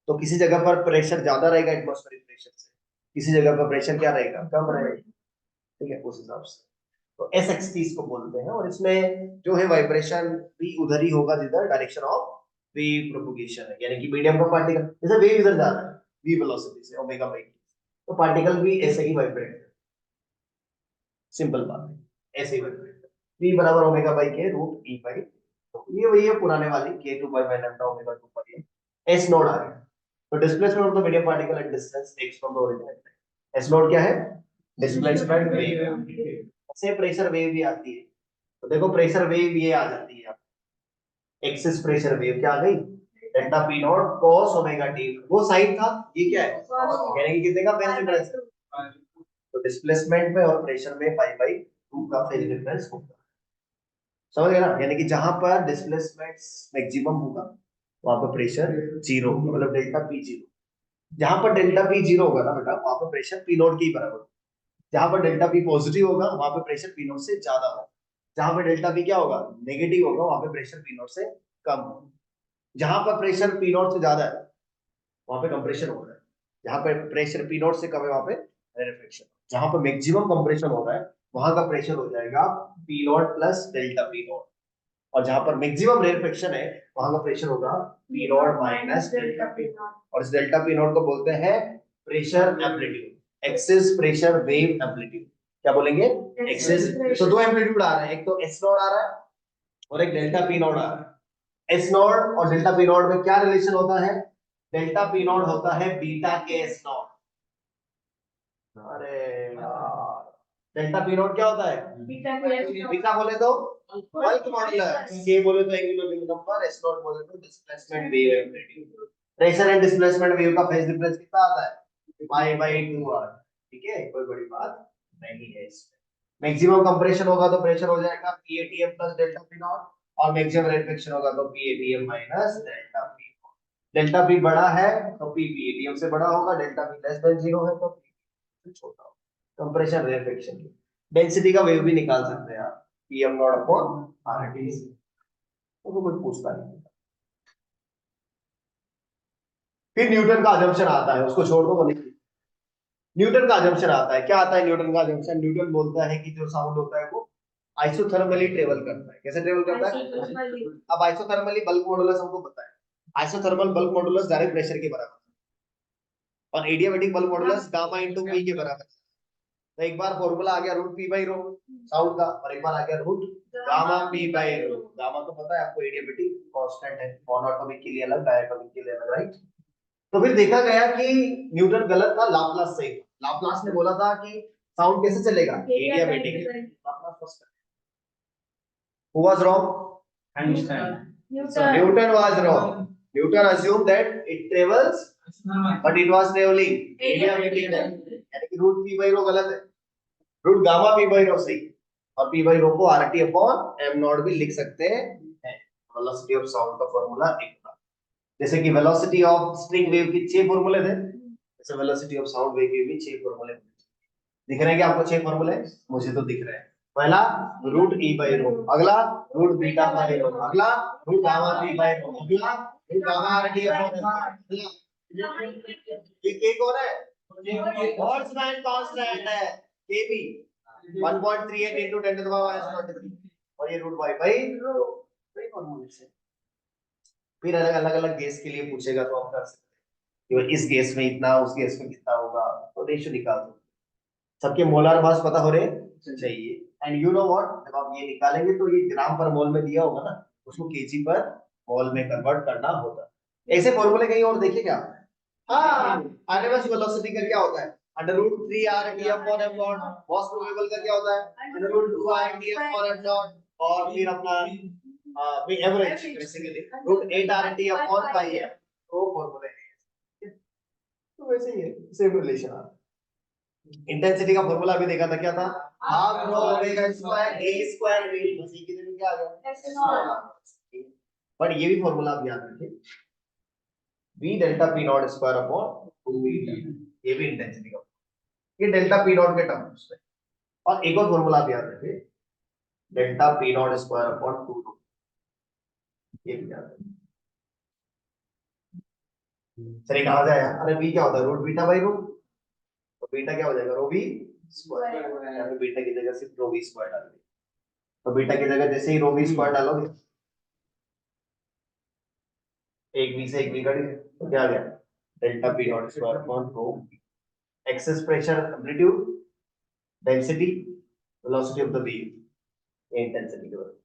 तो किसी जगह पर प्रेशर ज्यादा रहेगा एटमॉस्फेरिक प्रेशर से, किसी जगह पर प्रेशर क्या रहेगा, कम रहेगा, ठीक है, उस हिसाब से। तो एस एक्स टी इसको बोलते हैं, और इसमें जो है वाइब्रेशन भी उधर ही होगा जिधर डायरेक्शन ऑफ वेव प्रोपगेशन है, यानी कि मीडियम का पार्टिकल, जैसे वेव इधर जा रहा है v वेलोसिटी से ओमेगा बाई, तो पार्टिकल भी ऐसे ही वाइब्रेट, सिंपल बात है, ऐसे ही वाइब्रेट, v बराबर ओमेगा बाई के रूट e बाई, तो ये वही है पुराने वाली k2 बाई लैम्डा ओमेगा 2 पर, s नोड आ गया। तो displacement of the medium particle at distance x from the origin, s node क्या है, डिस्प्लेसमेंट वेव। से प्रेशर वेव भी आती है, तो देखो प्रेशर वेव ये आ जाती है, एक्सिस प्रेशर वेव क्या आ गई, delta P not cos omega T, वो साइन था, ये क्या है, यानी कि कितने का फेज डिफरेंस, तो डिस्प्लेसमेंट में और प्रेशर में पाई बाई 2 का फेज डिफरेंस होगा, समझ गए ना, यानी कि जहां पर डिस्प्लेसमेंट मैक्सिमम होगा वहां पर प्रेशर जीरो होगा, मतलब डेल्टा पी जीरो। जहां पर डेल्टा पी जीरो होगा ना बेटा, वहां पर प्रेशर पी नॉट के ही बराबर, जहां पर डेल्टा पी पॉजिटिव होगा वहां पे प्रेशर पी नॉट से ज्यादा होगा, जहां पर डेल्टा पी क्या होगा, नेगेटिव होगा, वहां पे प्रेशर पी नॉट से कम होगा। जहां पर प्रेशर पी नॉट से ज्यादा है वहां पे कंप्रेशन हो रहा है, जहां पे प्रेशर पी नॉट से कम है वहां पे रेफ्रिक्शन, जहां पर मैक्सिमम कंप्रेशन हो रहा है वहां का प्रेशर हो जाएगा P not plus delta P not, और जहां पर मैक्सिमम रेफ्रिक्शन है वहां का प्रेशर होगा P not minus delta P not, और इस डेल्टा पी नॉट को बोलते हैं pressure amplitude, axis pressure wave amplitude, क्या बोलेंगे, एक्सिस। तो दो एम्पलीट्यूड आ रहे हैं, एक तो एस नॉट आ रहा है और एक डेल्टा पी नॉट आ रहा है। एस नॉट और डेल्टा पी नॉट में क्या रिलेशन होता है, डेल्टा पी नॉट होता है बीटा के एस नॉट, अरे यार डेल्टा पी नॉट क्या होता है, बीटा बोले तो बल्क मॉडुलस, के बोले तो angular ring number, S not बोले तो displacement wave amplitude. Pressure and displacement wave का फेज डिफरेंस कितना आता है, पाई बाई 2 r, ठीक है, कोई बड़ी बात नहीं है इसमें। मैक्सिमम कंप्रेशन होगा तो प्रेशर हो जाएगा PATM plus delta P not, और मैक्सिमम रेफ्रिक्शन होगा तो PATM minus delta P not. Delta P बड़ा है तो P PATM से बड़ा होगा, डेल्टा पी लेस देन 0 है तो P से छोटा होगा। कंप्रेशन रेफ्रिक्शन की डेंसिटी का वेव भी निकाल सकते हैं आप, PM नॉट अपॉन RT, तो कोई पूछता नहीं। फिर न्यूटन का अजम्पशन आता है, उसको छोड़ दो, बोले न्यूटन का अजम्पशन आता है, क्या आता है न्यूटन का अजम्पशन, न्यूटन बोलता है कि जो साउंड होता है वो आइसोथर्मली ट्रेवल करता है, कैसे ट्रेवल करता है, अब आइसोथर्मली बल्क मॉडुलस हमको पता है, isothermal bulk modulus direct pressure के बराबर है, और adiabatic bulk modulus gamma into P के बराबर है। तो एक बार फॉर्मूला आ गया root P by rho sound का, और एक बार आ गया root gamma P by rho, gamma तो पता है आपको एडियाबैटिक कांस्टेंट है, मोनोटोमिक के लिए अलग, डायटोमिक के लिए अलग, राइट। तो फिर देखा गया कि न्यूटन गलत था, लाप्लास सही था। लाप्लास ने बोला था कि साउंड कैसे चलेगा, adiabatic, Laplace first, who was wrong, Einstein. so Newton was wrong. Newton assumed that it travels but it was traveling adiabatic यानी कि रूट पी बाई रो गलत है, root gamma P by rho सही, और P by रो को RT upon M not भी लिख सकते हैं। वेलोसिटी ऑफ साउंड का फॉर्मूला एक था, जैसे कि वेलोसिटी ऑफ स्ट्रिंग वेव की 6 फॉर्मूले थे, जैसे वेलोसिटी ऑफ साउंड वेव के भी 6 फॉर्मूले दिख रहे हैं क्या आपको? 6 फॉर्मूले मुझे तो दिख रहे हैं। पहला रूट ई बाई रो, अगला रूट बीटा बाई रो, अगला root gamma P by rho, अगला रूट गामा आरटी अपॉन, ये के कौन है? बोल्ट्जमैन कांस्टेंट है, केबी 1.38 into 10 to the power -23, और ये रूट वाई बाई रो, वही फॉर्मूले से। फिर अलग अलग गैस के लिए पूछेगा तो आप कर सकते हैं कि इस गैस में इतना, उस गैस में कितना होगा, तो रेशियो निकाल दो। सबके मोलार मास पता हो रहे चाहिए, एंड यू नो व्हाट, जब आप ये निकालेंगे तो ये ग्राम पर मोल में दिया होगा ना, उसको केजी पर मोल में कन्वर्ट करना होता है। ऐसे फॉर्मूले कहीं और देखे क्या? हाँ, आरएमएस वेलोसिटी का क्या होता है? Under root 3 R T upon M naught. Most probable का क्या होता है? Under root 2 R T upon M naught. और फिर अपना average basically root 8 R T upon pi है, वो फॉर्मूले है। तो वैसे ही है, सेम रिलेशन है। इंटेंसिटी का फॉर्मूला भी देखा था, क्या था? Half rho omega square A square V, बस ये कितने में क्या आ गया? बट ये भी फॉर्मूला आप याद रखिए, v delta p not square upon 2v, ये भी इंटेंसिटी का, ये डेल्टा p नॉट के टर्म्स में। और एक और फॉर्मूला आप याद रखिए, delta p not square upon 2, ये भी याद रखिए। चलिए कहां से आया? अरे v क्या होता है? रूट बीटा बाई रो, तो बीटा क्या हो जाएगा? रो v स्क्वायर, यहाँ पे बीटा की जगह सिर्फ रो v स्क्वायर डाल दिया, तो बीटा की जगह जैसे ही रो v स्क्वायर डालोगे, एक v से एक v कट गया, तो क्या आ गया? Delta p not square upon rho, excess pressure, amplitude, density, velocity of the wave, ये इंटेंसिटी के बारे में।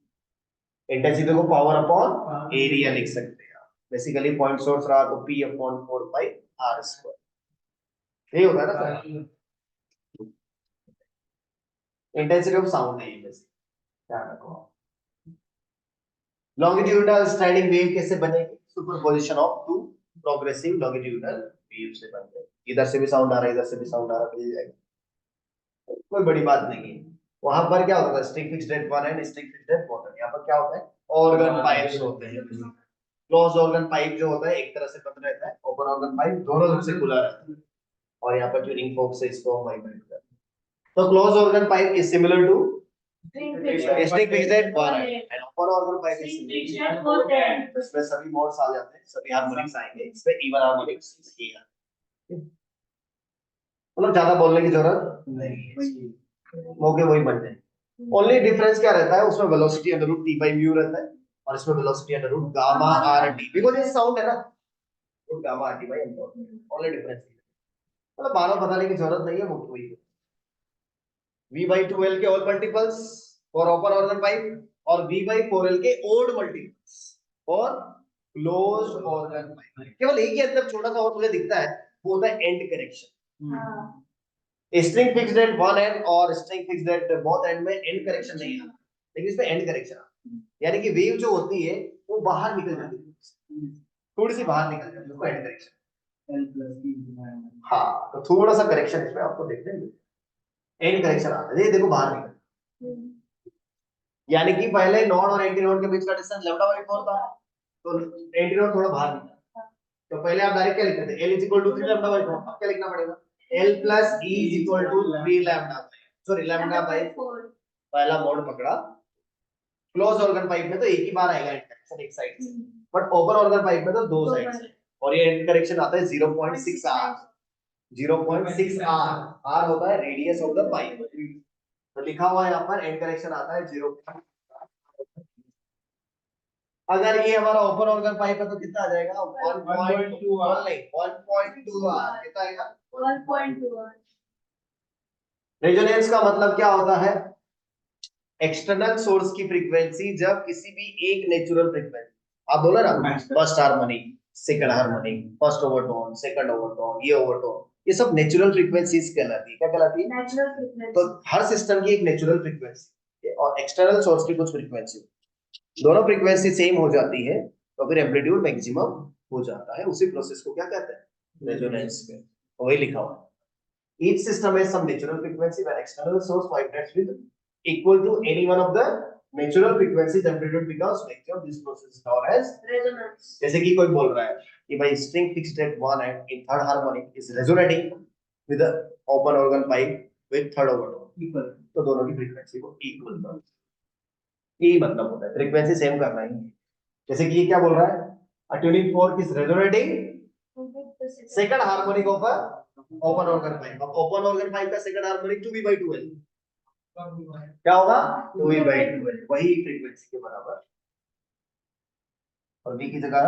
इंटेंसिटी को पावर अपॉन एरिया लिख सकते हैं आप, बेसिकली पॉइंट सोर्स रहा तो p अपॉन 4 पाई r स्क्वायर, ये होता है ना इंटेंसिटी ऑफ साउंड है ये, बस ध्यान रखो। लॉन्गिट्यूडनल स्टैंडिंग वेव कैसे बनेगी? Superposition of two progressive longitudinal wave से बन जाएगी। इधर से भी साउंड आ रहा है, इधर से भी साउंड आ रहा है, मिल जाएगा, कोई बड़ी बात नहीं है। वहां पर क्या होता है? String fixed at one and string fixed at both and. यहाँ पर क्या होता है? ऑर्गन पाइप्स होते हैं। क्लोज ऑर्गन पाइप जो होता है एक तरह से बंद रहता है, ओपन ऑर्गन पाइप दोनों तरफ से खुला रहता है, और यहाँ पर ट्यूनिंग फोर्क से इसको वाइब्रेट करता है। तो close organ pipe is similar to string fixed at one end open organ pipe is similar. इसमें सभी मोड्स आ जाते हैं, सभी हार्मोनिक्स आएंगे, इसमें इवन हार्मोनिक्स ये है, मतलब ज्यादा बोलने की जरूरत नहीं है, मौके वही बन जाए। ओनली डिफरेंस क्या रहता है? उसमें velocity under root T by mu रहता है, और इसमें velocity under root gamma R T, because ये साउंड है ना, root gamma R T by M. Only difference, मतलब बार बार बताने की जरूरत नहीं है, मौके वही है। v by 2l के all multiples for open organ pipe, और v by 4l के odd multiples for close organ pipe. केवल एक ही अंतर छोटा सा और मुझे दिखता है, वो होता है end correction. String fixed at one end और string fixed at both end में एंड करेक्शन नहीं आता, लेकिन इसमें एंड करेक्शन आता है, यानी कि वेव जो होती है वो बाहर निकल जाती है, थोड़ी सी बाहर निकल जाती है, उसको एंड करेक्शन। हाँ, तो थोड़ा सा करेक्शन इसमें आपको देखने मिलेगा, एंड करेक्शन आता है, ये देखो बाहर निकल, यानी कि पहले नोड और एंटी नोड के बीच का डिस्टेंस लैम्डा बाई 4 था, तो एंटी नोड थोड़ा बाहर निकला, तो पहले आप डायरेक्ट क्या लिखते थे? L is equal to 3 lambda by 4। अब क्या लिखना पड़ेगा? L plus E is equal to 3 lambda, sorry lambda by 4। पहला मोड पकड़ा। क्लोज ऑर्गन पाइप में तो एक ही बार आएगा इंटरेक्शन एक साइड से, बट ओपन ऑर्गन पाइप में तो दो साइड से, और ये एंड करेक्शन आता है 0.6 r। 0.6 r, r होता है रेडियस ऑफ द पाइप, तो लिखा हुआ है यहाँ पर एंड करेक्शन आता है 0। अगर ये हमारा ओपन ऑर्गन पाइप है तो कितना आ जाएगा? 1.2 r, नहीं 1.2 r, कितना आएगा? 1.2 r। रेजोनेंस का मतलब क्या होता है? एक्सटर्नल सोर्स की फ्रीक्वेंसी जब किसी भी एक नेचुरल फ्रीक्वेंसी, आप बोलो ना first harmonic, second harmonic, first overtone, second overtone, ये ओवरटोन, ये सब नेचुरल फ्रीक्वेंसीज कहलाती है। क्या कहलाती है? Natural frequency. तो हर सिस्टम की एक नेचुरल फ्रीक्वेंसी और एक्सटर्नल सोर्स की कुछ फ्रीक्वेंसी, दोनों फ्रीक्वेंसी सेम हो जाती है तो फिर एम्पलीट्यूड मैक्सिमम हो जाता है। उसी प्रोसेस को क्या कहते हैं? रेजोनेंस में, वही लिखा हुआ है। each system has some natural frequency when external source vibrates with equal to any one of the natural frequencies amplitude because nature of this process is known as resonance. जैसे कि कोई बोल रहा है कि भाई string fixed at 1 and in third harmonic is resonating with the open organ pipe with third overtone equal, तो दोनों की frequency को equal करो, यही मतलब होता है frequency same करना ही है। जैसे कि ये क्या बोल रहा है, a tuning fork is resonating second harmonic of a open organ pipe, अब open organ pipe का second harmonic 2v/2l क्या होगा 2v/2l, वही frequency के बराबर। और v की जगह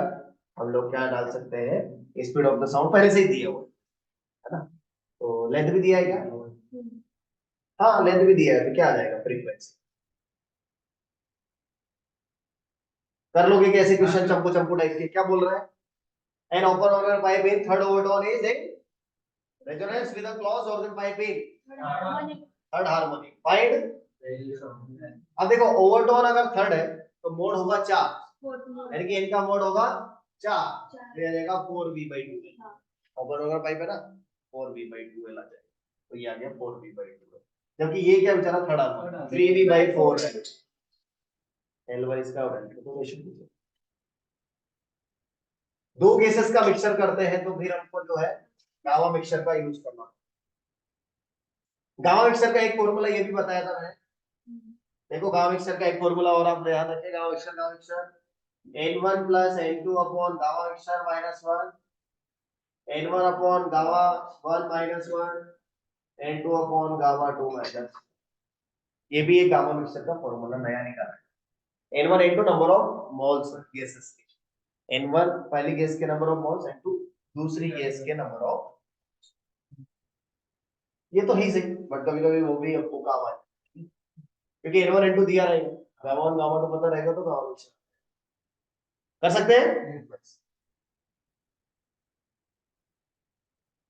हम लोग क्या डाल सकते हैं, स्पीड ऑफ द साउंड पहले से ही दिया हुआ है ना, तो लेंथ भी दिया है क्या, हाँ लेंथ भी दिया है, तो क्या आ जाएगा फ्रीक्वेंसी। कर लोगे कैसे क्वेश्चन चंपू चंपू टाइप के, क्या बोल रहा है, an open organ pipe in third overtone is in resonance with a close organ pipe in third harmonic find. अब देखो ओवरटोन अगर थर्ड है तो मोड होगा 4, यानी कि इनका मोड होगा 4, तो ये जाएगा 4v/2l, ओपन ऑर्गन पाइप है ना 4v/2l आ जाएगा, तो ये आ गया 4v/2l, जबकि ये क्या बेचारा थर्ड हार्मोनिक 3v/4 है, L1 इसका वैल्यू तो निश्चित है। दो गैसेस का मिक्सचर करते हैं तो फिर हमको जो है गामा मिक्सचर का यूज करना। गामा मिक्सचर का एक फॉर्मूला ये भी बताया था मैंने, देखो गामा मिक्सचर का एक फॉर्मूला और आप ध्यान रखिए, gamma mixture n1 plus n2 upon gamma mixture minus 1, n1 upon gamma 1 minus 1, n2 upon gamma 2 minus, ये भी एक गामा मिक्सचर का फॉर्मूला नया निकाला है। n1 n2 number of moles gases के, n1 पहली गैस के नंबर ऑफ मोल्स, n2 दूसरी गैस के नंबर ऑफ, ये तो ही सही, बट कभी कभी वो भी आपको काम आए क्योंकि n1 n2 दिया रहेगा, गामा 1 गामा 2 पता रहेगा तो गामा मिक्सचर कर सकते हैं।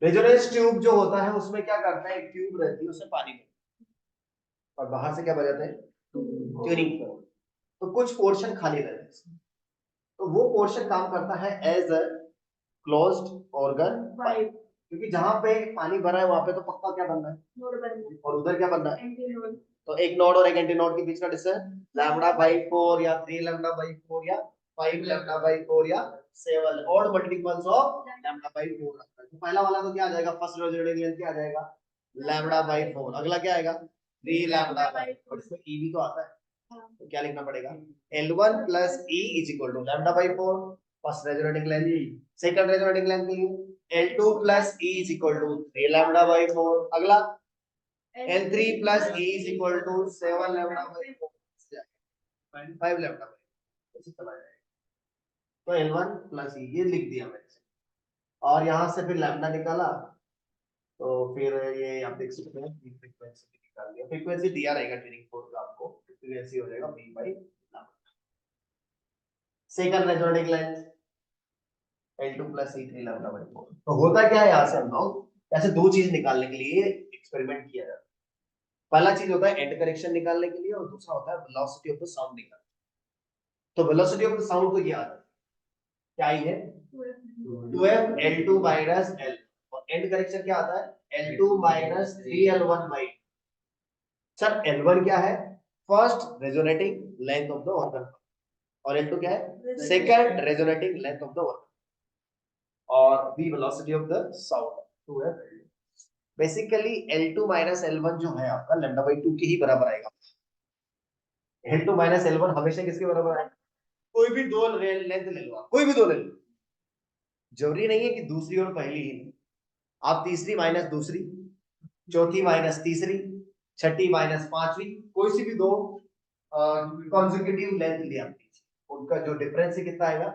रेजोनेंस ट्यूब जो होता है उसमें क्या करता है, एक ट्यूब रहती है उसमें पानी में और बाहर से क्या बजाते हैं ट्यूनिंग फोर्क, तो कुछ पोर्शन खाली रहते हैं, तो वो पोर्शन काम करता है as a closed organ pipe, क्योंकि जहां पे पानी भरा है वहां पे तो पक्का क्या बनना है और उधर क्या बनना है, तो एक नोड और एक एंटी नोड के बीच का डिस्टेंस λ/4 या 3λ/4 या 5λ/4 या 7 और मल्टीपल्स ऑफ λ/4 रखता है। तो पहला वाला तो क्या आ जाएगा, फर्स्ट रेजोनेटिंग लेंथ क्या आ जाएगा λ/4, अगला क्या आएगा 3λ/4, इसमें e भी तो आता है तो क्या लिखना पड़ेगा L1 plus E is equal to λ/4 first resonating length, second resonating length के लिए L2 plus E is equal to 3λ/4, अगला L3 plus E is equal to 7λ/4, 5λ/4, ऐसे चला जाएगा। तो L1 plus E ये लिख दिया मैंने, और यहाँ से फिर लैम्डा निकाला, तो फिर ये आप देख सकते हैं फ्रीक्वेंसी निकाल दिया, फ्रीक्वेंसी दिया रहेगा ट्यूनिंग फोर्क का आपको, फ्रीक्वेंसी हो जाएगा v/λ। Second resonating length L2 plus E 3λ/4, तो होता क्या है, यहाँ से हम लोग ऐसे दो चीज निकालने के लिए एक्सपेरिमेंट किया जाता है। पहला चीज होता है एंड करेक्शन निकालने के लिए और दूसरा होता है वेलोसिटी ऑफ द साउंड निकालने। तो वेलोसिटी ऑफ द साउंड तो ये आता है, क्या ही है 2f L2 minus L, और एंड करेक्शन क्या आता है L2 minus 3L1/2। Sir L1 क्या है, first resonating length of the organ, और L2 क्या है second resonating length of the organ, और v velocity of the sound 2f। Basically L2 minus L1 जो है आपका λ/2 के ही बराबर आएगा। L2 minus L1 हमेशा किसके बराबर आएगा, कोई भी दो लेंथ ले लो आप, कोई भी दो ले लो, जरूरी नहीं है कि दूसरी और पहली ही, आप तीसरी माइनस दूसरी, चौथी माइनस तीसरी, छठी माइनस पांचवी, कोई सी भी दो कॉन्सेक्यूटिव लेंथ ली आप, उनका जो डिफरेंस है कितना आएगा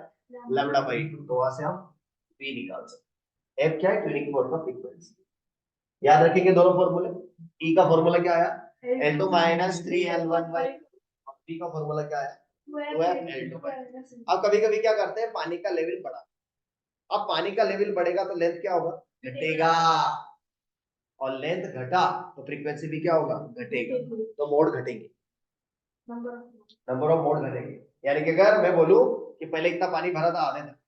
λ/2, तो वहां से हम v निकाल सकते हैं। f क्या है, ट्यूनिंग फोर्क का फ्रीक्वेंसी, याद रखेंगे दोनों फॉर्मूले। E का फॉर्मूला क्या आया L2 minus 3L1/2, और P का फॉर्मूला क्या आया 2f L2/2। अब कभी कभी क्या करते हैं, पानी का लेवल बढ़ा, अब पानी का लेवल बढ़ेगा तो लेंथ क्या होगा, घटेगा, और लेंथ घटा तो फ्रीक्वेंसी भी क्या होगा, घटेगा, तो मोड घटेंगे, नंबर ऑफ मोड घटेंगे। यानी कि अगर मैं बोलूं कि पहले इतना पानी भरा था आधे तक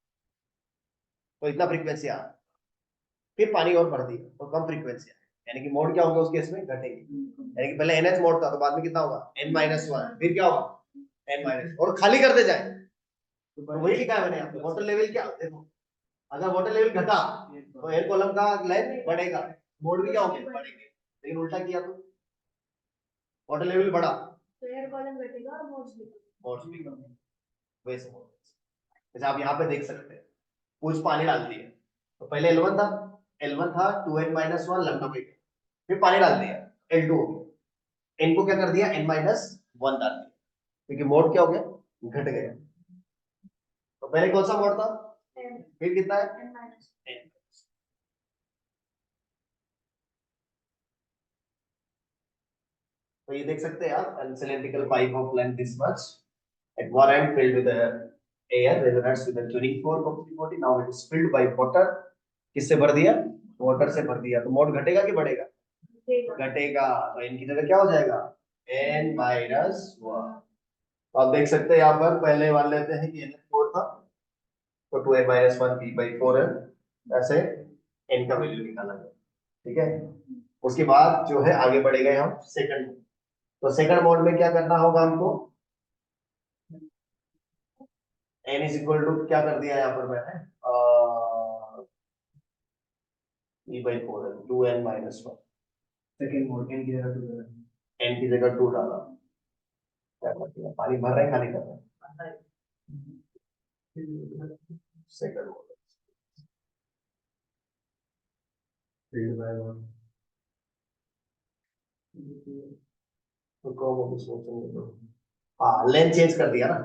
तो इतना फ्रीक्वेंसी आ, फिर पानी और बढ़ दिया तो कम फ्रीक्वेंसी आ, यानी कि मोड क्या होगा उस केस में घटेगी, यानी कि पहले NH मोड था तो बाद में कितना होगा n-1, फिर क्या होगा n- और खाली करते जाए तो वही लिखा है मैंने यहाँ पे वाटर लेवल क्या देखो, अगर वाटर लेवल घटा तो एयर कॉलम का लेंथ बढ़ेगा, मोड भी क्या होंगे बढ़ेंगे, लेकिन उल्टा किया तो वाटर लेवल बढ़ा तो एयर कॉलम घटेगा और मोड्स भी मोड्स भी कम, वैसे मोड। जैसे आप यहाँ पे देख सकते हैं कुछ पानी डाल दिया तो पहले L1 था 2n-1 लैम्डा बाई 2, फिर पानी डाल दिया L2 हो गया, n को क्या कर दिया n-1 डाल दिया, क्योंकि मोड क्या हो गया घट गया। तो पहले कौन सा मोड था, फिर कितना है n। तो ये देख सकते हैं आप, cylindrical pipe of length this much at one end filled with air resonates with a tuning fork of 340, now it is filled by water, किससे भर दिया वाटर से भर दिया, तो मोड घटेगा कि बढ़ेगा घटेगा, तो n की जगह क्या हो जाएगा n-1। तो आप देख सकते हैं यहाँ पर पहले मान लेते हैं कि n4 था तो 2n-1 p/4 है, ऐसे n का वैल्यू निकाला गया, ठीक है। उसके बाद जो है आगे बढ़ेगा हम सेकंड, तो सेकंड मोड में क्या करना होगा हमको, n इज इक्वल टू क्या कर दिया यहाँ पर मैंने p/4 है 2n-1, सेकंड मोड n की जगह 2 n की जगह 2 डाला, क्या कर दिया पानी भर रहे हैं खाली कर रहे हैं, सेकंड मोड फील्ड बाय 1 तो कौन वो सोचेंगे तो हाँ लेंथ चेंज कर दिया ना,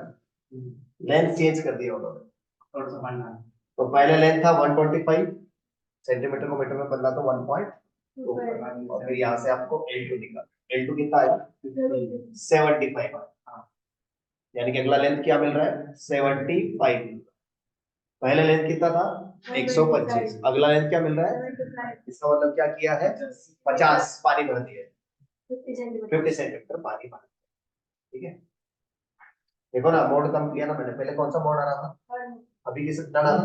लेंथ चेंज कर दिया उन्होंने, थोड़ा सा पढ़ना तो पहले लेंथ था 125 सेंटीमीटर को मीटर में बदला तो 1.2, और फिर यहाँ से आपको L2 निकाल, L2 कितना आया 75, यानी कि अगला लेंथ क्या मिल रहा है 75, पहले लेंथ कितना था 125, अगला लेंथ क्या मिल रहा है, इसका मतलब क्या किया है 50 पानी भर दिया, 50 सेंटीमीटर पानी भर, ठीक है। देखो ना मोड कम किया ना मैंने, पहले कौन सा मोड आ रहा था, अभी किस डाला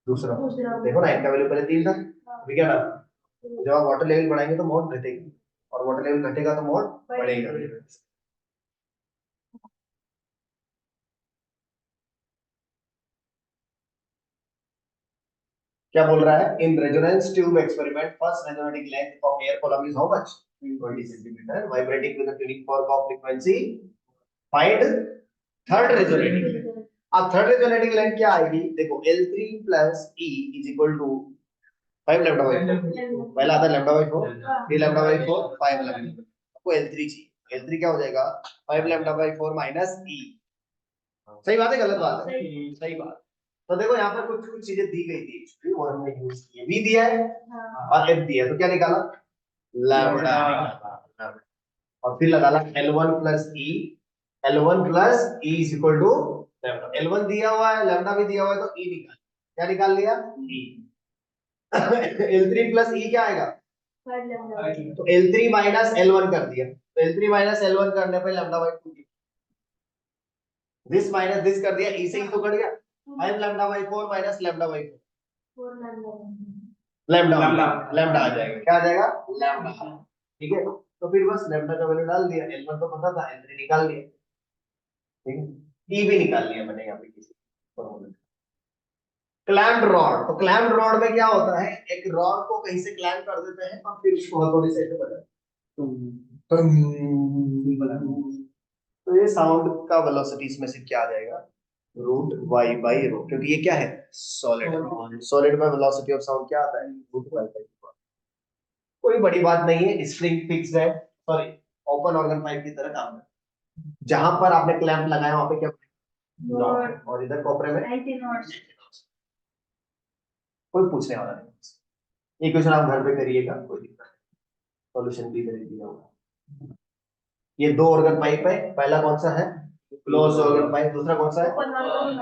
दूसरा, देखो ना इनका वैल्यू पहले 3 था, अभी क्या डाला, जब आप वाटर लेवल बढ़ाएंगे तो मोड घटेगी, और वाटर लेवल घटेगा तो मोड बढ़ेगा। क्या बोल रहा है, in resonance tube experiment first resonating length of air column is how much 20 centimetre, vibrating with the tuning fork of frequency, find third resonating. अब थर्ड रेजोनेटिंग लेंथ क्या आएगी, देखो L3 plus E is equal to 5 lambda by 4, पहला आता है lambda by 4, फिर lambda by 4 5 lambda, आपको L3 चाहिए, L3 क्या हो जाएगा 5 लैम्डा बाई 4 माइनस E, सही बात है गलत बात है, सही बात। तो देखो यहाँ पर कुछ कुछ चीजें दी गई थी वो हमने यूज की है, V दिया है और F दिया है, तो क्या निकाला लैम्डा निकाला, और फिर लगा ला L1 plus E, L1 plus E is equal to lambda, L1 दिया हुआ है लैम्डा भी दिया हुआ है तो E निकाल, क्या निकाल लिया E। L3 प्लस E क्या आएगा, तो L3 माइनस L1 कर दिया, तो L3 माइनस L1 करने पे lambda by 2, this minus this कर दिया, E से E तो कट गया, 5 lambda by 4 minus lambda by 4, lambda lambda आ जाएगा, क्या आ जाएगा लैम्डा, ठीक है। तो फिर बस लैम्डा का वैल्यू डाल दिया, L1 तो पता था, L3 निकाल लिया, ठीक है, E भी निकाल लिया मैंने यहाँ पे किसी फॉर्मूले। क्लैम्प्ड रॉड, तो क्लैम्प्ड रॉड में क्या होता है, एक रॉड को कहीं से क्लैम्प कर देते हैं और फिर उसको हथौड़ी से ऐसे बजाते हैं, तो ये साउंड का वेलोसिटी इसमें से क्या आ जाएगा रूट वाई बाई रो, क्योंकि ये क्या है सॉलिड, सॉलिड में वेलोसिटी ऑफ साउंड क्या आता है रूट वाई बाई, कोई बड़ी बात नहीं है, स्प्रिंग फिक्स्ड है, सॉरी ओपन ऑर्गन पाइप की तरह काम है, जहां पर आपने क्लैंप लगाया वहां पे क्या नॉट, और इधर कॉपर में 90 नॉट्स, कोई पूछने वाला नहीं, ये क्वेश्चन आप घर पे करिएगा, कोई दिक्कत नहीं, सॉल्यूशन भी दे दिया होगा। ये 2 ऑर्गन पाइप है, पहला कौन सा है क्लोज ऑर्गन पाइप, दूसरा कौन सा है,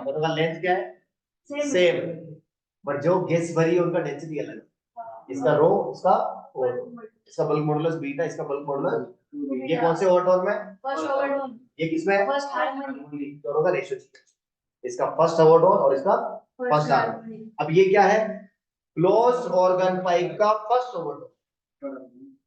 दोनों का लेंथ क्या है सेम, बट जो गैस भरी है उनका डेंसिटी अलग है, इसका रो इसका और इसका बल्क मॉडुलस बीटा, इसका बल्क मॉडुलस, ये कौन से ओवरटोन में फर्स्ट ओवरटोन, ये किसमें फर्स्ट हार्मोनी, दोनों का रेशियो, इसका फर्स्ट ओवरटोन और इसका फर्स्ट हार्मोनी। अब ये क्या है क्लोज ऑर्गन पाइप का फर्स्ट ओवरटोन,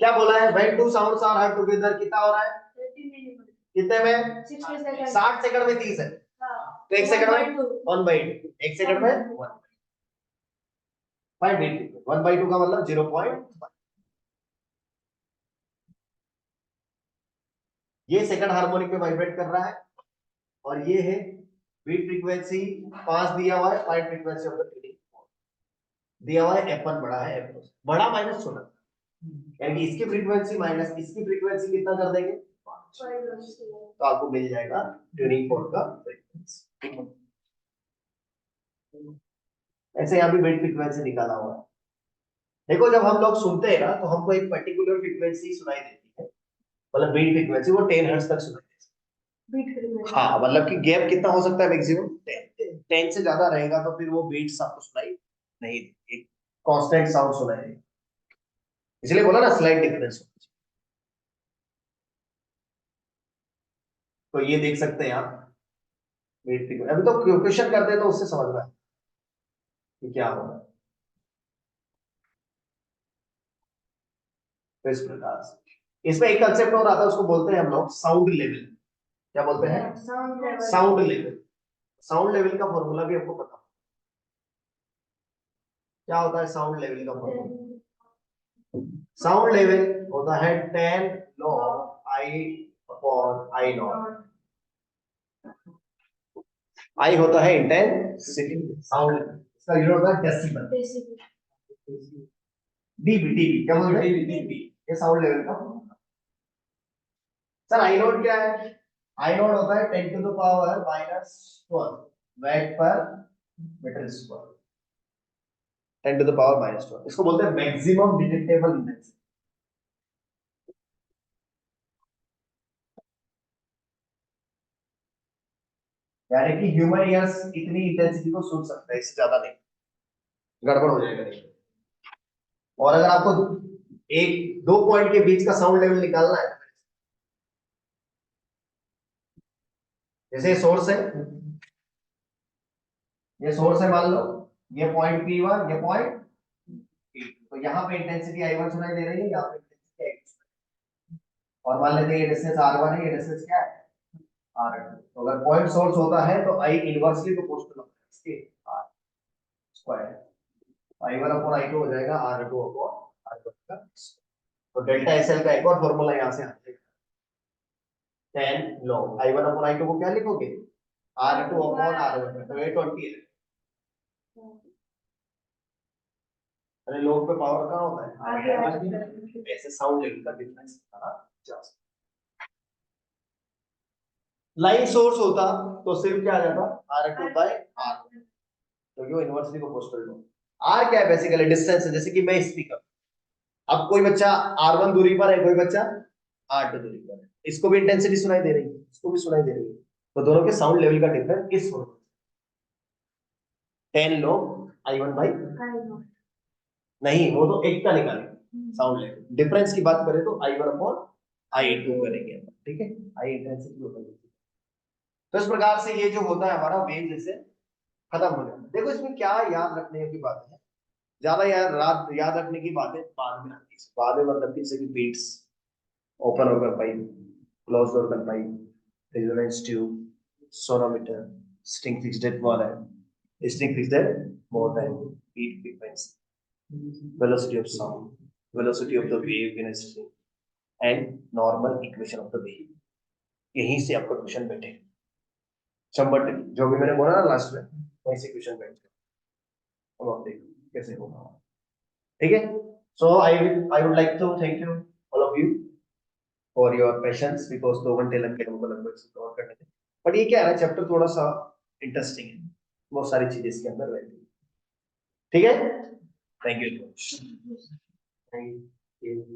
क्या बोला है? when two sounds are heard together कितना हो रहा है? 30 minutes. कितने में? 60 seconds. 60 सेकंड में 30 है हाँ. तो 1 सेकंड में 1/2. 1/2 1 सेकंड में 1 5 1/2 का मतलब 0.5 ये सेकंड हार्मोनिक में वाइब्रेट कर रहा है और ये है बीट फ्रीक्वेंसी 5 दिया हुआ है 5 फ्रीक्वेंसी ऑफ द ट्यूनिंग दिया हुआ है f1 बड़ा है f2 बड़ा माइनस छोटा यानी कि इसकी फ्रीक्वेंसी माइनस इसकी फ्रीक्वेंसी कितना कर देंगे 5 तो आपको मिल जाएगा ट्यूनिंग फोर्क का फ्रीक्वेंसी ऐसे यहाँ भी बीट फ्रीक्वेंसी निकाला हुआ है देखो जब हम लोग सुनते हैं ना तो हमको एक पर्टिकुलर फ्रीक्वेंसी सुनाई देती है मतलब बीट फ्रीक्वेंसी वो 10 हर्ट्ज तक सुनाई देती है हाँ मतलब कि गैप कितना हो सकता है मैक्सिमम 10 से ज्यादा रहेगा तो फिर वो बीट्स आपको सुनाई नहीं देगी कांस्टेंट साउंड सुनाई देगी इसलिए बोला ना स्लाइट डिफरेंस तो ये देख सकते हैं आप बीट फ्रीक्वेंसी अभी तो क्वेश्चन करते हैं तो उससे समझ में आए कि क्या होगा तो इस प्रकार से इसमें एक कंसेप्ट और आता है उसको बोलते हैं हम लोग साउंड लेवल क्या बोलते हैं साउंड लेवल साउंड लेवल का फॉर्मूला भी हमको पता क्या होता है साउंड लेवल का फॉर्मूला साउंड लेवल होता है 10 log I upon I naught I होता है इंटेंसिटी साउंड इसका यूनिट होता है डेसिबल डीबी क्या बोलते हैं डीबी ये साउंड लेवल का सर आई नोट क्या है आई नोट होता है 10 to the power -12 वैट पर metre square 10 to the power -12 इसको बोलते हैं मैक्सिमम डिटेक्टेबल इंटेंसिटी यानी कि ह्यूमन ईयर्स इतनी इंटेंसिटी को सुन सकता है इससे ज्यादा नहीं गड़बड़ हो जाएगा नहीं और अगर आपको एक दो पॉइंट के बीच का साउंड लेवल निकालना है जैसे सोर्स है ये सोर्स है मान लो ये पॉइंट P1 ये पॉइंट P2 तो यहाँ पे इंटेंसिटी I1 सुनाई दे रही है यहाँ पे इंटेंसिटी I2 और मान लेते हैं ये डिस्टेंस R1 है ये डिस्टेंस क्या है R2 तो अगर पॉइंट सोर्स होता है तो I इनवर्सली प्रोपोर्शनल होता है इसके R square I1 upon I2 हो जाएगा R2 अपॉन R1 का तो डेल्टा SL का एक और फार्मूला यहाँ से आ जाएगा 10 log I1 अपॉन I2 को क्या लिखोगे R2 अपॉन R1 तो ये 20 है अरे लोग पे पावर कहाँ होता है ऐसे साउंड लेवल का डिफरेंस लाइन सोर्स होता तो सिर्फ क्या आ जाता R2 बाय R तो ये इनवर्सली प्रोपोर्शनल लो R क्या है बेसिकली डिस्टेंस है जैसे कि मैं स्पीकर अब कोई बच्चा R1 दूरी पर है कोई बच्चा R2 दूरी पर है इसको भी इंटेंसिटी सुनाई दे रही है इसको भी सुनाई दे रही है तो दोनों के साउंड लेवल का डिफरेंस इस फॉर्मूला 10 log I1 बाय नहीं वो तो एक का निकालेंगे साउंड लेवल डिफरेंस की बात करें तो I1 अपॉन I2 करेंगे ठीक है I इंटेंसिटी होता है तो इस प्रकार से ये जो होता है हमारा वेव जैसे खत्म हो जाता है देखो इसमें क्या याद रखने की बात है ज्यादा याद रखने की बातें बाद में आती है बाद में मतलब कि जैसे कि बीट्स ओपन और कर पाई क्लोज और कर pipe resonance tube sonometer string fixed wall string fixed more than beat frequency velocity of sound, velocity of the wave in a string, and normal equation of the wave. यहीं से आपका question बैठे 100 जो भी मैंने बोला ना लास्ट में वहीं से क्वेश्चन बैठ अब आप देखो कैसे होगा ठीक है so I would like to thank you all of you for your patience because 2 घंटे लग गए हमको लगभग से कवर करने में बट ये क्या है चैप्टर थोड़ा सा इंटरेस्टिंग है बहुत सारी चीजें इसके अंदर रहती है ठीक है Thank you. Thank you.